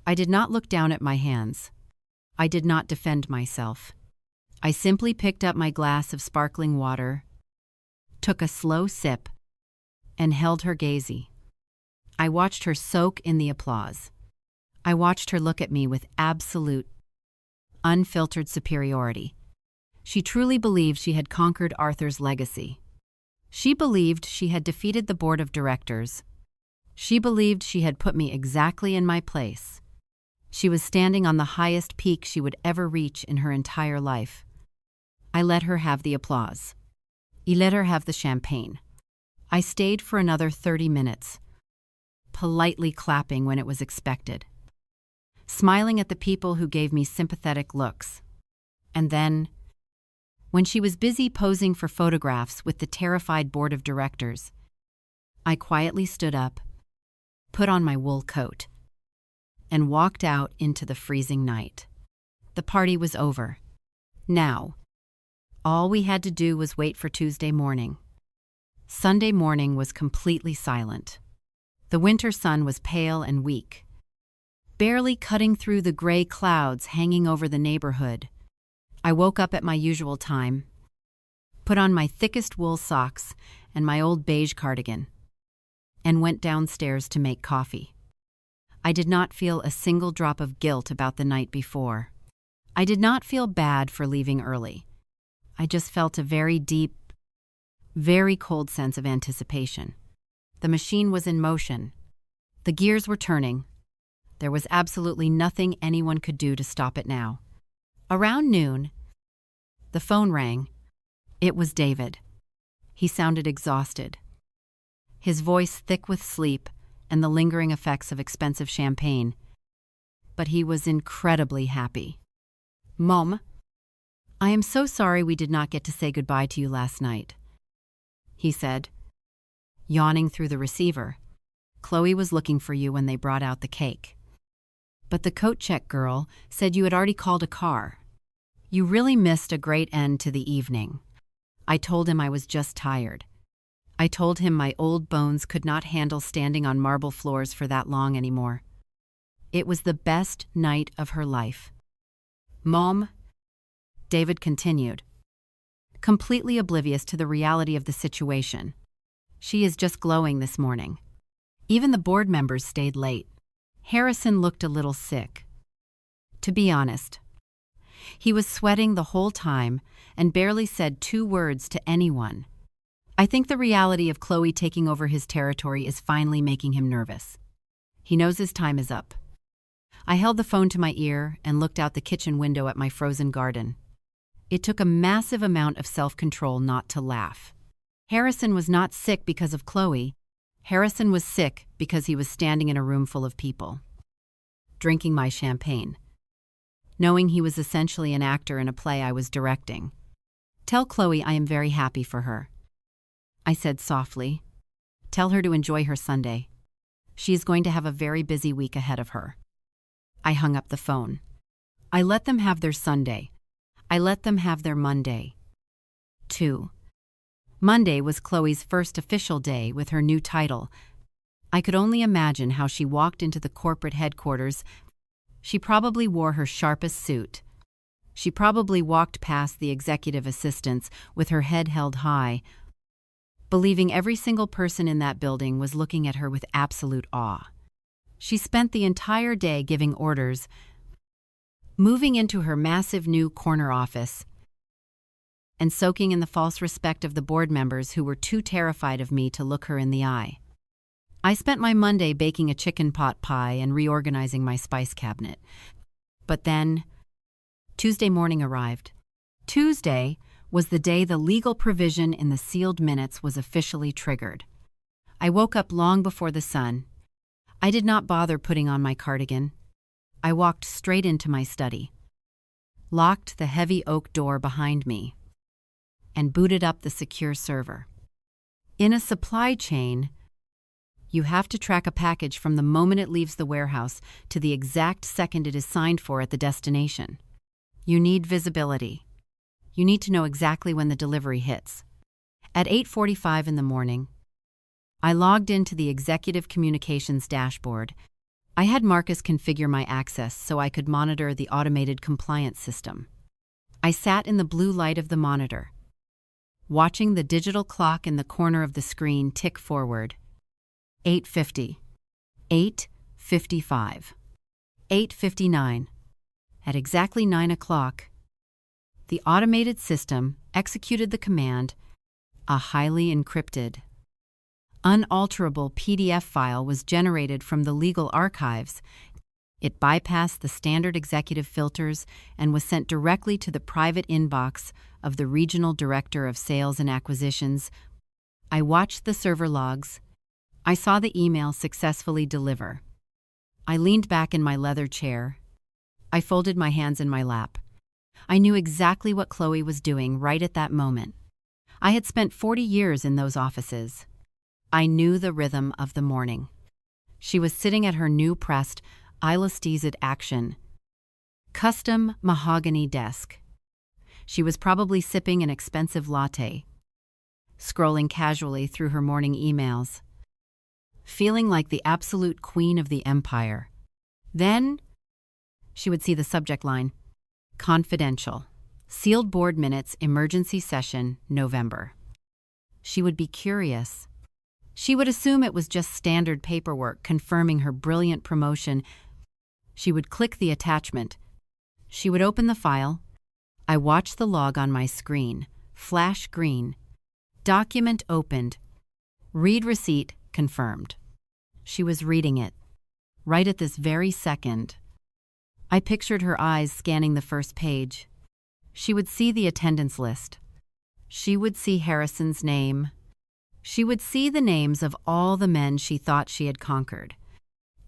I did not look down at my hands. I did not defend myself. I simply picked up my glass of sparkling water, took a slow sip, and held her gaze. I watched her soak in the applause. I watched her look at me with absolute, unfiltered superiority. She truly believed she had conquered Arthur's legacy. She believed she had defeated the board of directors. She believed she had put me exactly in my place. She was standing on the highest peak she would ever reach in her entire life. I let her have the applause. I let her have the champagne. I stayed for another 30 minutes, politely clapping when it was expected, smiling at the people who gave me sympathetic looks. And then, when she was busy posing for photographs with the terrified board of directors, I quietly stood up, put on my wool coat, and walked out into the freezing night. The party was over. Now, all we had to do was wait for Tuesday morning. Sunday morning was completely silent. The winter sun was pale and weak, barely cutting through the gray clouds hanging over the neighborhood. I woke up at my usual time, put on my thickest wool socks and my old beige cardigan, and went downstairs to make coffee. I did not feel a single drop of guilt about the night before. I did not feel bad for leaving early. I just felt a very deep, very cold sense of anticipation. The machine was in motion. The gears were turning. There was absolutely nothing anyone could do to stop it now. Around noon, the phone rang. It was David. He sounded exhausted, his voice thick with sleep and the lingering effects of expensive champagne. But he was incredibly happy. "Mom, I am so sorry we did not get to say goodbye to you last night," he said, yawning through the receiver. "Chloe was looking for you when they brought out the cake. But the coat check girl said you had already called a car. You really missed a great end to the evening." I told him I was just tired. I told him my old bones could not handle standing on marble floors for that long anymore. It was the best night of her life. "Mom," David continued, completely oblivious to the reality of the situation, "she is just glowing this morning. Even the board members stayed late." Harrison looked a little sick. To be honest, he was sweating the whole time and barely said 2 words to anyone. I think the reality of Chloe taking over his territory is finally making him nervous. He knows his time is up. I held the phone to my ear and looked out the kitchen window at my frozen garden. It took a massive amount of self-control not to laugh. Harrison was not sick because of Chloe. Harrison was sick because he was standing in a room full of people, drinking my champagne, knowing he was essentially an actor in a play I was directing. "Tell Chloe I am very happy for her," I said softly. "Tell her to enjoy her Sunday. She is going to have a very busy week ahead of her." I hung up the phone. I let them have their Sunday. I let them have their Monday. 2. Monday was Chloe's first official day with her new title. I could only imagine how she walked into the corporate headquarters. She probably wore her sharpest suit. She probably walked past the executive assistants with her head held high, believing every single person in that building was looking at her with absolute awe. She spent the entire day giving orders, moving into her massive new corner office, and soaking in the false respect of the board members who were too terrified of me to look her in the eye. I spent my Monday baking a chicken pot pie and reorganizing my spice cabinet. But then, Tuesday morning arrived. Tuesday was the day the legal provision in the sealed minutes was officially triggered. I woke up long before the sun. I did not bother putting on my cardigan. I walked straight into my study, locked the heavy oak door behind me, and booted up the secure server. In a supply chain, you have to track a package from the moment it leaves the warehouse to the exact second it is signed for at the destination. You need visibility. You need to know exactly when the delivery hits. At 8:45 in the morning, I logged into the executive communications dashboard. I had Marcus configure my access so I could monitor the automated compliance system. I sat in the blue light of the monitor, watching the digital clock in the corner of the screen tick forward. 8:50, 8:55, 8:59. At exactly 9 o'clock, the automated system executed the command. A highly encrypted, unalterable PDF file was generated from the legal archives. It bypassed the standard executive filters and was sent directly to the private inbox of the Regional Director of Sales and Acquisitions. I watched the server logs. I saw the email successfully deliver. I leaned back in my leather chair. I folded my hands in my lap. I knew exactly what Chloe was doing right at that moment. I had spent 40 years in those offices. I knew the rhythm of the morning. She was sitting at her new pressed Illustrated Action custom mahogany desk. She was probably sipping an expensive latte, scrolling casually through her morning emails, feeling like the absolute queen of the empire. Then she would see the subject line, "Confidential. Sealed board minutes, emergency session, November." She would be curious. She would assume it was just standard paperwork confirming her brilliant promotion. She would click the attachment. She would open the file. I watched the log on my screen, flash green. Document opened. Read receipt confirmed. She was reading it, right at this very second. I pictured her eyes scanning the first page. She would see the attendance list. She would see Harrison's name. She would see the names of all the men she thought she had conquered.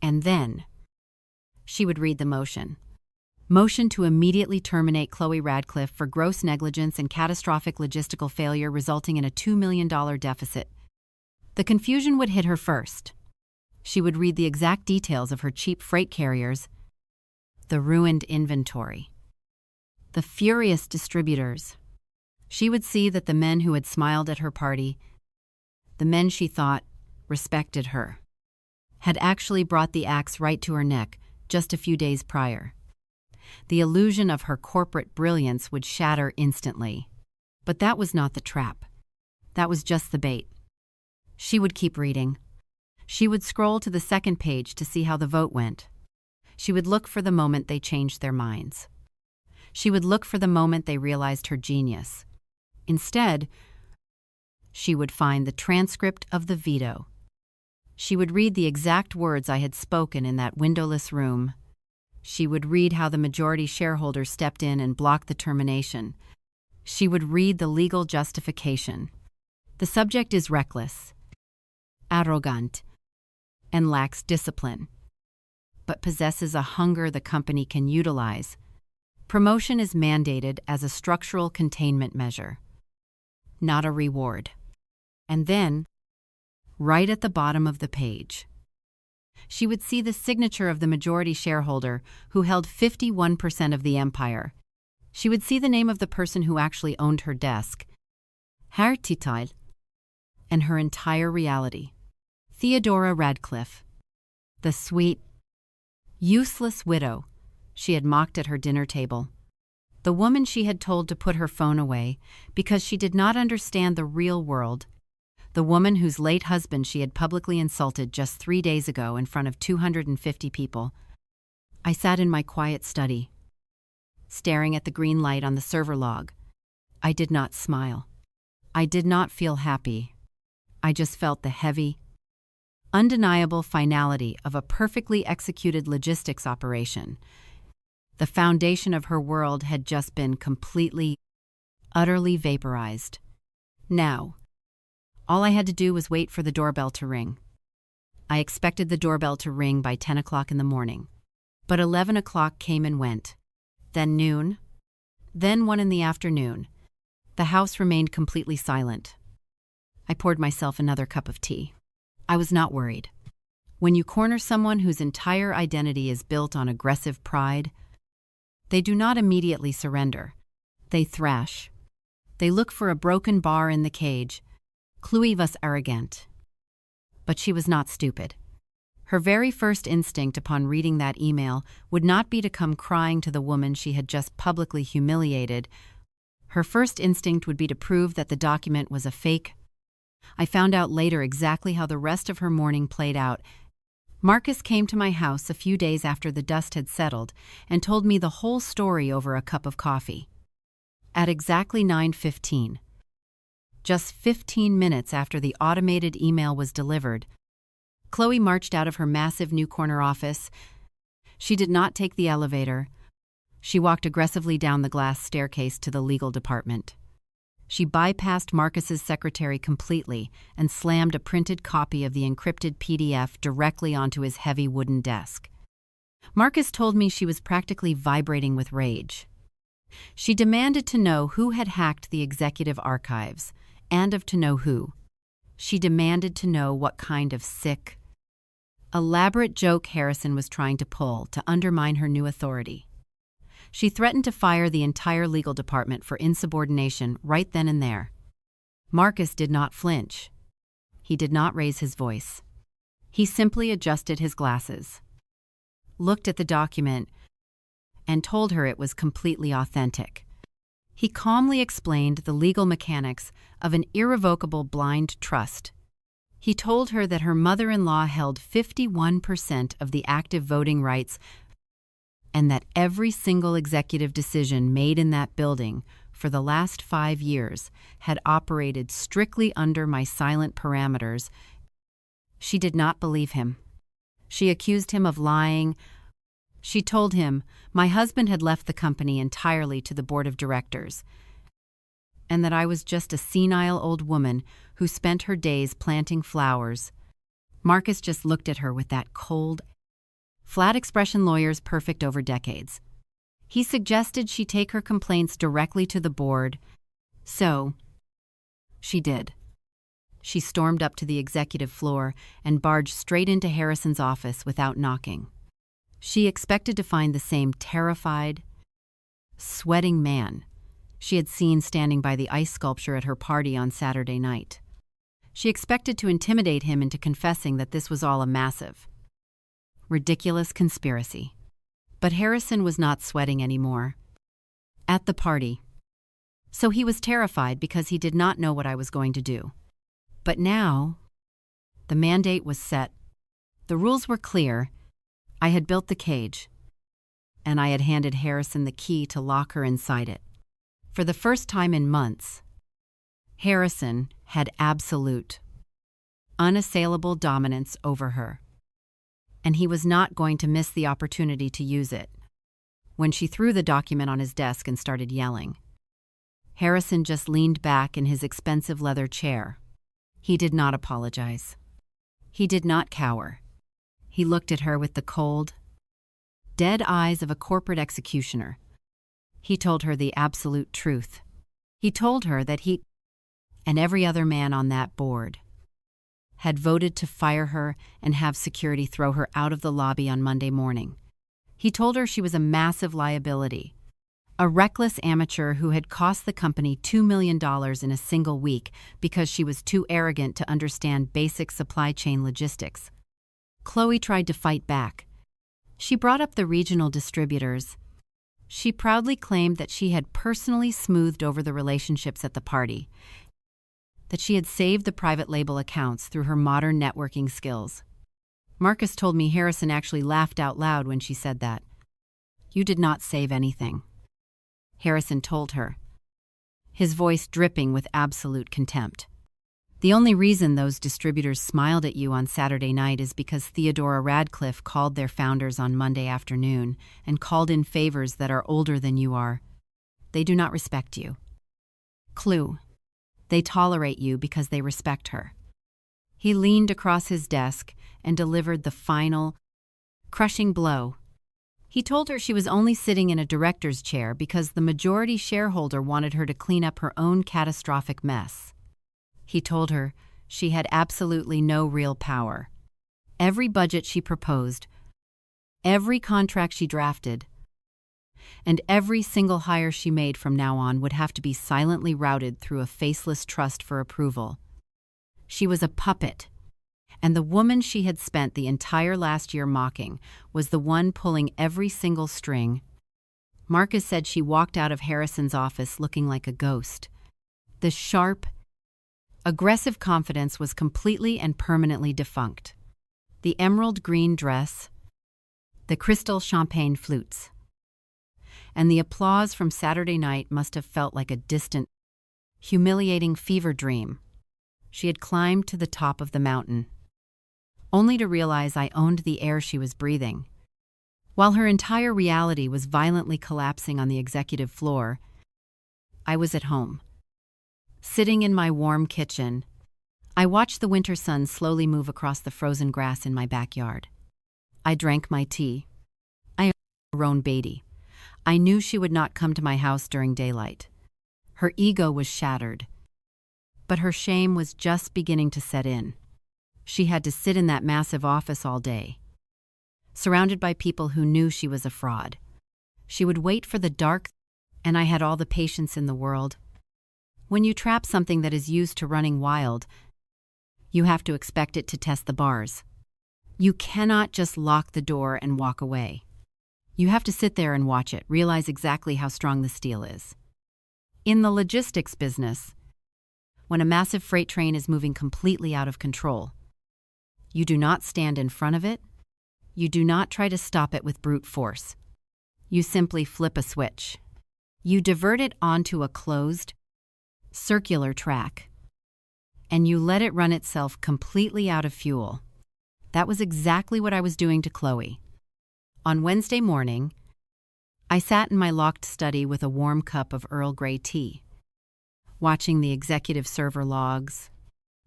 And then she would read the motion. Motion to immediately terminate Chloe Radcliffe for gross negligence and catastrophic logistical failure resulting in a $2 million deficit. The confusion would hit her first. She would read the exact details of her cheap freight carriers, the ruined inventory, the furious distributors. She would see that the men who had smiled at her party, the men she thought respected her, had actually brought the axe right to her neck just a few days prior. The illusion of her corporate brilliance would shatter instantly. But that was not the trap. That was just the bait. She would keep reading. She would scroll to the second page to see how the vote went. She would look for the moment they changed their minds. She would look for the moment they realized her genius. Instead, she would find the transcript of the veto. She would read the exact words I had spoken in that windowless room. She would read how the majority shareholder stepped in and blocked the termination. She would read the legal justification. The subject is reckless, arrogant, and lacks discipline, but possesses a hunger the company can utilize. Promotion is mandated as a structural containment measure, not a reward. And then, right at the bottom of the page, she would see the signature of the majority shareholder who held 51% of the empire. She would see the name of the person who actually owned her desk, Herr Tital, and her entire reality. Theodora Radcliffe, the sweet, useless widow she had mocked at her dinner table. The woman she had told to put her phone away because she did not understand the real world. The woman whose late husband she had publicly insulted just 3 days ago in front of 250 people. I sat in my quiet study, staring at the green light on the server log. I did not smile. I did not feel happy. I just felt the heavy, undeniable finality of a perfectly executed logistics operation. The foundation of her world had just been completely, utterly vaporized. Now, all I had to do was wait for the doorbell to ring. I expected the doorbell to ring by 10 o'clock in the morning, but 11 o'clock came and went. Then noon, then 1 in the afternoon. The house remained completely silent. I poured myself another cup of tea. I was not worried. When you corner someone whose entire identity is built on aggressive pride, they do not immediately surrender. They thrash. They look for a broken bar in the cage. Chloe was arrogant. But she was not stupid. Her very first instinct upon reading that email would not be to come crying to the woman she had just publicly humiliated. Her first instinct would be to prove that the document was a fake. I found out later exactly how the rest of her morning played out. Marcus came to my house a few days after the dust had settled and told me the whole story over a cup of coffee. At exactly 9:15, just 15 minutes after the automated email was delivered, Chloe marched out of her massive new corner office. She did not take the elevator. She walked aggressively down the glass staircase to the legal department. She bypassed Marcus's secretary completely and slammed a printed copy of the encrypted PDF directly onto his heavy wooden desk. Marcus told me she was practically vibrating with rage. She demanded to know who had hacked the executive archives, and to know who. She demanded to know what kind of sick, elaborate joke Harrison was trying to pull to undermine her new authority. She threatened to fire the entire legal department for insubordination right then and there. Marcus did not flinch. He did not raise his voice. He simply adjusted his glasses, looked at the document, and told her it was completely authentic. He calmly explained the legal mechanics of an irrevocable blind trust. He told her that her mother-in-law held 51% of the active voting rights and that every single executive decision made in that building for the last 5 years had operated strictly under my silent parameters. She did not believe him. She accused him of lying. She told him my husband had left the company entirely to the board of directors, and that I was just a senile old woman who spent her days planting flowers. Marcus just looked at her with that cold, flat expression lawyers perfect over decades. He suggested she take her complaints directly to the board. So, she did. She stormed up to the executive floor and barged straight into Harrison's office without knocking. She expected to find the same terrified, sweating man she had seen standing by the ice sculpture at her party on Saturday night. She expected to intimidate him into confessing that this was all a massive, ridiculous conspiracy. But Harrison was not sweating anymore at the party. So he was terrified because he did not know what I was going to do. But now, the mandate was set. The rules were clear. I had built the cage, and I had handed Harrison the key to lock her inside it. For the first time in months, Harrison had absolute, unassailable dominance over her, and he was not going to miss the opportunity to use it. When she threw the document on his desk and started yelling, Harrison just leaned back in his expensive leather chair, He did not apologize. He did not cower. He looked at her with the cold, dead eyes of a corporate executioner. He told her the absolute truth. He told her that he and every other man on that board had voted to fire her and have security throw her out of the lobby on Monday morning. He told her she was a massive liability, a reckless amateur who had cost the company $2 million in a single week because she was too arrogant to understand basic supply chain logistics. Chloe tried to fight back. She brought up the regional distributors. She proudly claimed that she had personally smoothed over the relationships at the party, that she had saved the private label accounts through her modern networking skills. Marcus told me Harrison actually laughed out loud when she said that. "You did not save anything," Harrison told her, his voice dripping with absolute contempt. "The only reason those distributors smiled at you on Saturday night is because Theodora Radcliffe called their founders on Monday afternoon and called in favors that are older than you are. They do not respect you. Clue. They tolerate you because they respect her." He leaned across his desk and delivered the final, crushing blow. He told her she was only sitting in a director's chair because the majority shareholder wanted her to clean up her own catastrophic mess. He told her she had absolutely no real power. Every budget she proposed, every contract she drafted, and every single hire she made from now on would have to be silently routed through a faceless trust for approval. She was a puppet, and the woman she had spent the entire last year mocking was the one pulling every single string. Marcus said she walked out of Harrison's office looking like a ghost. The sharp, aggressive confidence was completely and permanently defunct. The emerald green dress, the crystal champagne flutes, and the applause from Saturday night must have felt like a distant, humiliating fever dream. She had climbed to the top of the mountain, only to realize I owned the air she was breathing. While her entire reality was violently collapsing on the executive floor, I was at home. Sitting in my warm kitchen, I watched the winter sun slowly move across the frozen grass in my backyard. I drank my tea. I Roan Beatty. I knew she would not come to my house during daylight. Her ego was shattered, but her shame was just beginning to set in. She had to sit in that massive office all day, surrounded by people who knew she was a fraud. She would wait for the dark, and I had all the patience in the world. When you trap something that is used to running wild, you have to expect it to test the bars. You cannot just lock the door and walk away. You have to sit there and watch it, realize exactly how strong the steel is. In the logistics business, when a massive freight train is moving completely out of control, you do not stand in front of it. You do not try to stop it with brute force. You simply flip a switch. You divert it onto a closed, circular track, and you let it run itself completely out of fuel. That was exactly what I was doing to Chloe. On Wednesday morning, I sat in my locked study with a warm cup of Earl Grey tea, watching the executive server logs.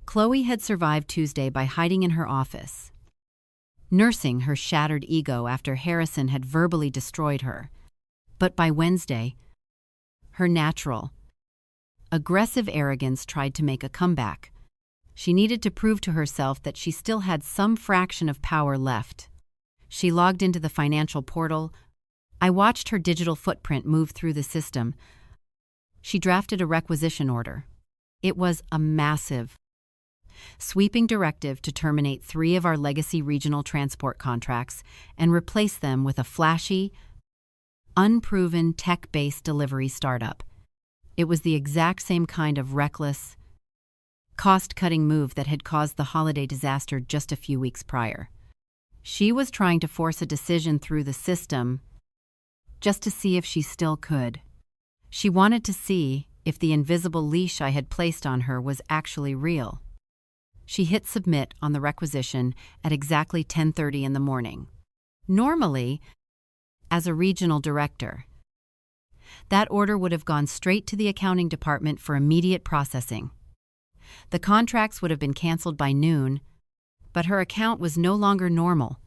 Chloe had survived Tuesday by hiding in her office, nursing her shattered ego after Harrison had verbally destroyed her. But by Wednesday, her natural, aggressive arrogance tried to make a comeback. She needed to prove to herself that she still had some fraction of power left. She logged into the financial portal. I watched her digital footprint move through the system. She drafted a requisition order. It was a massive, sweeping directive to terminate 3 of our legacy regional transport contracts and replace them with a flashy, unproven tech-based delivery startup. It was the exact same kind of reckless, cost-cutting move that had caused the holiday disaster just a few weeks prior. She was trying to force a decision through the system just to see if she still could. She wanted to see if the invisible leash I had placed on her was actually real. She hit submit on the requisition at exactly 10:30 in the morning. Normally, as a regional director, that order would have gone straight to the accounting department for immediate processing. The contracts would have been canceled by noon, but her account was no longer normal.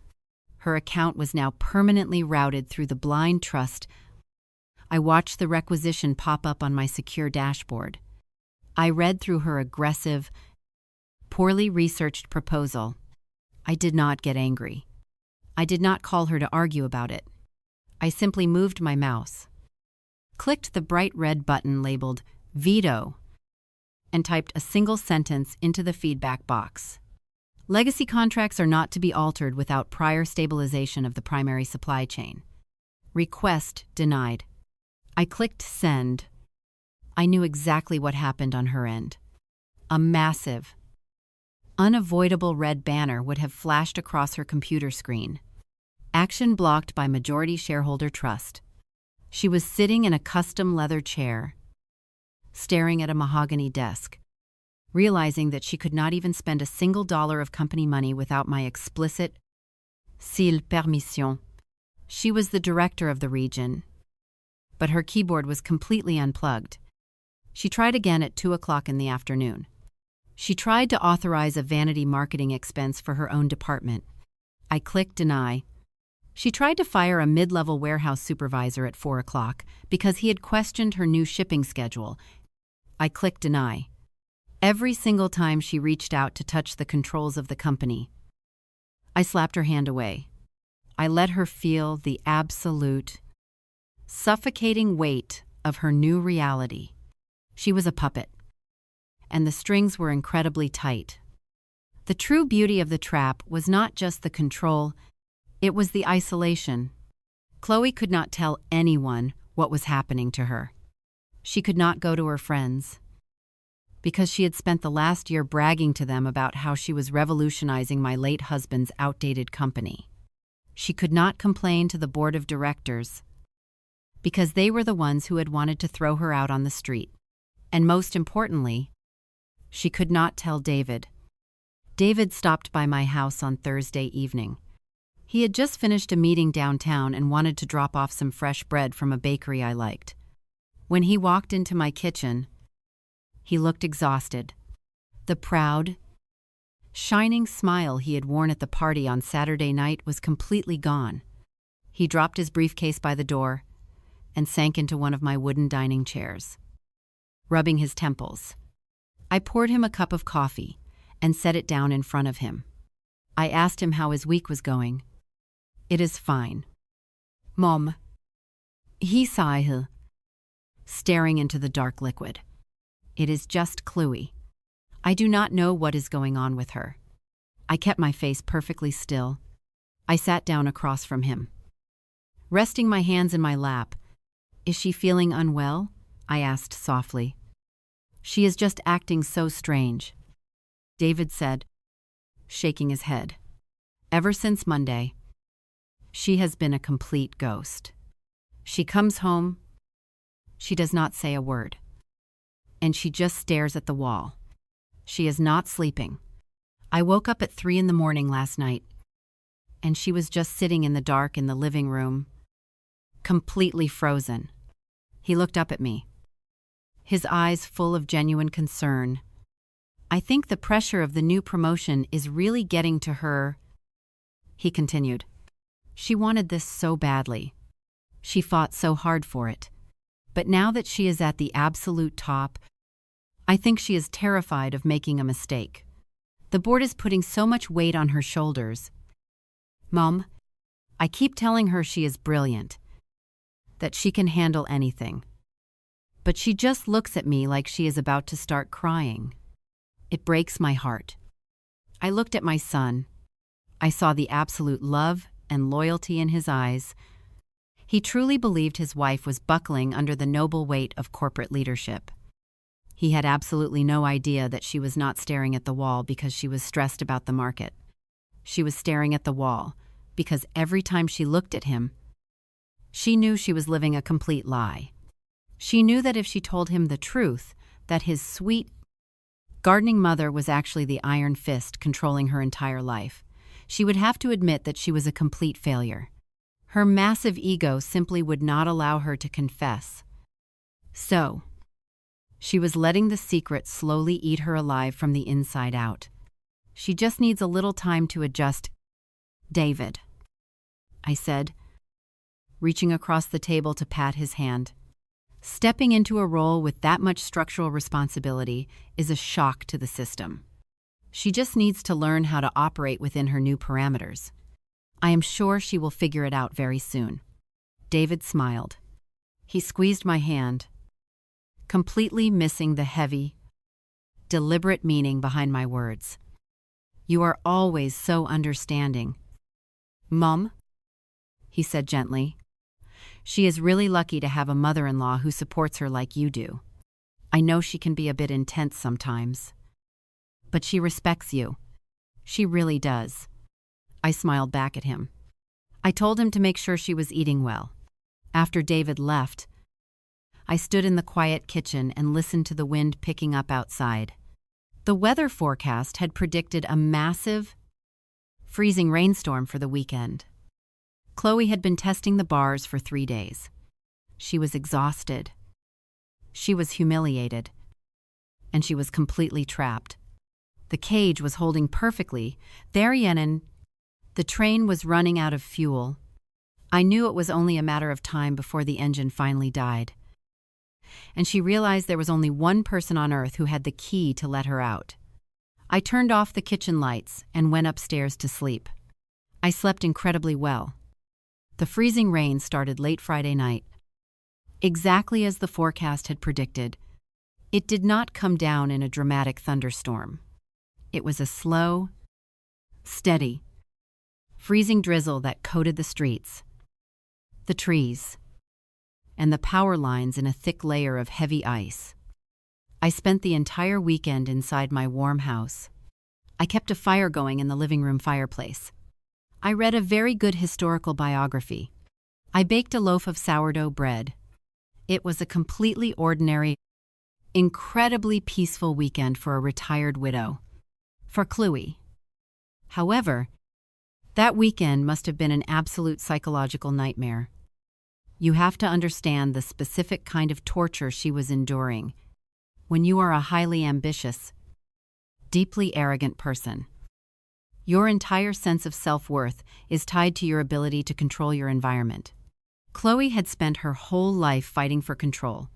Her account was now permanently routed through the blind trust. I watched the requisition pop up on my secure dashboard. I read through her aggressive, poorly researched proposal. I did not get angry. I did not call her to argue about it. I simply moved my mouse, clicked the bright red button labeled Veto, and typed a single sentence into the feedback box. Legacy contracts are not to be altered without prior stabilization of the primary supply chain. Request denied. I clicked send. I knew exactly what happened on her end. A massive, unavoidable red banner would have flashed across her computer screen. Action blocked by majority shareholder trust. She was sitting in a custom leather chair, staring at a mahogany desk, realizing that she could not even spend a single dollar of company money without my explicit s'il permission. She was the director of the region, but her keyboard was completely unplugged. She tried again at 2 o'clock in the afternoon. She tried to authorize a vanity marketing expense for her own department. I clicked deny. She tried to fire a mid-level warehouse supervisor at 4 o'clock because he had questioned her new shipping schedule. I clicked deny. Every single time she reached out to touch the controls of the company, I slapped her hand away. I let her feel the absolute, suffocating weight of her new reality. She was a puppet, and the strings were incredibly tight. The true beauty of the trap was not just the control, it was the isolation. Chloe could not tell anyone what was happening to her. She could not go to her friends, because she had spent the last year bragging to them about how she was revolutionizing my late husband's outdated company. She could not complain to the board of directors, because they were the ones who had wanted to throw her out on the street. And most importantly, she could not tell David. David stopped by my house on Thursday evening. He had just finished a meeting downtown and wanted to drop off some fresh bread from a bakery I liked. When he walked into my kitchen, he looked exhausted. The proud, shining smile he had worn at the party on Saturday night was completely gone. He dropped his briefcase by the door and sank into one of my wooden dining chairs, rubbing his temples. I poured him a cup of coffee and set it down in front of him. I asked him how his week was going. "It is fine, Mom," he sighed, staring into the dark liquid. "It is just Chloe. I do not know what is going on with her." I kept my face perfectly still. I sat down across from him, resting my hands in my lap. "Is she feeling unwell?" I asked softly. "She is just acting so strange," David said, shaking his head. "Ever since Monday, she has been a complete ghost. She comes home, she does not say a word, and she just stares at the wall. She is not sleeping. I woke up at 3 in the morning last night, and she was just sitting in the dark in the living room, completely frozen." He looked up at me, his eyes full of genuine concern. "I think the pressure of the new promotion is really getting to her," he continued. "She wanted this so badly. She fought so hard for it. But now that she is at the absolute top, I think she is terrified of making a mistake. The board is putting so much weight on her shoulders. Mom, I keep telling her she is brilliant, that she can handle anything. But she just looks at me like she is about to start crying. It breaks my heart." I looked at my son. I saw the absolute love and loyalty in his eyes. He truly believed his wife was buckling under the noble weight of corporate leadership. He had absolutely no idea that she was not staring at the wall because she was stressed about the market. She was staring at the wall because every time she looked at him, she knew she was living a complete lie. She knew that if she told him the truth, that his sweet, gardening mother was actually the iron fist controlling her entire life, she would have to admit that she was a complete failure. Her massive ego simply would not allow her to confess. So, She was letting the secret slowly eat her alive from the inside out. She just needs a little time to adjust. David, I said, reaching across the table to pat his hand. Stepping into a role with that much structural responsibility is a shock to the system. She just needs to learn how to operate within her new parameters. I am sure she will figure it out very soon. David smiled. He squeezed my hand, completely missing the heavy, deliberate meaning behind my words. You are always so understanding. Mom, he said gently. She is really lucky to have a mother-in-law who supports her like you do. I know she can be a bit intense sometimes, but she respects you. She really does. I smiled back at him. I told him to make sure she was eating well. After David left, I stood in the quiet kitchen and listened to the wind picking up outside. The weather forecast had predicted a massive, freezing rainstorm for the weekend. Chloe had been testing the bars for 3 days. She was exhausted. She was humiliated. And she was completely trapped. The cage was holding perfectly. There, Yenin. The train was running out of fuel. I knew it was only a matter of time before the engine finally died. And she realized there was only one person on earth who had the key to let her out. I turned off the kitchen lights and went upstairs to sleep. I slept incredibly well. The freezing rain started late Friday night. Exactly as the forecast had predicted, it did not come down in a dramatic thunderstorm. It was a slow, steady, freezing drizzle that coated the streets, the trees, and the power lines in a thick layer of heavy ice. I spent the entire weekend inside my warm house. I kept a fire going in the living room fireplace. I read a very good historical biography. I baked a loaf of sourdough bread. It was a completely ordinary, incredibly peaceful weekend for a retired widow. For Chloe. However, that weekend must have been an absolute psychological nightmare. You have to understand the specific kind of torture she was enduring when you are a highly ambitious, deeply arrogant person. Your entire sense of self-worth is tied to your ability to control your environment. Chloe had spent her whole life fighting for control.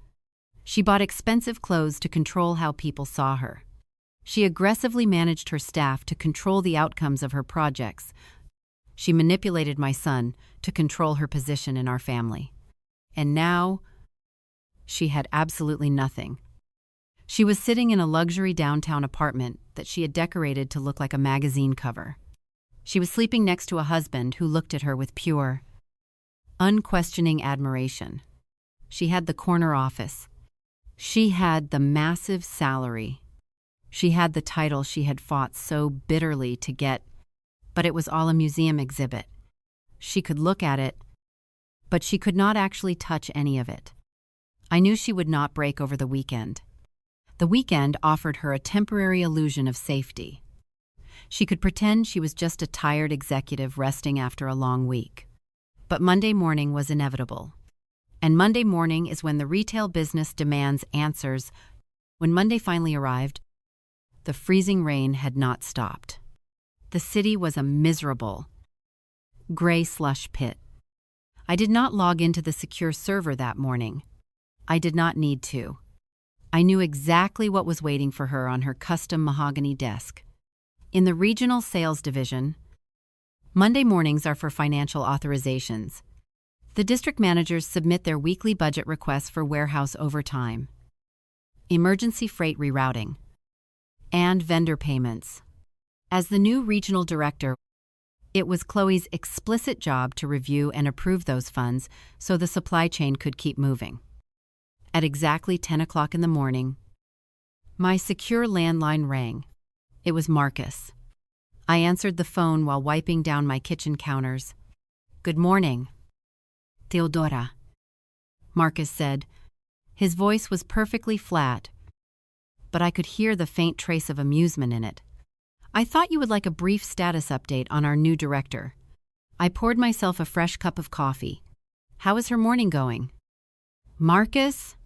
She bought expensive clothes to control how people saw her. She aggressively managed her staff to control the outcomes of her projects. She manipulated my son to control her position in our family. And now, she had absolutely nothing. She was sitting in a luxury downtown apartment that she had decorated to look like a magazine cover. She was sleeping next to a husband who looked at her with pure, unquestioning admiration. She had the corner office. She had the massive salary. She had the title she had fought so bitterly to get, but it was all a museum exhibit. She could look at it, but she could not actually touch any of it. I knew she would not break over the weekend. The weekend offered her a temporary illusion of safety. She could pretend she was just a tired executive resting after a long week. But Monday morning was inevitable. And Monday morning is when the retail business demands answers. When Monday finally arrived, the freezing rain had not stopped. The city was a miserable, gray slush pit. I did not log into the secure server that morning. I did not need to. I knew exactly what was waiting for her on her custom mahogany desk. In the regional sales division, Monday mornings are for financial authorizations. The district managers submit their weekly budget requests for warehouse overtime, emergency freight rerouting, and vendor payments. As the new regional director, it was Chloe's explicit job to review and approve those funds so the supply chain could keep moving. At exactly 10 o'clock in the morning, my secure landline rang. It was Marcus. I answered the phone while wiping down my kitchen counters. "Good morning, Theodora," Marcus said. His voice was perfectly flat, but I could hear the faint trace of amusement in it. "I thought you would like a brief status update on our new director." I poured myself a fresh cup of coffee. "How is her morning going?" "Marcus?"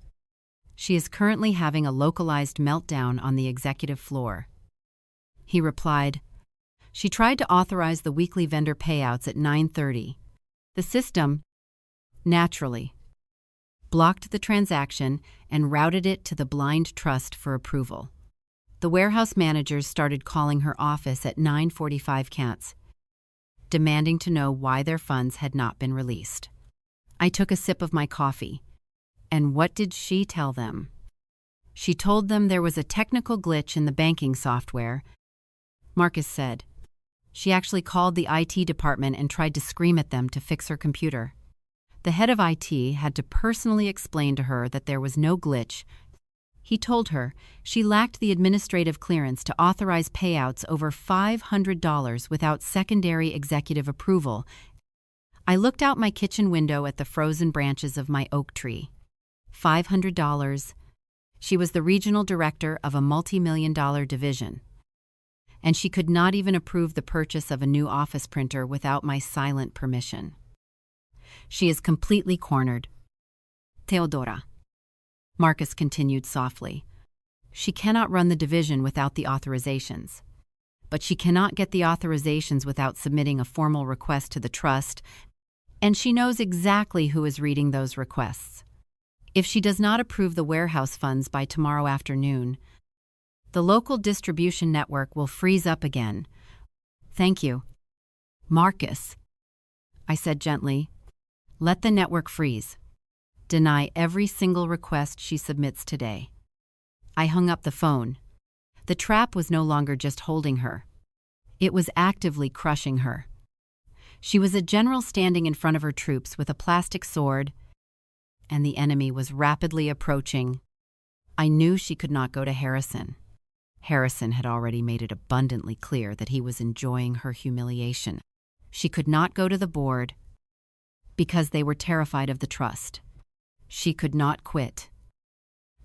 She is currently having a localized meltdown on the executive floor. He replied, she tried to authorize the weekly vendor payouts at 9:30. The system, naturally, blocked the transaction and routed it to the blind trust for approval. The warehouse managers started calling her office at 9:45 cants, demanding to know why their funds had not been released. I took a sip of my coffee. And what did she tell them? She told them there was a technical glitch in the banking software. Marcus said. She actually called the IT department and tried to scream at them to fix her computer. The head of IT had to personally explain to her that there was no glitch. He told her she lacked the administrative clearance to authorize payouts over $500 without secondary executive approval. I looked out my kitchen window at the frozen branches of my oak tree. $500. She was the regional director of a multi-million-dollar division. And she could not even approve the purchase of a new office printer without my silent permission. She is completely cornered. Theodora. Marcus continued softly. She cannot run the division without the authorizations. But she cannot get the authorizations without submitting a formal request to the trust, and she knows exactly who is reading those requests. If she does not approve the warehouse funds by tomorrow afternoon, the local distribution network will freeze up again. Thank you. Marcus, I said gently, let the network freeze. Deny every single request she submits today. I hung up the phone. The trap was no longer just holding her. It was actively crushing her. She was a general standing in front of her troops with a plastic sword, and the enemy was rapidly approaching. I knew she could not go to Harrison. Harrison had already made it abundantly clear that he was enjoying her humiliation. She could not go to the board because they were terrified of the trust. She could not quit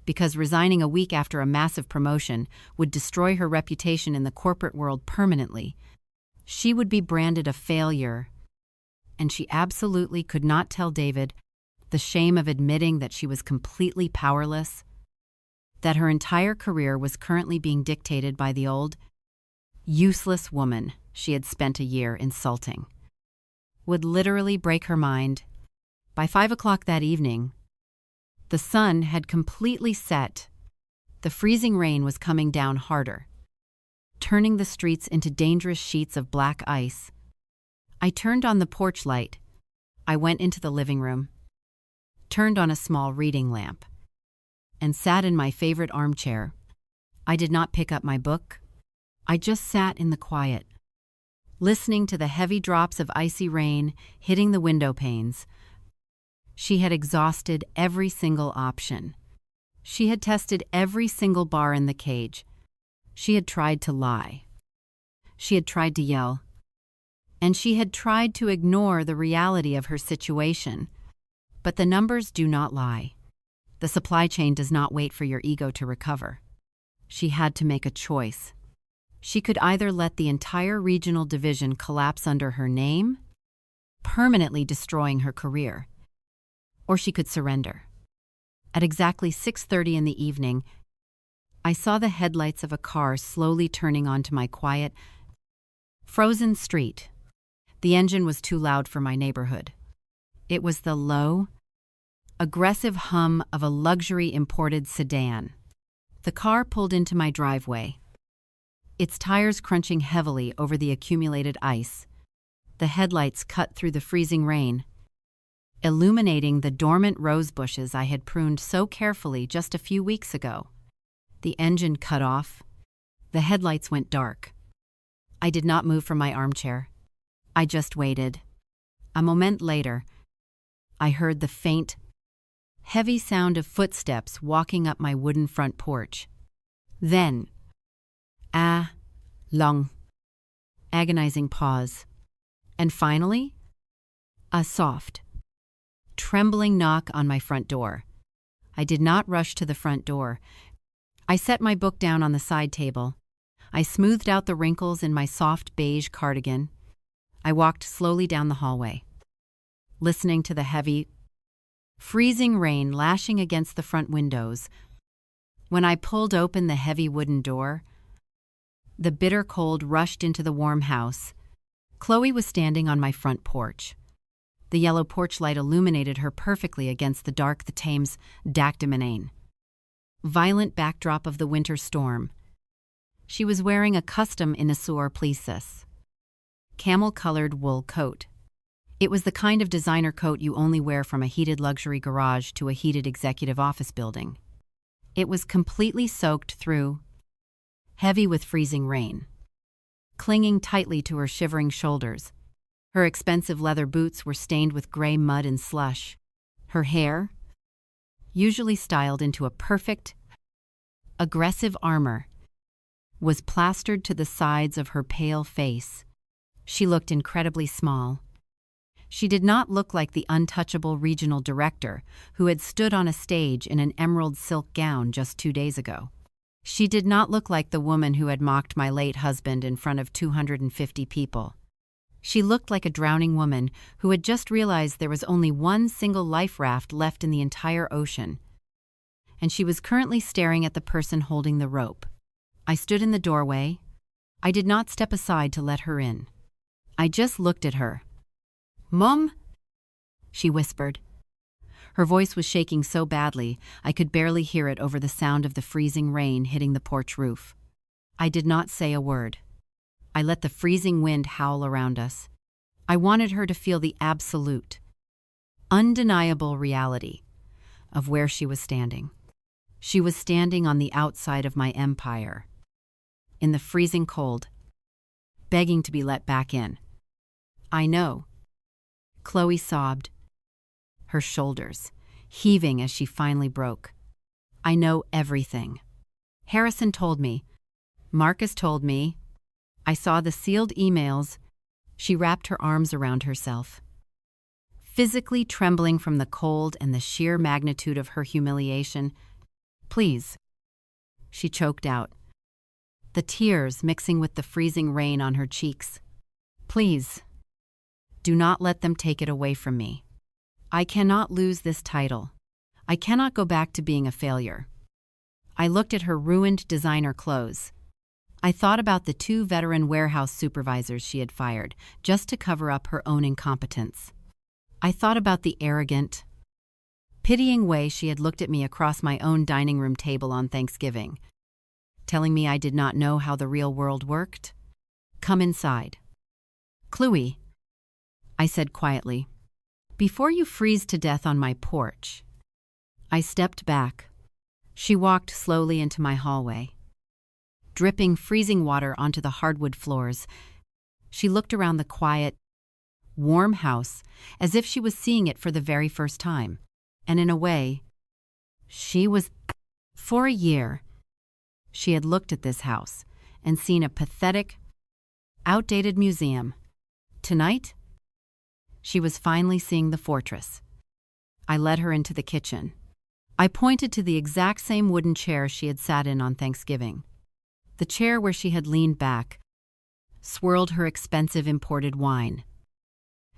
because resigning a week after a massive promotion would destroy her reputation in the corporate world permanently. She would be branded a failure, and she absolutely could not tell David the shame of admitting that she was completely powerless, that her entire career was currently being dictated by the old, useless woman she had spent a year insulting. Would literally break her mind. By 5 o'clock that evening, the sun had completely set. The freezing rain was coming down harder, turning the streets into dangerous sheets of black ice. I turned on the porch light. I went into the living room, turned on a small reading lamp, and sat in my favorite armchair. I did not pick up my book. I just sat in the quiet, listening to the heavy drops of icy rain hitting the window panes. She had exhausted every single option. She had tested every single bar in the cage. She had tried to lie. She had tried to yell. And she had tried to ignore the reality of her situation. But the numbers do not lie. The supply chain does not wait for your ego to recover. She had to make a choice. She could either let the entire regional division collapse under her name, permanently destroying her career, or she could surrender. At exactly 6:30 in the evening, I saw the headlights of a car slowly turning onto my quiet, frozen street. The engine was too loud for my neighborhood. It was the low, aggressive hum of a luxury imported sedan. The car pulled into my driveway, its tires crunching heavily over the accumulated ice. The headlights cut through the freezing rain, illuminating the dormant rose bushes I had pruned so carefully just a few weeks ago. The engine cut off. The headlights went dark. I did not move from my armchair. I just waited. A moment later, I heard the faint, heavy sound of footsteps walking up my wooden front porch. Then, long, agonizing pause. And finally, a soft, trembling knock on my front door. I did not rush to the front door. I set my book down on the side table. I smoothed out the wrinkles in my soft beige cardigan. I walked slowly down the hallway, listening to the heavy freezing rain lashing against the front windows. When I pulled open the heavy wooden door, the bitter cold rushed into the warm house. Chloe was standing on my front porch. The yellow porch light illuminated her perfectly against the dark the Thames Dactymanane. Violent backdrop of the winter storm. She was wearing a custom Innisor Plesis camel-colored wool coat. It was the kind of designer coat you only wear from a heated luxury garage to a heated executive office building. It was completely soaked through, heavy with freezing rain, clinging tightly to her shivering shoulders. Her expensive leather boots were stained with gray mud and slush. Her hair, usually styled into a perfect, aggressive armor, was plastered to the sides of her pale face. She looked incredibly small. She did not look like the untouchable regional director who had stood on a stage in an emerald silk gown just 2 days ago. She did not look like the woman who had mocked my late husband in front of 250 people. She looked like a drowning woman who had just realized there was only one single life raft left in the entire ocean, and she was currently staring at the person holding the rope. I stood in the doorway. I did not step aside to let her in. I just looked at her. "Mom?" she whispered. Her voice was shaking so badly I could barely hear it over the sound of the freezing rain hitting the porch roof. I did not say a word. I let the freezing wind howl around us. I wanted her to feel the absolute, undeniable reality of where she was standing. She was standing on the outside of my empire, in the freezing cold, begging to be let back in. "I know," Chloe sobbed, her shoulders heaving as she finally broke. "I know everything. Harrison told me. Marcus told me. I saw the sealed emails." She wrapped her arms around herself, physically trembling from the cold and the sheer magnitude of her humiliation. "Please," she choked out, the tears mixing with the freezing rain on her cheeks. "Please, do not let them take it away from me. I cannot lose this title. I cannot go back to being a failure." I looked at her ruined designer clothes. I thought about the 2 veteran warehouse supervisors she had fired just to cover up her own incompetence. I thought about the arrogant, pitying way she had looked at me across my own dining room table on Thanksgiving, telling me I did not know how the real world worked. "Come inside." "Chloe," I said quietly, "before you freeze to death on my porch." I stepped back. She walked slowly into my hallway, dripping freezing water onto the hardwood floors. She looked around the quiet, warm house as if she was seeing it for the very first time. And in a way, she was. For a year, she had looked at this house and seen a pathetic, outdated museum. Tonight, she was finally seeing the fortress. I led her into the kitchen. I pointed to the exact same wooden chair she had sat in on Thanksgiving. The chair where she had leaned back, swirled her expensive imported wine,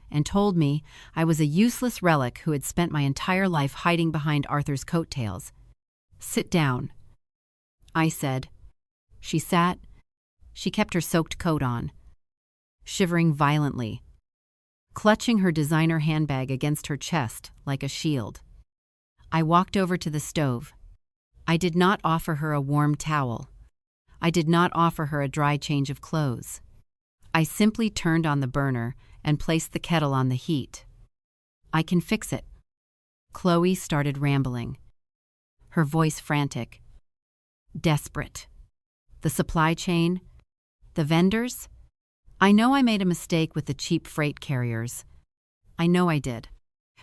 and told me I was a useless relic who had spent my entire life hiding behind Arthur's coattails. "Sit down," I said. She sat. She kept her soaked coat on, shivering violently, clutching her designer handbag against her chest like a shield. I walked over to the stove. I did not offer her a warm towel. I did not offer her a dry change of clothes. I simply turned on the burner and placed the kettle on the heat. "I can fix it." Chloe started rambling, her voice frantic, desperate. "The supply chain, the vendors. I know I made a mistake with the cheap freight carriers. I know I did.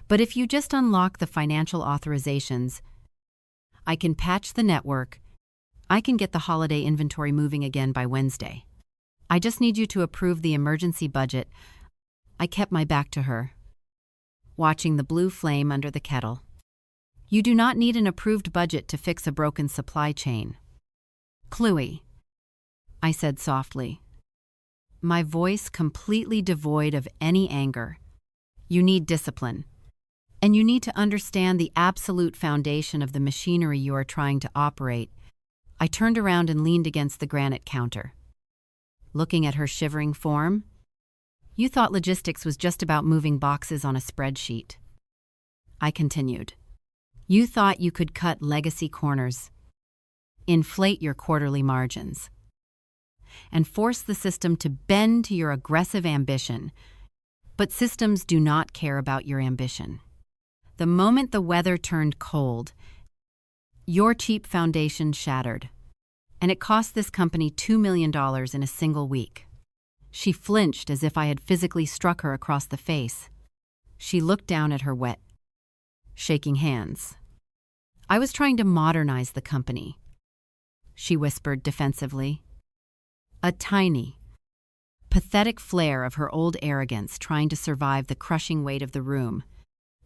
But if you just unlock the financial authorizations, I can patch the network. I can get the holiday inventory moving again by Wednesday. I just need you to approve the emergency budget." I kept my back to her, watching the blue flame under the kettle. "You do not need an approved budget to fix a broken supply chain." "Chloe," I said softly, my voice completely devoid of any anger, "you need discipline. And you need to understand the absolute foundation of the machinery you are trying to operate. I turned around and leaned against the granite counter. Looking at her shivering form, you thought logistics was just about moving boxes on a spreadsheet. I continued. You thought you could cut legacy corners, inflate your quarterly margins, and force the system to bend to your aggressive ambition. But systems do not care about your ambition. The moment the weather turned cold, your cheap foundation shattered, and it cost this company $2 million in a single week. She flinched as if I had physically struck her across the face. She looked down at her wet, shaking hands. I was trying to modernize the company, she whispered defensively. A tiny, pathetic flare of her old arrogance trying to survive the crushing weight of the room.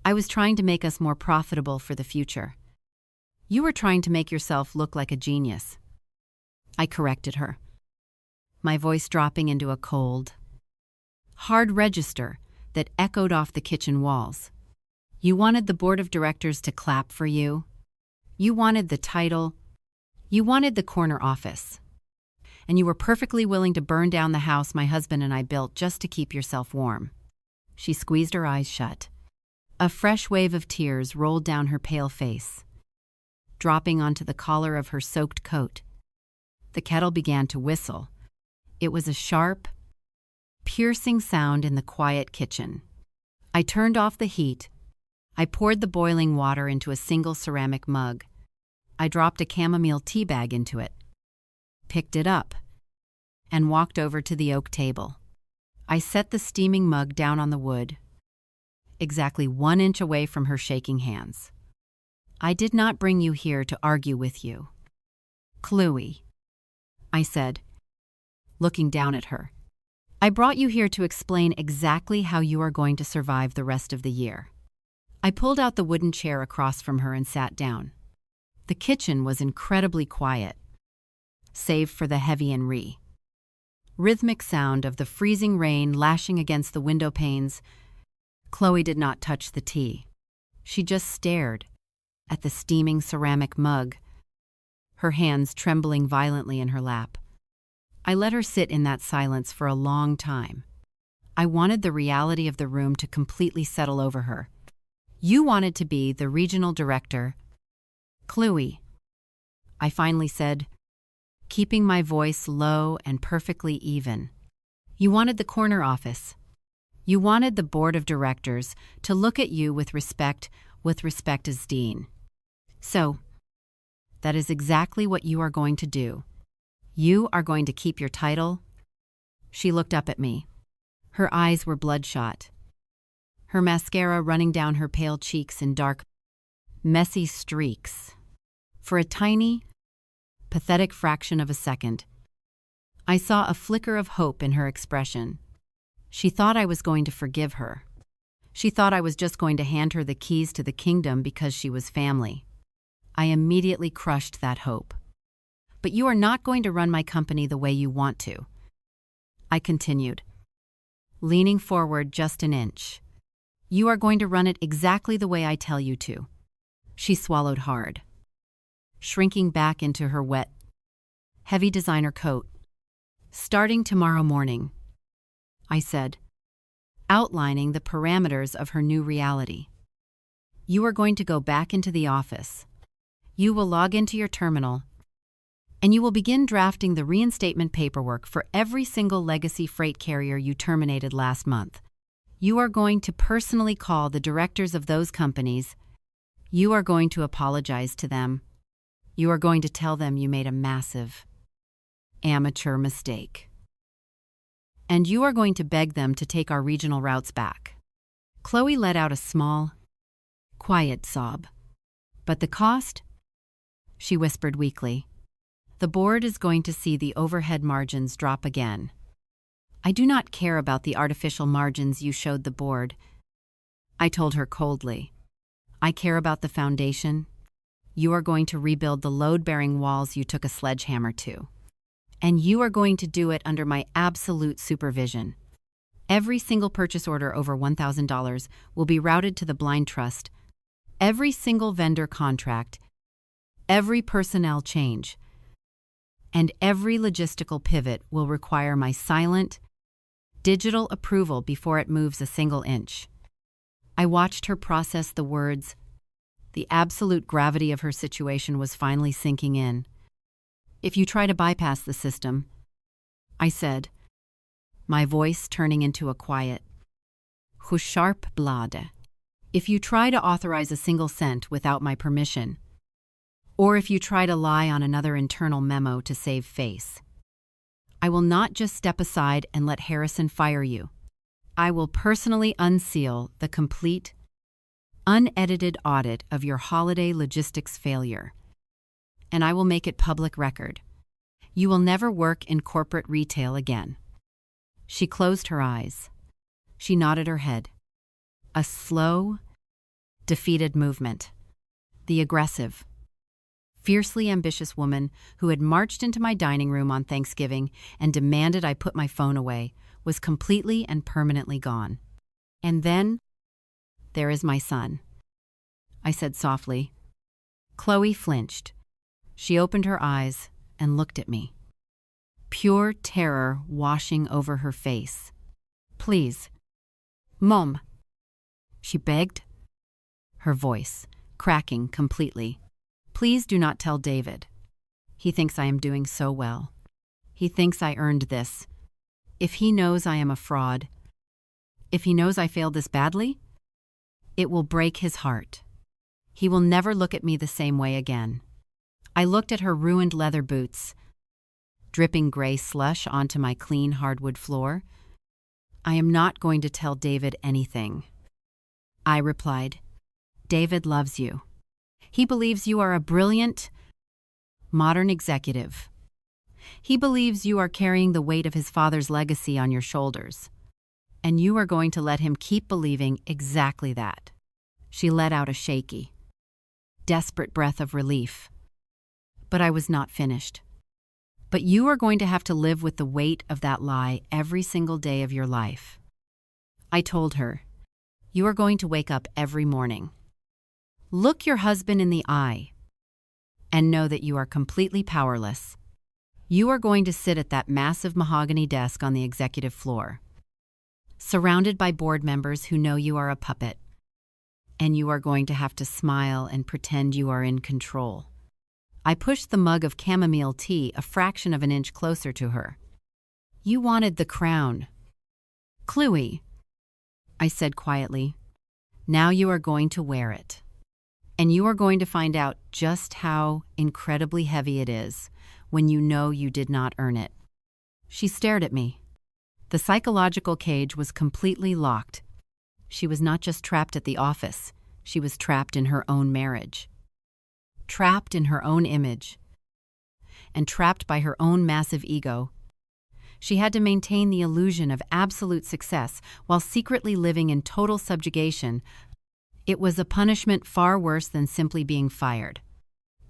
I was trying to make us more profitable for the future. You were trying to make yourself look like a genius. I corrected her, my voice dropping into a cold, hard register that echoed off the kitchen walls. You wanted the board of directors to clap for you. You wanted the title. You wanted the corner office. And you were perfectly willing to burn down the house my husband and I built just to keep yourself warm. She squeezed her eyes shut. A fresh wave of tears rolled down her pale face, dropping onto the collar of her soaked coat. The kettle began to whistle. It was a sharp, piercing sound in the quiet kitchen. I turned off the heat. I poured the boiling water into a single ceramic mug. I dropped a chamomile tea bag into it, picked it up, and walked over to the oak table. I set the steaming mug down on the wood, exactly 1 inch away from her shaking hands. I did not bring you here to argue with you, Chloe, I said, looking down at her. I brought you here to explain exactly how you are going to survive the rest of the year. I pulled out the wooden chair across from her and sat down. The kitchen was incredibly quiet, save for the heavy and rhythmic sound of the freezing rain lashing against the window panes. Chloe did not touch the tea. She just stared at the steaming ceramic mug, her hands trembling violently in her lap. I let her sit in that silence for a long time. I wanted the reality of the room to completely settle over her. You wanted to be the regional director, Chloe, I finally said, keeping my voice low and perfectly even. You wanted the corner office. You wanted the board of directors to look at you with respect as dean. So, that is exactly what you are going to do. You are going to keep your title. She looked up at me. Her eyes were bloodshot, her mascara running down her pale cheeks in dark, messy streaks. For a tiny, pathetic fraction of a second, I saw a flicker of hope in her expression. She thought I was going to forgive her. She thought I was just going to hand her the keys to the kingdom because she was family. I immediately crushed that hope. But you are not going to run my company the way you want to, I continued, leaning forward just an inch. You are going to run it exactly the way I tell you to. She swallowed hard, shrinking back into her wet, heavy designer coat. Starting tomorrow morning, I said, outlining the parameters of her new reality. You are going to go back into the office. You will log into your terminal, and you will begin drafting the reinstatement paperwork for every single legacy freight carrier you terminated last month. You are going to personally call the directors of those companies. You are going to apologize to them. You are going to tell them you made a massive, amateur mistake. And you are going to beg them to take our regional routes back. Chloe let out a small, quiet sob. But the cost? She whispered weakly. The board is going to see the overhead margins drop again. I do not care about the artificial margins you showed the board, I told her coldly. I care about the foundation. You are going to rebuild the load-bearing walls you took a sledgehammer to. And you are going to do it under my absolute supervision. Every single purchase order over $1,000 will be routed to the blind trust. Every single vendor contract, every personnel change, and every logistical pivot will require my silent, digital approval before it moves a single inch. I watched her process the words. The absolute gravity of her situation was finally sinking in. If you try to bypass the system, I said, my voice turning into a quiet, "Sharp blade. If you try to authorize a single cent without my permission, or if you try to lie on another internal memo to save face, I will not just step aside and let Harrison fire you. I will personally unseal the complete, unedited audit of your holiday logistics failure, and I will make it public record. You will never work in corporate retail again." She closed her eyes. She nodded her head. A slow, defeated movement. The aggressive, fiercely ambitious woman who had marched into my dining room on Thanksgiving and demanded I put my phone away was completely and permanently gone. And then, there is my son, I said softly. Chloe flinched. She opened her eyes and looked at me, pure terror washing over her face. "Please, Mom," she begged, her voice cracking completely. "Please do not tell David. He thinks I am doing so well. He thinks I earned this. If he knows I am a fraud, if he knows I failed this badly, it will break his heart. He will never look at me the same way again." I looked at her ruined leather boots, dripping gray slush onto my clean hardwood floor. "I am not going to tell David anything," I replied. "David loves you. He believes you are a brilliant, modern executive. He believes you are carrying the weight of his father's legacy on your shoulders, and you are going to let him keep believing exactly that." She let out a shaky, desperate breath of relief. But I was not finished. "But you are going to have to live with the weight of that lie every single day of your life." I told her, "You are going to wake up every morning, look your husband in the eye, and know that you are completely powerless. You are going to sit at that massive mahogany desk on the executive floor, surrounded by board members who know you are a puppet, and you are going to have to smile and pretend you are in control." I pushed the mug of chamomile tea a fraction of an inch closer to her. "You wanted the crown, Chloe," I said quietly. "Now you are going to wear it. And you are going to find out just how incredibly heavy it is when you know you did not earn it." She stared at me. The psychological cage was completely locked. She was not just trapped at the office, she was trapped in her own marriage. Trapped in her own image, and trapped by her own massive ego. She had to maintain the illusion of absolute success while secretly living in total subjugation. It was a punishment far worse than simply being fired.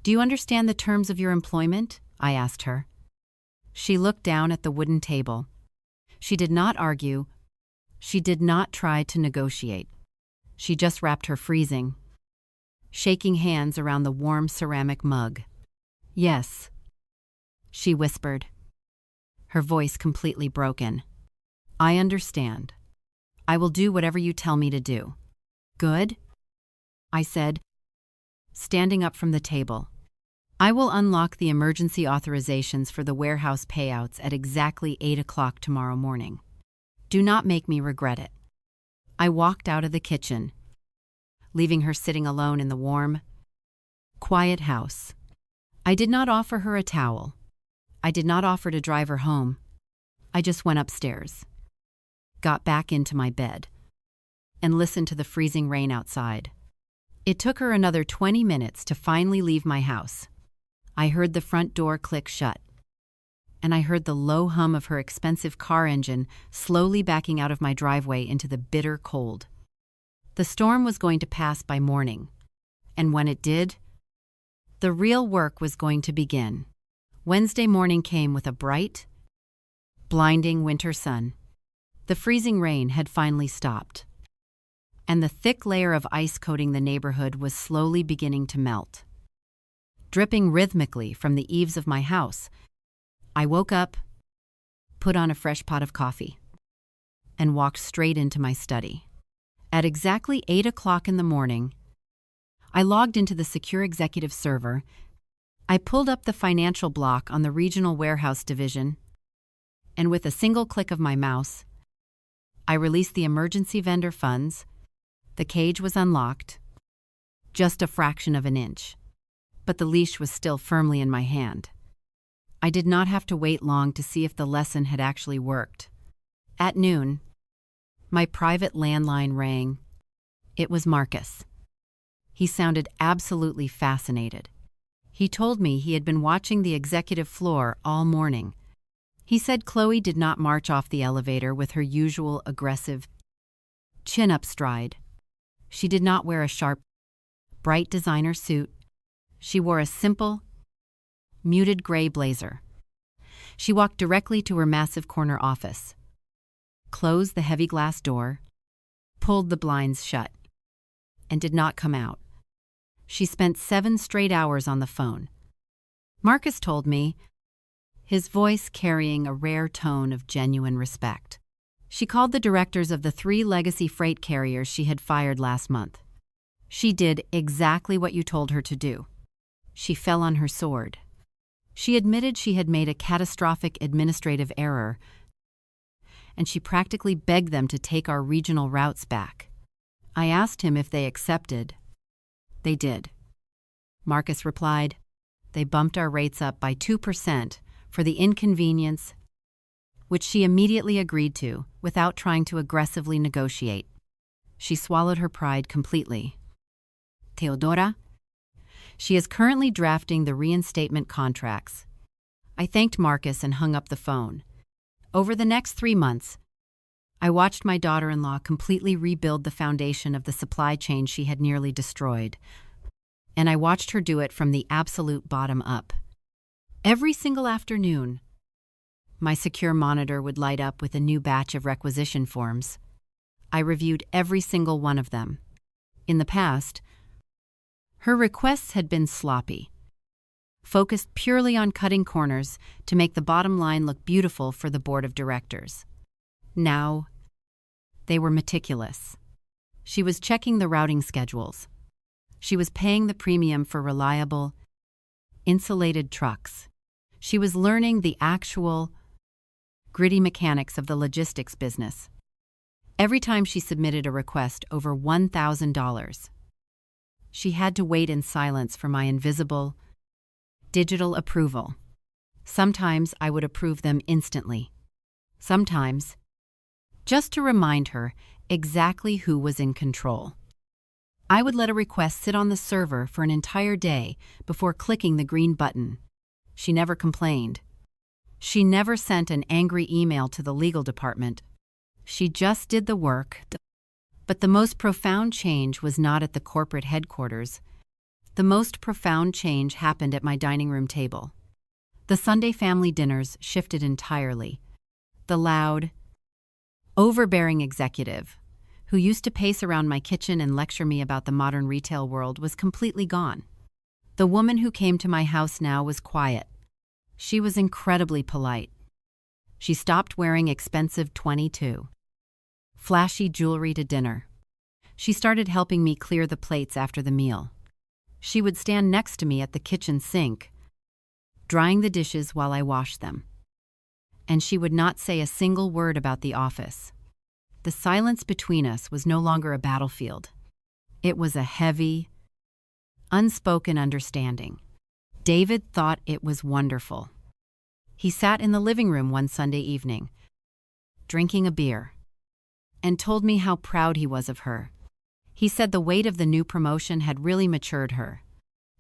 "Do you understand the terms of your employment?" I asked her. She looked down at the wooden table. She did not argue. She did not try to negotiate. She just wrapped her freezing, shaking hands around the warm ceramic mug. "Yes," she whispered, her voice completely broken. "I understand. I will do whatever you tell me to do." "Good," I said, standing up from the table. "I will unlock the emergency authorizations for the warehouse payouts at exactly 8 o'clock tomorrow morning. Do not make me regret it." I walked out of the kitchen, leaving her sitting alone in the warm, quiet house. I did not offer her a towel. I did not offer to drive her home. I just went upstairs, got back into my bed, and listened to the freezing rain outside. It took her another 20 minutes to finally leave my house. I heard the front door click shut, and I heard the low hum of her expensive car engine slowly backing out of my driveway into the bitter cold. The storm was going to pass by morning, and when it did, the real work was going to begin. Wednesday morning came with a bright, blinding winter sun. The freezing rain had finally stopped, and the thick layer of ice coating the neighborhood was slowly beginning to melt. Dripping rhythmically from the eaves of my house, I woke up, put on a fresh pot of coffee, and walked straight into my study. At exactly 8 o'clock in the morning, I logged into the secure executive server. I pulled up the financial block on the regional warehouse division, and with a single click of my mouse, I released the emergency vendor funds. The cage was unlocked, just a fraction of an inch, but the leash was still firmly in my hand. I did not have to wait long to see if the lesson had actually worked. At noon, my private landline rang. It was Marcus. He sounded absolutely fascinated. He told me he had been watching the executive floor all morning. He said Chloe did not march off the elevator with her usual aggressive chin-up stride. She did not wear a sharp, bright designer suit. She wore a simple, muted gray blazer. She walked directly to her massive corner office, closed the heavy glass door, pulled the blinds shut, and did not come out. She spent 7 straight hours on the phone. Marcus told me, his voice carrying a rare tone of genuine respect. She called the directors of the 3 legacy freight carriers she had fired last month. She did exactly what you told her to do. She fell on her sword. She admitted she had made a catastrophic administrative error, and she practically begged them to take our regional routes back. I asked him if they accepted. They did. Marcus replied, they bumped our rates up by 2% for the inconvenience, which she immediately agreed to without trying to aggressively negotiate. She swallowed her pride completely. Theodora? She is currently drafting the reinstatement contracts. I thanked Marcus and hung up the phone. Over the next 3 months, I watched my daughter-in-law completely rebuild the foundation of the supply chain she had nearly destroyed, and I watched her do it from the absolute bottom up. Every single afternoon, my secure monitor would light up with a new batch of requisition forms. I reviewed every single one of them. In the past, her requests had been sloppy, focused purely on cutting corners to make the bottom line look beautiful for the board of directors. Now, they were meticulous. She was checking the routing schedules. She was paying the premium for reliable, insulated trucks. She was learning the actual, gritty mechanics of the logistics business. Every time she submitted a request over $1,000, she had to wait in silence for my invisible, digital approval. Sometimes I would approve them instantly. Sometimes, just to remind her exactly who was in control. I would let a request sit on the server for an entire day before clicking the green button. She never complained. She never sent an angry email to the legal department. She just did the work. But the most profound change was not at the corporate headquarters. The most profound change happened at my dining room table. The Sunday family dinners shifted entirely. The loud, overbearing executive, who used to pace around my kitchen and lecture me about the modern retail world, was completely gone. The woman who came to my house now was quiet. She was incredibly polite. She stopped wearing expensive 22 flashy jewelry to dinner. She started helping me clear the plates after the meal. She would stand next to me at the kitchen sink, drying the dishes while I washed them. And she would not say a single word about the office. The silence between us was no longer a battlefield. It was a heavy, unspoken understanding. David thought it was wonderful. He sat in the living room one Sunday evening, drinking a beer, and told me how proud he was of her. He said the weight of the new promotion had really matured her.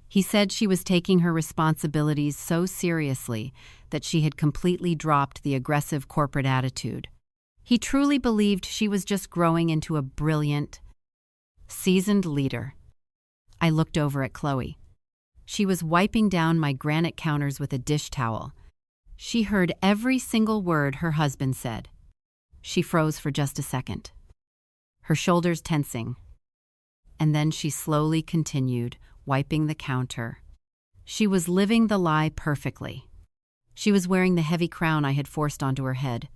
He said she was taking her responsibilities so seriously that she had completely dropped the aggressive corporate attitude. He truly believed she was just growing into a brilliant, seasoned leader. I looked over at Chloe. She was wiping down my granite counters with a dish towel. She heard every single word her husband said. She froze for just a second, her shoulders tensing, and then she slowly continued, wiping the counter. She was living the lie perfectly. She was wearing the heavy crown I had forced onto her head,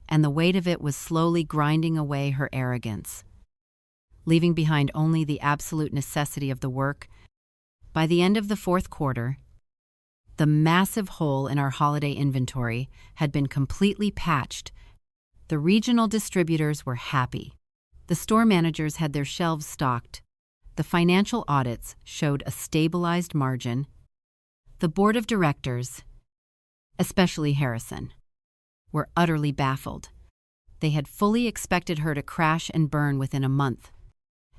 and the weight of it was slowly grinding away her arrogance, leaving behind only the absolute necessity of the work. By the end of the fourth quarter, the massive hole in our holiday inventory had been completely patched. The regional distributors were happy. The store managers had their shelves stocked. The financial audits showed a stabilized margin. The board of directors, especially Harrison, were utterly baffled. They had fully expected her to crash and burn within a month.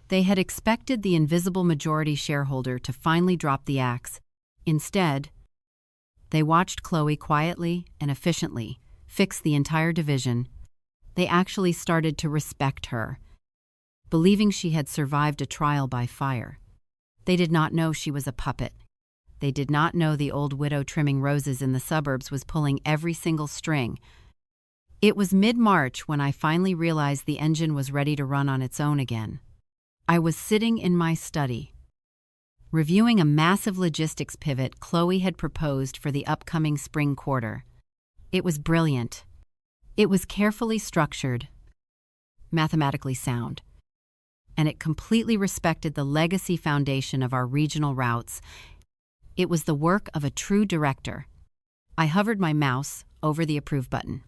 They had expected the invisible majority shareholder to finally drop the axe. Instead, they watched Chloe quietly and efficiently fix the entire division. They actually started to respect her, believing she had survived a trial by fire. They did not know she was a puppet. They did not know the old widow trimming roses in the suburbs was pulling every single string. It was mid-March when I finally realized the engine was ready to run on its own again. I was sitting in my study, reviewing a massive logistics pivot Chloe had proposed for the upcoming spring quarter. It was brilliant. It was carefully structured, mathematically sound, and it completely respected the legacy foundation of our regional routes. It was the work of a true director. I hovered my mouse over the approve button.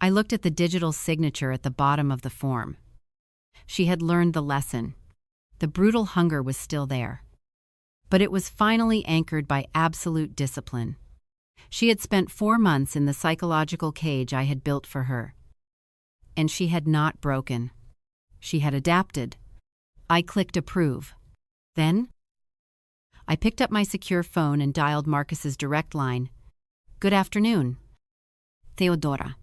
I looked at the digital signature at the bottom of the form. She had learned the lesson. The brutal hunger was still there, but it was finally anchored by absolute discipline. She had spent 4 months in the psychological cage I had built for her, and she had not broken. She had adapted. I clicked approve. Then, I picked up my secure phone and dialed Marcus's direct line. "Good afternoon, Theodora."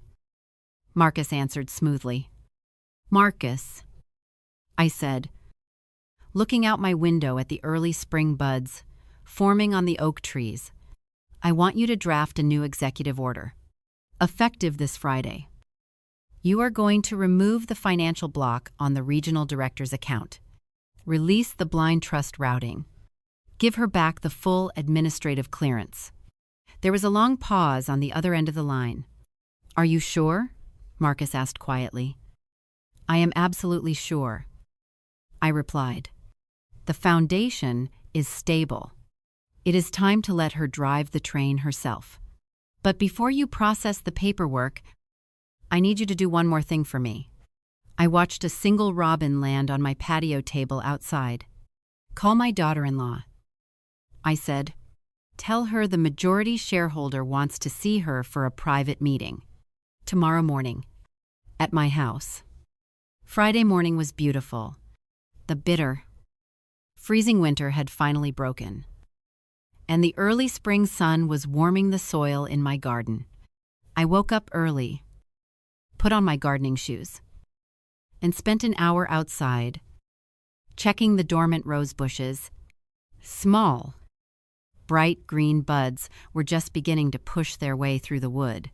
Marcus answered smoothly. "Marcus," I said, looking out my window at the early spring buds forming on the oak trees, "I want you to draft a new executive order, effective this Friday. You are going to remove the financial block on the regional director's account, release the blind trust routing, give her back the full administrative clearance." There was a long pause on the other end of the line. "Are you sure?" Marcus asked quietly. "I am absolutely sure," I replied. "The foundation is stable. It is time to let her drive the train herself. But before you process the paperwork, I need you to do one more thing for me." I watched a single robin land on my patio table outside. "Call my daughter-in-law," I said. "Tell her the majority shareholder wants to see her for a private meeting. Tomorrow morning, at my house." Friday morning was beautiful. The bitter, freezing winter had finally broken, and the early spring sun was warming the soil in my garden. I woke up early, put on my gardening shoes, and spent an hour outside, checking the dormant rose bushes. Small, bright green buds were just beginning to push their way through the wood.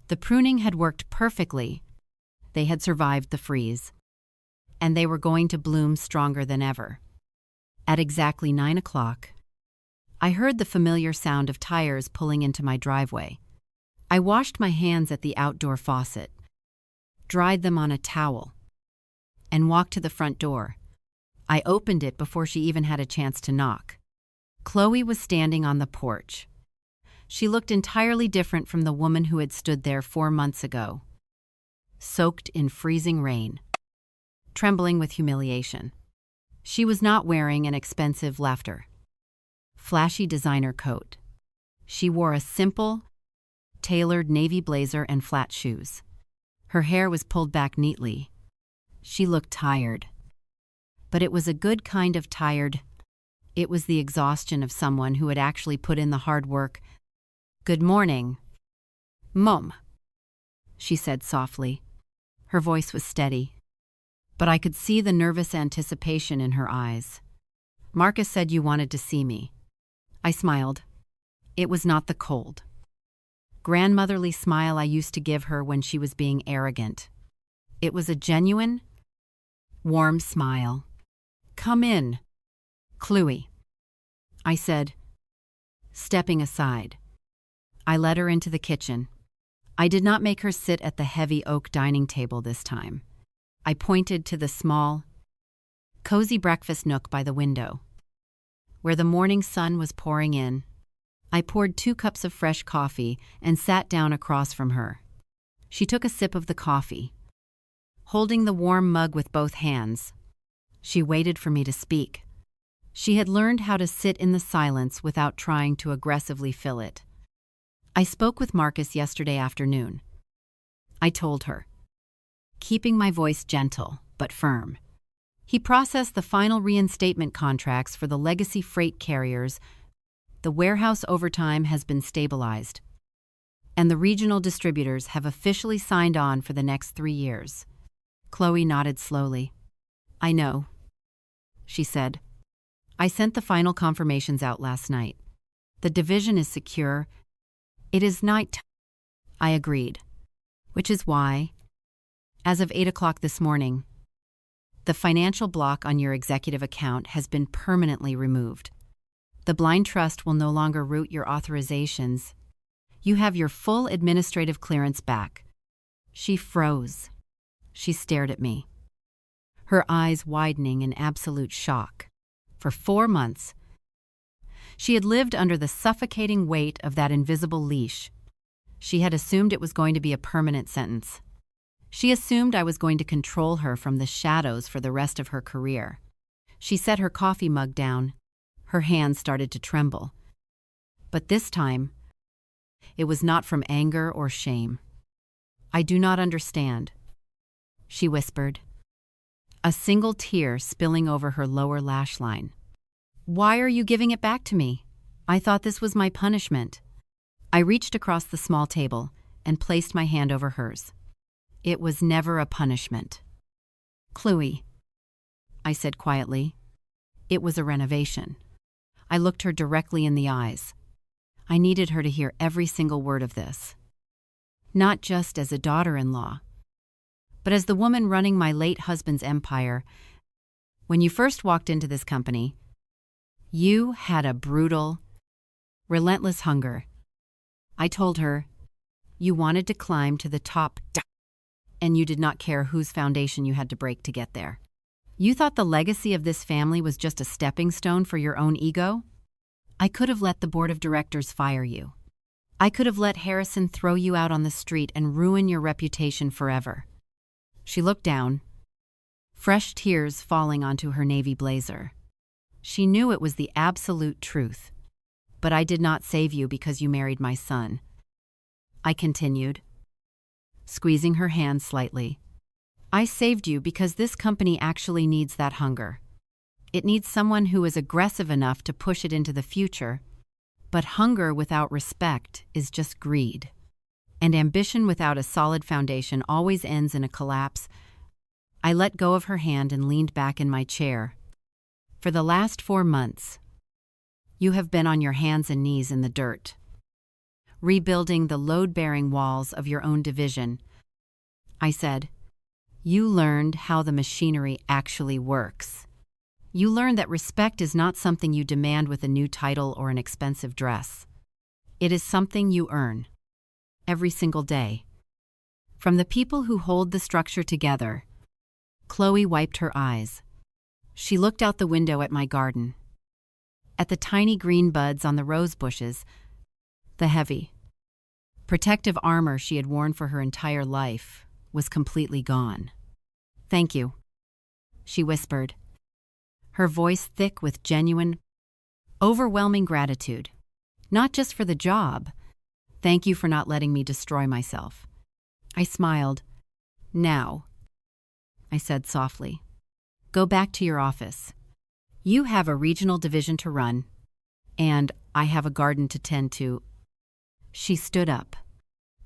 The pruning had worked perfectly. They had survived the freeze, and they were going to bloom stronger than ever. At exactly 9 o'clock, I heard the familiar sound of tires pulling into my driveway. I washed my hands at the outdoor faucet, dried them on a towel, and walked to the front door. I opened it before she even had a chance to knock. Chloe was standing on the porch. She looked entirely different from the woman who had stood there 4 months ago, soaked in freezing rain, trembling with humiliation. She was not wearing an expensive flashy designer coat. She wore a simple, tailored navy blazer and flat shoes. Her hair was pulled back neatly. She looked tired, but it was a good kind of tired. It was the exhaustion of someone who had actually put in the hard work. "Good morning, Mom," she said softly. Her voice was steady, but I could see the nervous anticipation in her eyes. "Marcus said you wanted to see me." I smiled. It was not the cold, grandmotherly smile I used to give her when she was being arrogant. It was a genuine, warm smile. "Come in, Chloe," I said, stepping aside. I led her into the kitchen. I did not make her sit at the heavy oak dining table this time. I pointed to the small, cozy breakfast nook by the window, where the morning sun was pouring in. I poured 2 cups of fresh coffee and sat down across from her. She took a sip of the coffee, holding the warm mug with both hands. She waited for me to speak. She had learned how to sit in the silence without trying to aggressively fill it. "I spoke with Marcus yesterday afternoon," I told her, keeping my voice gentle but firm. "He processed the final reinstatement contracts for the legacy freight carriers. The warehouse overtime has been stabilized, and the regional distributors have officially signed on for the next 3 years." Chloe nodded slowly. "I know," she said. "I sent the final confirmations out last night. The division is secure. It is night." I agreed, which is why, as of 8 o'clock this morning, the financial block on your executive account has been permanently removed. The blind trust will no longer route your authorizations. You have your full administrative clearance back. She froze. She stared at me, her eyes widening in absolute shock. For 4 months, she had lived under the suffocating weight of that invisible leash. She had assumed it was going to be a permanent sentence. She assumed I was going to control her from the shadows for the rest of her career. She set her coffee mug down. Her hands started to tremble. But this time, it was not from anger or shame. "I do not understand," she whispered, a single tear spilling over her lower lash line. "Why are you giving it back to me? I thought this was my punishment." I reached across the small table and placed my hand over hers. "It was never a punishment, Chloe," I said quietly. "It was a renovation." I looked her directly in the eyes. I needed her to hear every single word of this. Not just as a daughter-in-law, but as the woman running my late husband's empire. "When you first walked into this company, you had a brutal, relentless hunger," I told her. "You wanted to climb to the top, and you did not care whose foundation you had to break to get there. You thought the legacy of this family was just a stepping stone for your own ego? I could have let the board of directors fire you. I could have let Harrison throw you out on the street and ruin your reputation forever." She looked down, fresh tears falling onto her navy blazer. She knew it was the absolute truth. "But I did not save you because you married my son," I continued, squeezing her hand slightly. "I saved you because this company actually needs that hunger. It needs someone who is aggressive enough to push it into the future, but hunger without respect is just greed. And ambition without a solid foundation always ends in a collapse." I let go of her hand and leaned back in my chair. "For the last 4 months, you have been on your hands and knees in the dirt, rebuilding the load-bearing walls of your own division," I said. "You learned how the machinery actually works. You learned that respect is not something you demand with a new title or an expensive dress. It is something you earn, every single day. From the people who hold the structure together." Chloe wiped her eyes. She looked out the window at my garden, at the tiny green buds on the rose bushes, the heavy, protective armor she had worn for her entire life was completely gone. "Thank you," she whispered, her voice thick with genuine, overwhelming gratitude. "Not just for the job. Thank you for not letting me destroy myself." I smiled. "Now," I said softly, "go back to your office. You have a regional division to run, and I have a garden to tend to." She stood up.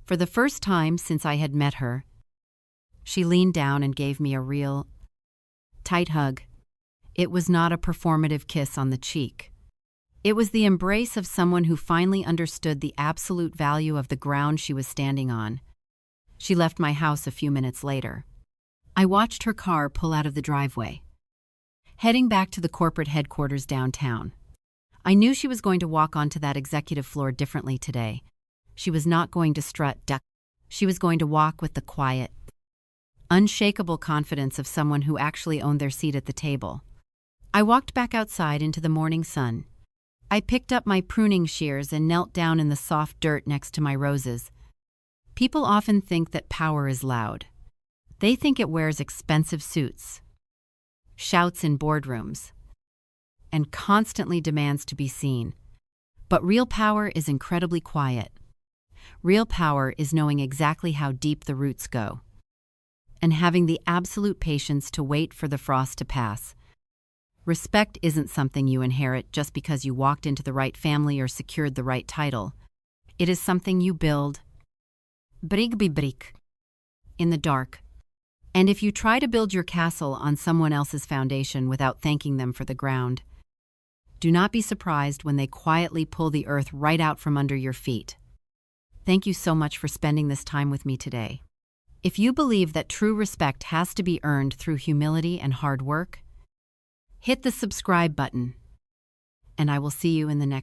For the first time since I had met her, she leaned down and gave me a real, tight hug. It was not a performative kiss on the cheek. It was the embrace of someone who finally understood the absolute value of the ground she was standing on. She left my house a few minutes later. I watched her car pull out of the driveway, heading back to the corporate headquarters downtown. I knew she was going to walk onto that executive floor differently today. She was not going to strut duck. She was going to walk with the quiet, unshakable confidence of someone who actually owned their seat at the table. I walked back outside into the morning sun. I picked up my pruning shears and knelt down in the soft dirt next to my roses. People often think that power is loud. They think it wears expensive suits, shouts in boardrooms, and constantly demands to be seen. But real power is incredibly quiet. Real power is knowing exactly how deep the roots go, and having the absolute patience to wait for the frost to pass. Respect isn't something you inherit just because you walked into the right family or secured the right title. It is something you build, brick by brick, in the dark. And if you try to build your castle on someone else's foundation without thanking them for the ground, do not be surprised when they quietly pull the earth right out from under your feet. Thank you so much for spending this time with me today. If you believe that true respect has to be earned through humility and hard work, hit the subscribe button, and I will see you in the next